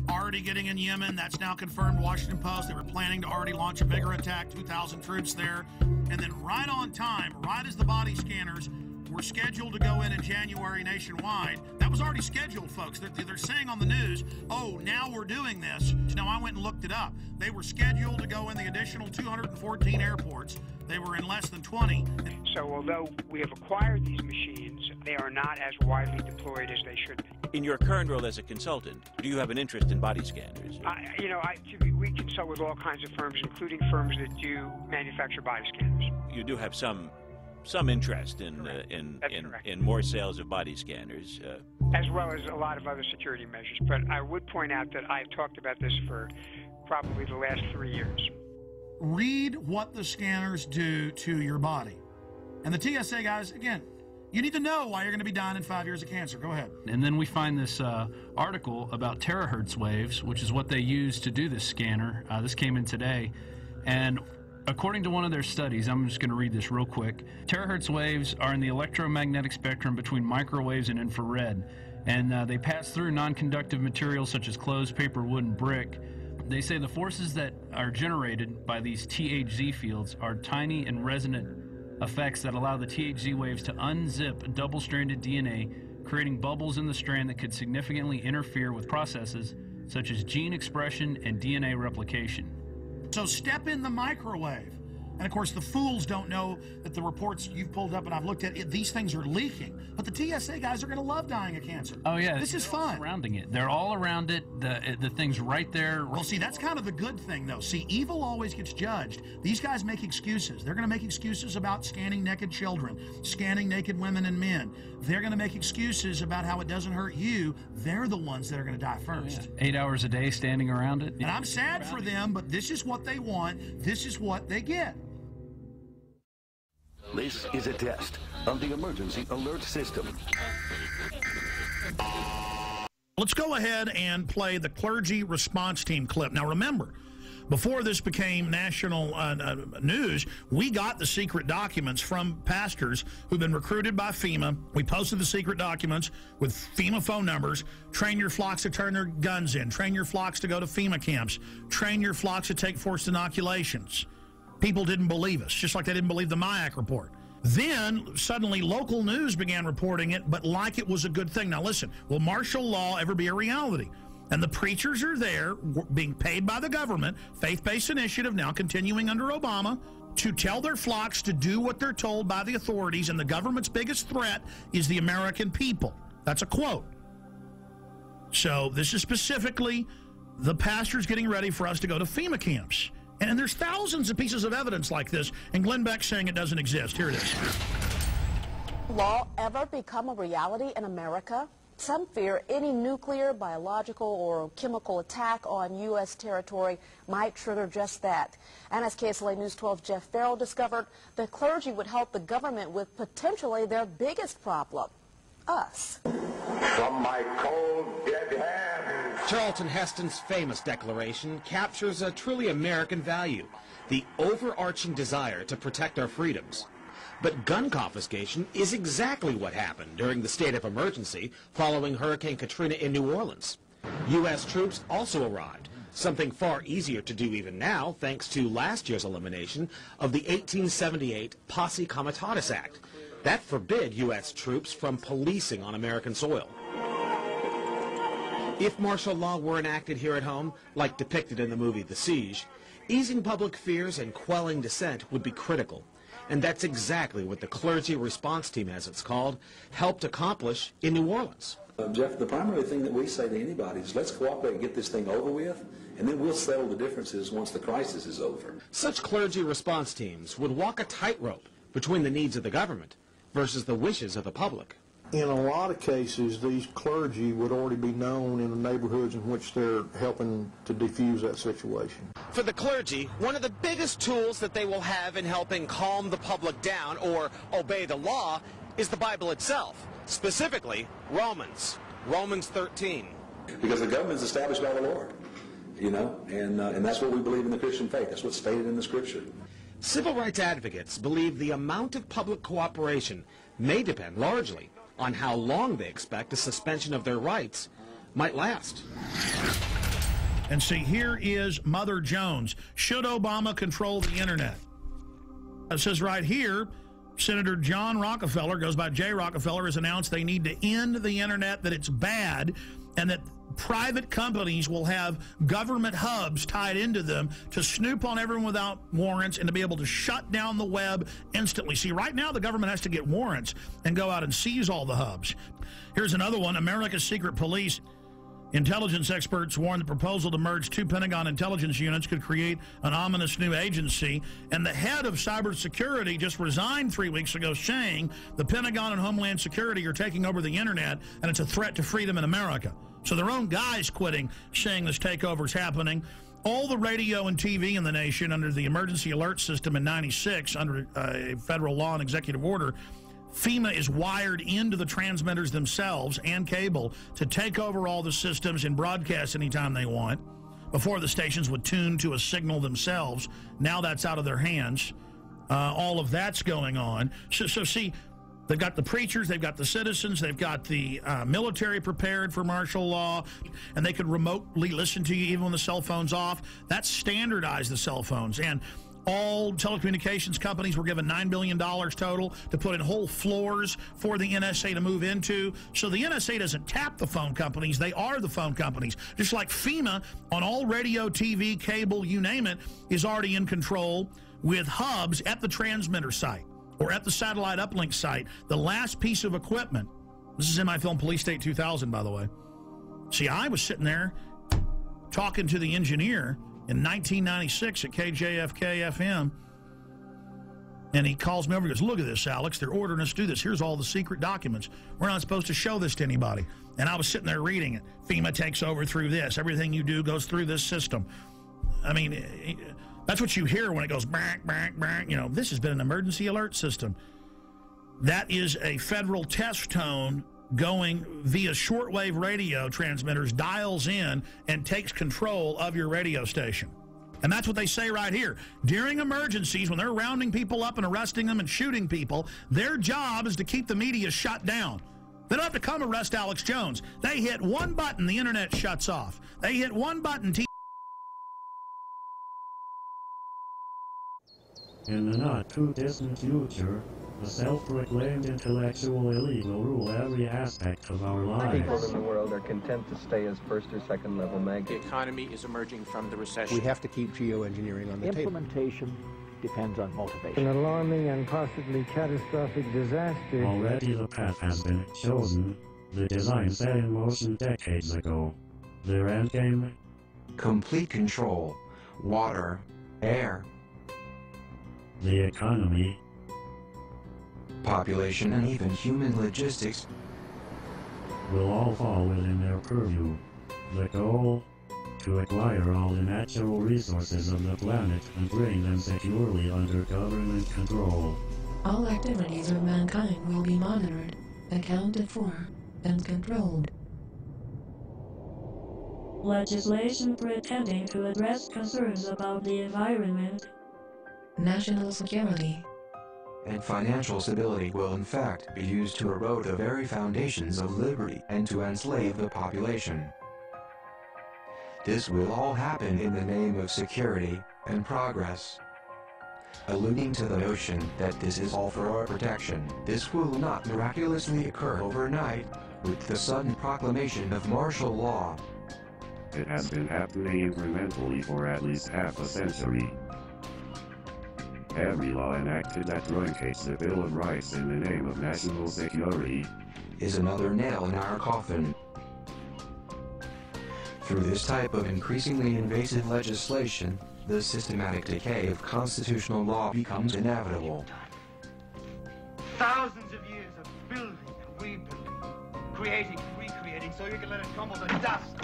already getting in Yemen. That's now confirmed, Washington Post. They were planning to already launch a bigger attack, 2,000 troops there. And then right on time, right as the body scanners were scheduled to go in January nationwide. That was already scheduled, folks. They're saying on the news, oh, now we're doing this. Now, I went and looked it up. They were scheduled to go in the additional 214 airports. They were in less than 20. So although we have acquired these machines, they are not as widely deployed as they should be. In your current role as a consultant, do you have an interest in body scanners? We consult with all kinds of firms, including firms that do manufacture body scanners. You do have some interest in more sales of body scanners. As well as a lot of other security measures. But I would point out that I've talked about this for probably the last 3 years. Read what the scanners do to your body. And the TSA guys, again, you need to know why you're going to be dying in 5 years of cancer. Go ahead. And then we find this article about terahertz waves, which is what they use to do this scanner. This came in today. And according to one of their studies, I'm just going to read this real quick. Terahertz waves are in the electromagnetic spectrum between microwaves and infrared. And they pass through non-conductive materials such as clothes, paper, wood, and brick. They say the forces that are generated by these THZ fields are tiny and resonant effects that allow the THZ waves to unzip double-stranded DNA, creating bubbles in the strand that could significantly interfere with processes such as gene expression and DNA replication. So step in the microwave. And of course, the fools don't know that the reports you've pulled up and I've looked at, these things are leaking. But the TSA guys are going to love dying of cancer. Oh, yeah. This is fun. Surrounding it. They're all around it. The thing's right there. Well, see, that's kind of the good thing, though. See, evil always gets judged. These guys make excuses. They're going to make excuses about scanning naked children, scanning naked women and men. They're going to make excuses about how it doesn't hurt you. They're the ones that are going to die first. Oh, yeah. 8 hours a day standing around it. And I'm sad for them, but this is what they want. This is what they get. This is a test of the emergency alert system. Let's go ahead and play the clergy response team clip. Now, remember, before this became national news, we got the secret documents from pastors who've been recruited by FEMA. We posted the secret documents with FEMA phone numbers. Train your flocks to turn their guns in. Train your flocks to go to FEMA camps. Train your flocks to take forced inoculations. People didn't believe us, just like they didn't believe the MIAC report. Then, suddenly, local news began reporting it, but like it was a good thing. Now, listen, will martial law ever be a reality? And the preachers are there being paid by the government, faith-based initiative now continuing under Obama, to tell their flocks to do what they're told by the authorities, and the government's biggest threat is the American people. That's a quote. So this is specifically the pastors getting ready for us to go to FEMA camps. And there's thousands of pieces of evidence like this, and Glenn Beck's saying it doesn't exist. Here it is. Law ever become a reality in America? Some fear any nuclear, biological, or chemical attack on U.S. territory might trigger just that. And as KSLA News 12's Jeff Farrell discovered, the clergy would help the government with potentially their biggest problem, us. From my cold, dead hands. Charlton Heston's famous declaration captures a truly American value, the overarching desire to protect our freedoms. But gun confiscation is exactly what happened during the state of emergency following Hurricane Katrina in New Orleans. U.S. troops also arrived, something far easier to do even now thanks to last year's elimination of the 1878 Posse Comitatus Act. That forbid U.S. troops from policing on American soil. If martial law were enacted here at home, like depicted in the movie The Siege, easing public fears and quelling dissent would be critical. And that's exactly what the clergy response team, as it's called, helped accomplish in New Orleans. Jeff, the primary thing that we say to anybody is let's cooperate and get this thing over with, and then we'll settle the differences once the crisis is over. Such clergy response teams would walk a tightrope between the needs of the government versus the wishes of the public. In a lot of cases, these clergy would already be known in the neighborhoods in which they're helping to defuse that situation. For the clergy, one of the biggest tools that they will have in helping calm the public down or obey the law is the Bible itself, specifically Romans 13. Because the government is established by the Lord, you know, and that's what we believe in the Christian faith. That's what's stated in the Scripture. Civil rights advocates believe the amount of public cooperation may depend largely on how long they expect a suspension of their rights might last. And see, here is Mother Jones. Should Obama control the internet? It says right here, Senator John Rockefeller, goes by J. Rockefeller, has announced they need to end the internet, that it's bad, and that private companies will have government hubs tied into them to snoop on everyone without warrants and to be able to shut down the web instantly. See, right now the government has to get warrants and go out and seize all the hubs. Here's another one. America's secret police. Intelligence experts warn the proposal to merge two Pentagon intelligence units could create an ominous new agency. And the head of cybersecurity just resigned 3 weeks ago, saying the Pentagon and Homeland Security are taking over the internet and it's a threat to freedom in America. So their own guys quitting, saying this takeover is happening. All the radio and TV in the nation under the emergency alert system in '96, under a federal law and executive order, FEMA is wired into the transmitters themselves and cable to take over all the systems and broadcast anytime they want. Before, the stations would tune to a signal themselves. Now that's out of their hands. All of that's going on. So see, they've got the preachers, they've got the citizens, they've got the military prepared for martial law, and they could remotely listen to you even when the cell phone's off. That's standardized, the cell phones. And all telecommunications companies were given $9 billion total to put in whole floors for the NSA to move into. So the NSA doesn't tap the phone companies, they are the phone companies. Just like FEMA on all radio, TV, cable, you name it, is already in control with hubs at the transmitter site or at the satellite uplink site. The last piece of equipment, this is in my film Police State 2000, by the way. See, I was sitting there talking to the engineer in 1996 at KJFK FM, and he calls me over and goes, look at this, Alex, they're ordering us to do this. Here's all the secret documents. We're not supposed to show this to anybody. And I was sitting there reading it. FEMA takes over through this. Everything you do goes through this system. I mean, that's what you hear when it goes, bang, bang, bang. You know, this has been an emergency alert system. That is a federal test tone going via shortwave radio transmitters, dials in, and takes control of your radio station. And that's what they say right here. During emergencies, when they're rounding people up and arresting them and shooting people, their job is to keep the media shut down. They don't have to come arrest Alex Jones. They hit one button, the internet shuts off. They hit one button, In the not-too-distant future, the self-proclaimed intellectual elite will rule every aspect of our lives. People in the world are content to stay as first or second level maggots. The economy is emerging from the recession. We have to keep geoengineering on the table. Implementation depends on motivation. An alarming and possibly catastrophic disaster. Already the path has been chosen. The design set in motion decades ago. Their endgame? Complete control. Water. Air. The economy. Population and even human logistics will all fall within their purview. The goal? To acquire all the natural resources of the planet and bring them securely under government control. All activities of mankind will be monitored, accounted for, and controlled. Legislation pretending to address concerns about the environment, national security, and financial stability will in fact be used to erode the very foundations of liberty and to enslave the population. This will all happen in the name of security and progress. Alluding to the notion that this is all for our protection, this will not miraculously occur overnight with the sudden proclamation of martial law. It has been happening incrementally for at least half a century. Every law enacted that truncates the Bill of Rights in the name of national security is another nail in our coffin. Through this type of increasingly invasive legislation, the systematic decay of constitutional law becomes inevitable. Thousands of years of building and rebuilding, creating and recreating so you can let it crumble to dust.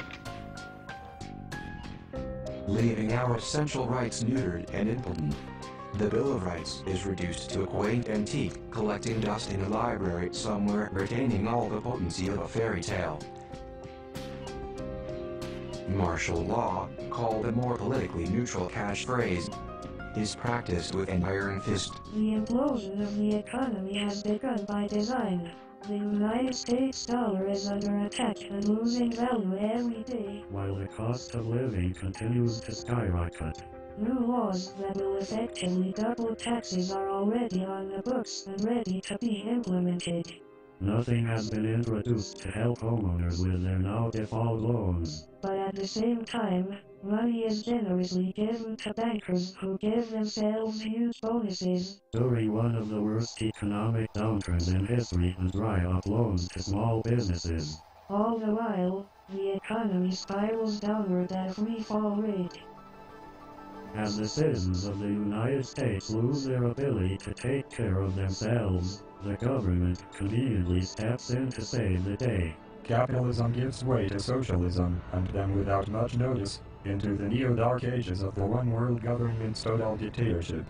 Leaving our essential rights neutered and impotent. The Bill of Rights is reduced to a quaint antique, collecting dust in a library somewhere, retaining all the potency of a fairy tale. Martial law, called a more politically neutral catchphrase, is practiced with an iron fist. The implosion of the economy has begun by design. The United States dollar is under attack and losing value every day, while the cost of living continues to skyrocket. New laws that will effectively double taxes are already on the books and ready to be implemented. Nothing has been introduced to help homeowners with their now default loans. But at the same time, money is generously given to bankers who give themselves huge bonuses. During one of the worst economic downturns in history and dry up loans to small businesses. All the while, the economy spirals downward at a free fall rate. As the citizens of the United States lose their ability to take care of themselves, the government conveniently steps in to save the day. Capitalism gives way to socialism, and then without much notice, into the neo-dark ages of the one-world government-style dictatorship.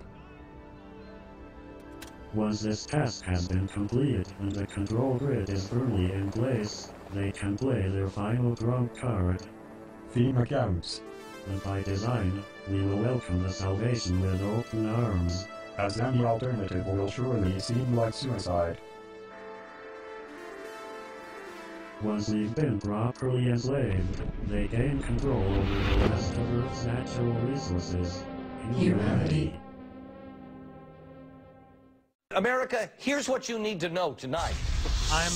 Once this task has been completed and the control grid is firmly in place, they can play their final trump card. FEMA counts. And by design, we will welcome the salvation with open arms. As any alternative will surely seem like suicide. Once we've been properly enslaved, they gain control over the rest of Earth's natural resources. Humanity. America, here's what you need to know tonight. I'm,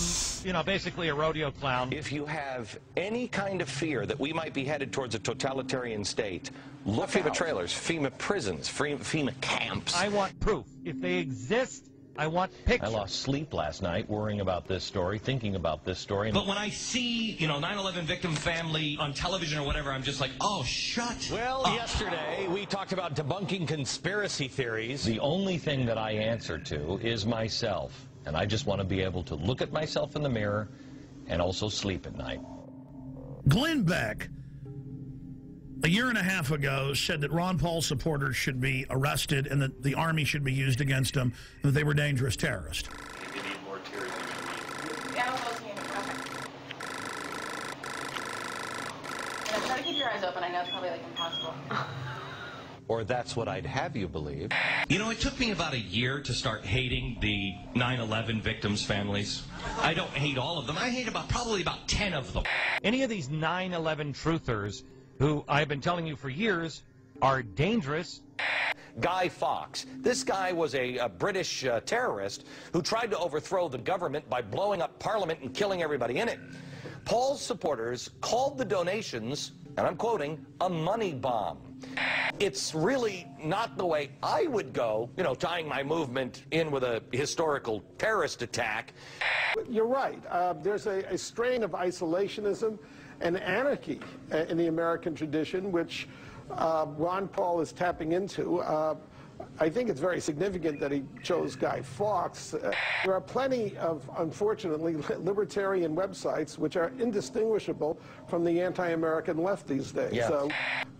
basically a rodeo clown. If you have any kind of fear that we might be headed towards a totalitarian state, look at FEMA trailers, FEMA prisons, FEMA camps. I want proof. If they exist, I want pictures. I lost sleep last night worrying about this story, thinking about this story. But when I see, 9/11 victim family on television or whatever, I'm just like, oh, shut Well, up. Yesterday we talked about debunking conspiracy theories. The only thing that I answer to is myself. And I just want to be able to look at myself in the mirror and also sleep at night. Glenn Beck, a year and a half ago, said that Ron Paul supporters should be arrested and that the army should be used against them and that they were dangerous terrorists. Yeah, I was listening to eyes open. I know it's probably like impossible. Or that's what I'd have you believe. You know, it took me about a year to start hating the 9/11 victims' families. I don't hate all of them. I hate probably about 10 of them. Any of these 9/11 truthers who I've been telling you for years are dangerous. Guy Fawkes. This guy was a British terrorist who tried to overthrow the government by blowing up Parliament and killing everybody in it. Paul's supporters called the donations, and I'm quoting, a money bomb. It's really not the way I would go, you know, tying my movement in with a historical terrorist attack. You're right. There's a strain of isolationism and anarchy in the American tradition, which Ron Paul is tapping into. I think it's very significant that he chose Guy Fawkes. There are plenty of, unfortunately, libertarian websites which are indistinguishable from the anti-American left these days. Yeah. So,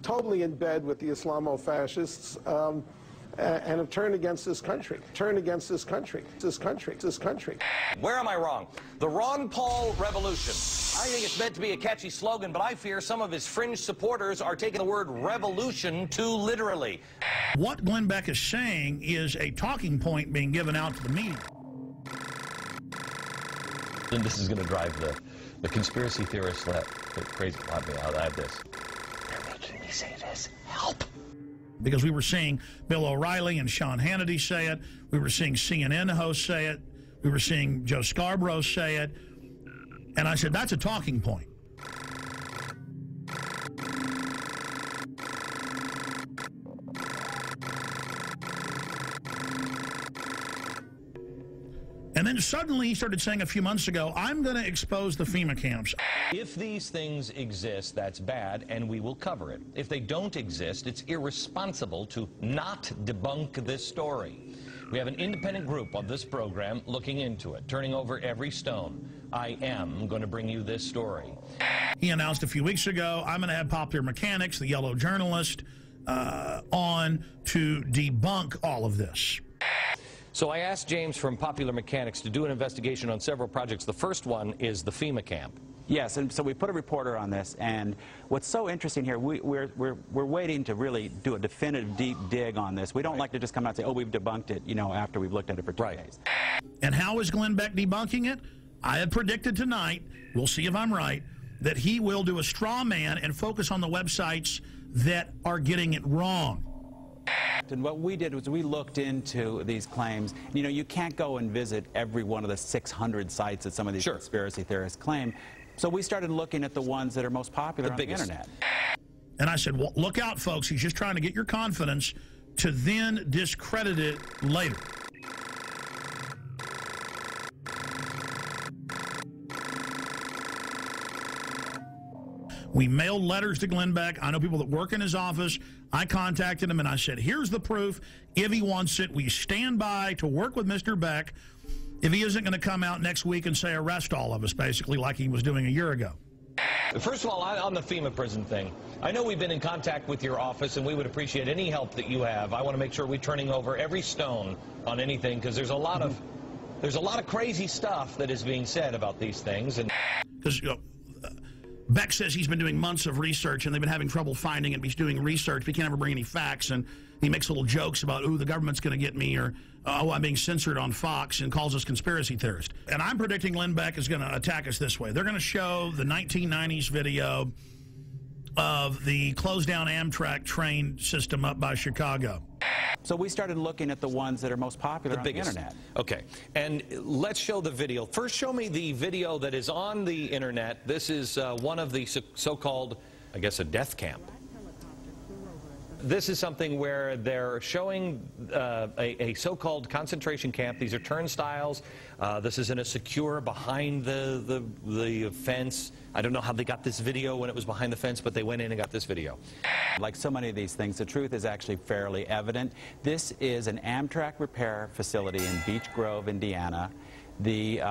totally in bed with the Islamo-fascists and have turned against this country. Turned against this country. This country. Where am I wrong? The Ron Paul Revolution. I think it's meant to be a catchy slogan, but I fear some of his fringe supporters are taking the word revolution too literally. What Glenn Beck is saying is a talking point being given out to the media. And this is going to drive the conspiracy theorists crazy. Let me out of this. They're making me say this. Help. Because we were seeing Bill O'Reilly and Sean Hannity say it. We were seeing CNN hosts say it. We were seeing Joe Scarborough say it. And I said, that's a talking point. And then suddenly he started saying a few months ago, I'm going to expose the FEMA camps. If these things exist, that's bad, and we will cover it. If they don't exist, it's irresponsible to not debunk this story. We have an independent group on this program looking into it, turning over every stone. I am going to bring you this story. He announced a few weeks ago, I'm going to have Popular Mechanics, the yellow journalist, on to debunk all of this. So I asked James from Popular Mechanics to do an investigation on several projects. The first one is the FEMA camp. Yes, and so we put a reporter on this, and what's so interesting here, we're waiting to really do a definitive deep dig on this. We don't like to just come out and say, oh, we've debunked it, you know, after we've looked at it for 2 days. And how is Glenn Beck debunking it? I had predicted tonight, we'll see if I'm right, that he will do a straw man and focus on the websites that are getting it wrong. And what we did was we looked into these claims. You know, you can't go and visit every one of the 600 sites that some of these conspiracy theorists claim. So we started looking at the ones that are most popular on the internet. And I said, well, look out, folks. He's just trying to get your confidence to then discredit it later. We mailed letters to Glenn Beck. I know people that work in his office. I contacted him and I said, here's the proof. If he wants it, we stand by to work with Mr. Beck if he isn't going to come out next week and say arrest all of us, basically, like he was doing a year ago. First of all, on the FEMA prison thing, I know we've been in contact with your office, and we would appreciate any help that you have. I want to make sure we're turning over every stone on anything, because there's a lot of crazy stuff that is being said about these things. And because Beck says he's been doing months of research, and they've been having trouble finding it. He's doing research, but he can't ever bring any facts, and he makes little jokes about, ooh, the government's going to get me, or, oh, I'm being censored on Fox, and calls us conspiracy theorists. And I'm predicting Glenn Beck is going to attack us this way. They're going to show the 1990s video of the closed-down Amtrak train system up by Chicago. So we started looking at the ones that are most popular on the internet. Okay, and let's show the video. First, show me the video that is on the internet. This is one of the so-called, I guess, a death camp. This is something where they're showing a so-called concentration camp. These are turnstiles. This is in a secure behind the fence. I don't know how they got this video when it was behind the fence, but they went in and got this video. Like so many of these things, the truth is actually fairly evident. This is an Amtrak repair facility in Beech Grove, Indiana. The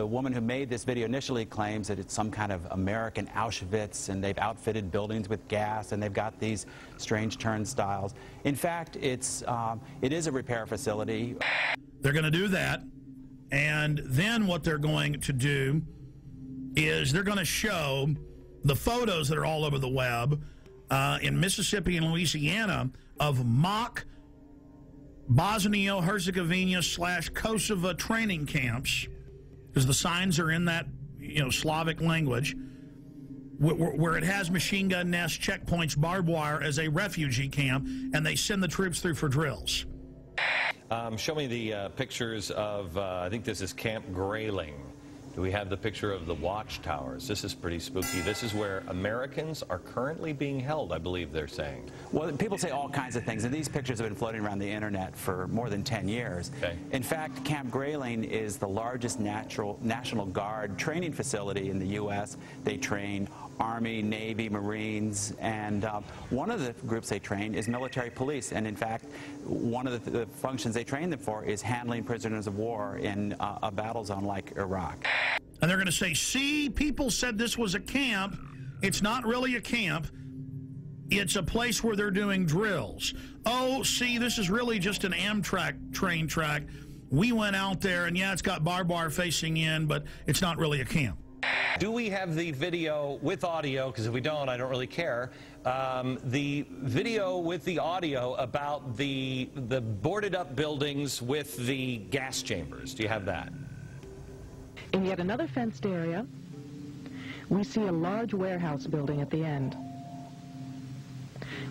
woman who made this video initially claims that it's some kind of American Auschwitz, and they've outfitted buildings with gas, and they've got these strange turnstiles. In fact, it is a repair facility. They're going to do that, and then what they're going to do is they're going to show the photos that are all over the web in Mississippi and Louisiana of mock Bosnia-Herzegovina/Kosovo training camps, because the signs are in that, Slavic language, where it has machine gun nests, checkpoints, barbed wire as a refugee camp, and they send the troops through for drills. Show me the pictures of, I think this is Camp Grayling. Do we have the picture of the watchtowers? This is pretty spooky. This is where Americans are currently being held, I believe they're saying. Well, people say all kinds of things, and these pictures have been floating around the internet for more than 10 years. Okay. In fact, Camp Grayling is the largest National Guard training facility in the U.S. They train Army, Navy, Marines, and one of the groups they train is military police. And in fact, one of the functions they train them for is handling prisoners of war in a battle zone like Iraq. And they're going to say, see, people said this was a camp. It's not really a camp. It's a place where they're doing drills. Oh, see, this is really just an Amtrak train track. We went out there, and yeah, it's got barbed wire facing in, but it's not really a camp. Do we have the video with audio? Because if we don't, I don't really care. The video with the audio about the boarded up buildings with the gas chambers. Do you have that? In yet another fenced area, we see a large warehouse building at the end,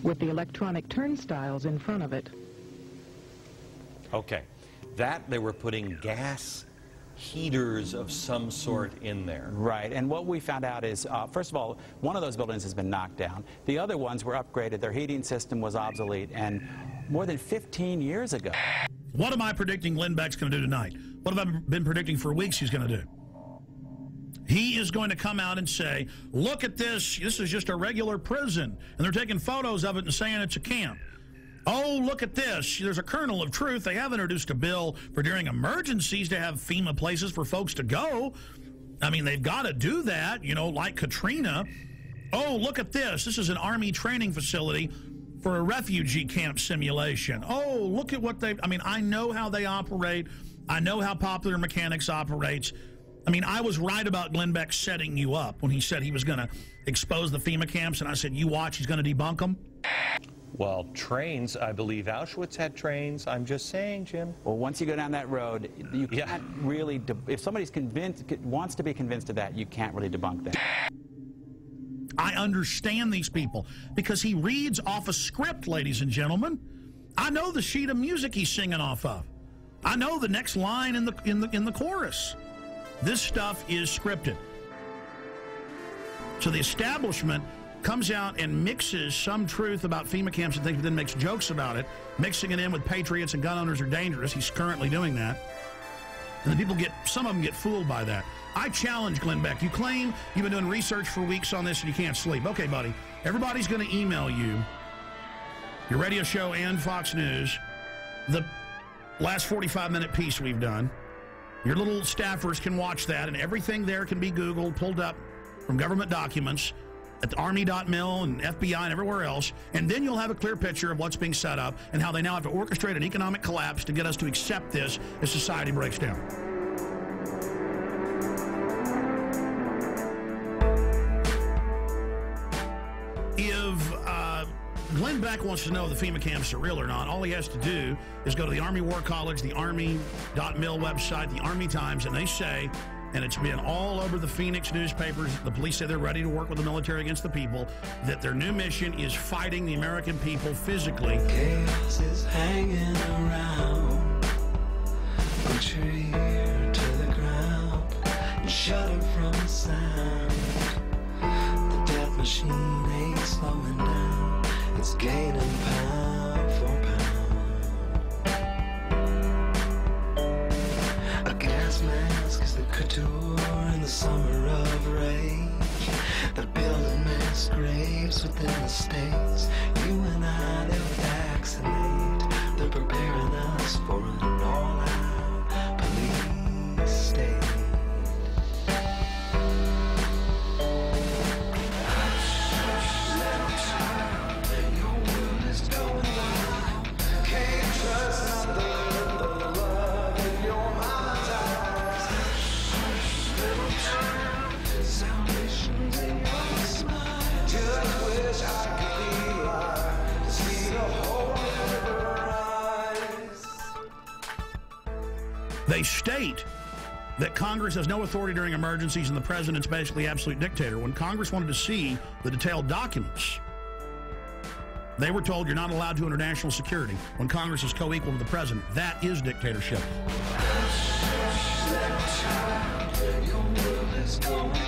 with the electronic turnstiles in front of it. Okay. That, they were putting gas heaters of some sort in there. Right, and what we found out is, first of all, one of those buildings has been knocked down. The other ones were upgraded. Their heating system was obsolete, and more than 15 years ago. What am I predicting Glenn Beck's going to do tonight? What have I been predicting for weeks he's going to do? He is going to come out and say, look at this. This is just a regular prison. And they're taking photos of it and saying it's a camp. Oh, look at this. There's a kernel of truth. They have introduced a bill for during emergencies to have FEMA places for folks to go. I mean, they've got to do that, like Katrina. Oh, look at this. This is an Army training facility for a refugee camp simulation. Oh, look at what I know how they operate. I know how Popular Mechanics operates. I mean, I was right about Glenn Beck setting you up when he said he was going to expose the FEMA camps, and I said, you watch, he's going to debunk them. Well, trains, I believe Auschwitz had trains. I'm just saying, Jim. Well, once you go down that road, you can't really, if somebody's wants to be convinced of that, you can't really debunk that. I understand these people because he reads off a script, ladies and gentlemen. I know the sheet of music he's singing off of. I know the next line in the chorus. This stuff is scripted. So the establishment comes out and mixes some truth about FEMA camps and things, but then makes jokes about it, mixing it in with patriots and gun owners are dangerous. He's currently doing that. And then people some of them get fooled by that. I challenge Glenn Beck. You claim you've been doing research for weeks on this and you can't sleep. Okay, buddy. Everybody's going to email you, your radio show and Fox News, the last 45-minute piece we've done. Your little staffers can watch that, and everything there can be Googled, pulled up from government documents at the Army.mil and FBI and everywhere else, and then you'll have a clear picture of what's being set up and how they now have to orchestrate an economic collapse to get us to accept this as society breaks down. If Glenn Beck wants to know if the FEMA camps are real or not, all he has to do is go to the Army War College, the Army.mil website, the Army Times, and they say, and it's been all over the Phoenix newspapers, the police say they're ready to work with the military against the people, that their new mission is fighting the American people physically. Chaos is hanging around, put your ear to the ground, and shut it from the sound. The death machine ain't slowing down, it's gaining pound for pound. A gas mask is the couture in the summer of rage. They're building mass graves within the states. You and I, they'll vaccinate. They're preparing us for an all-out police state. Just wish I could be They state that Congress has no authority during emergencies and the president's basically absolute dictator. When Congress wanted to see the detailed documents, they were told you're not allowed to under national security. When Congress is co-equal to the president, that is dictatorship. Your world is going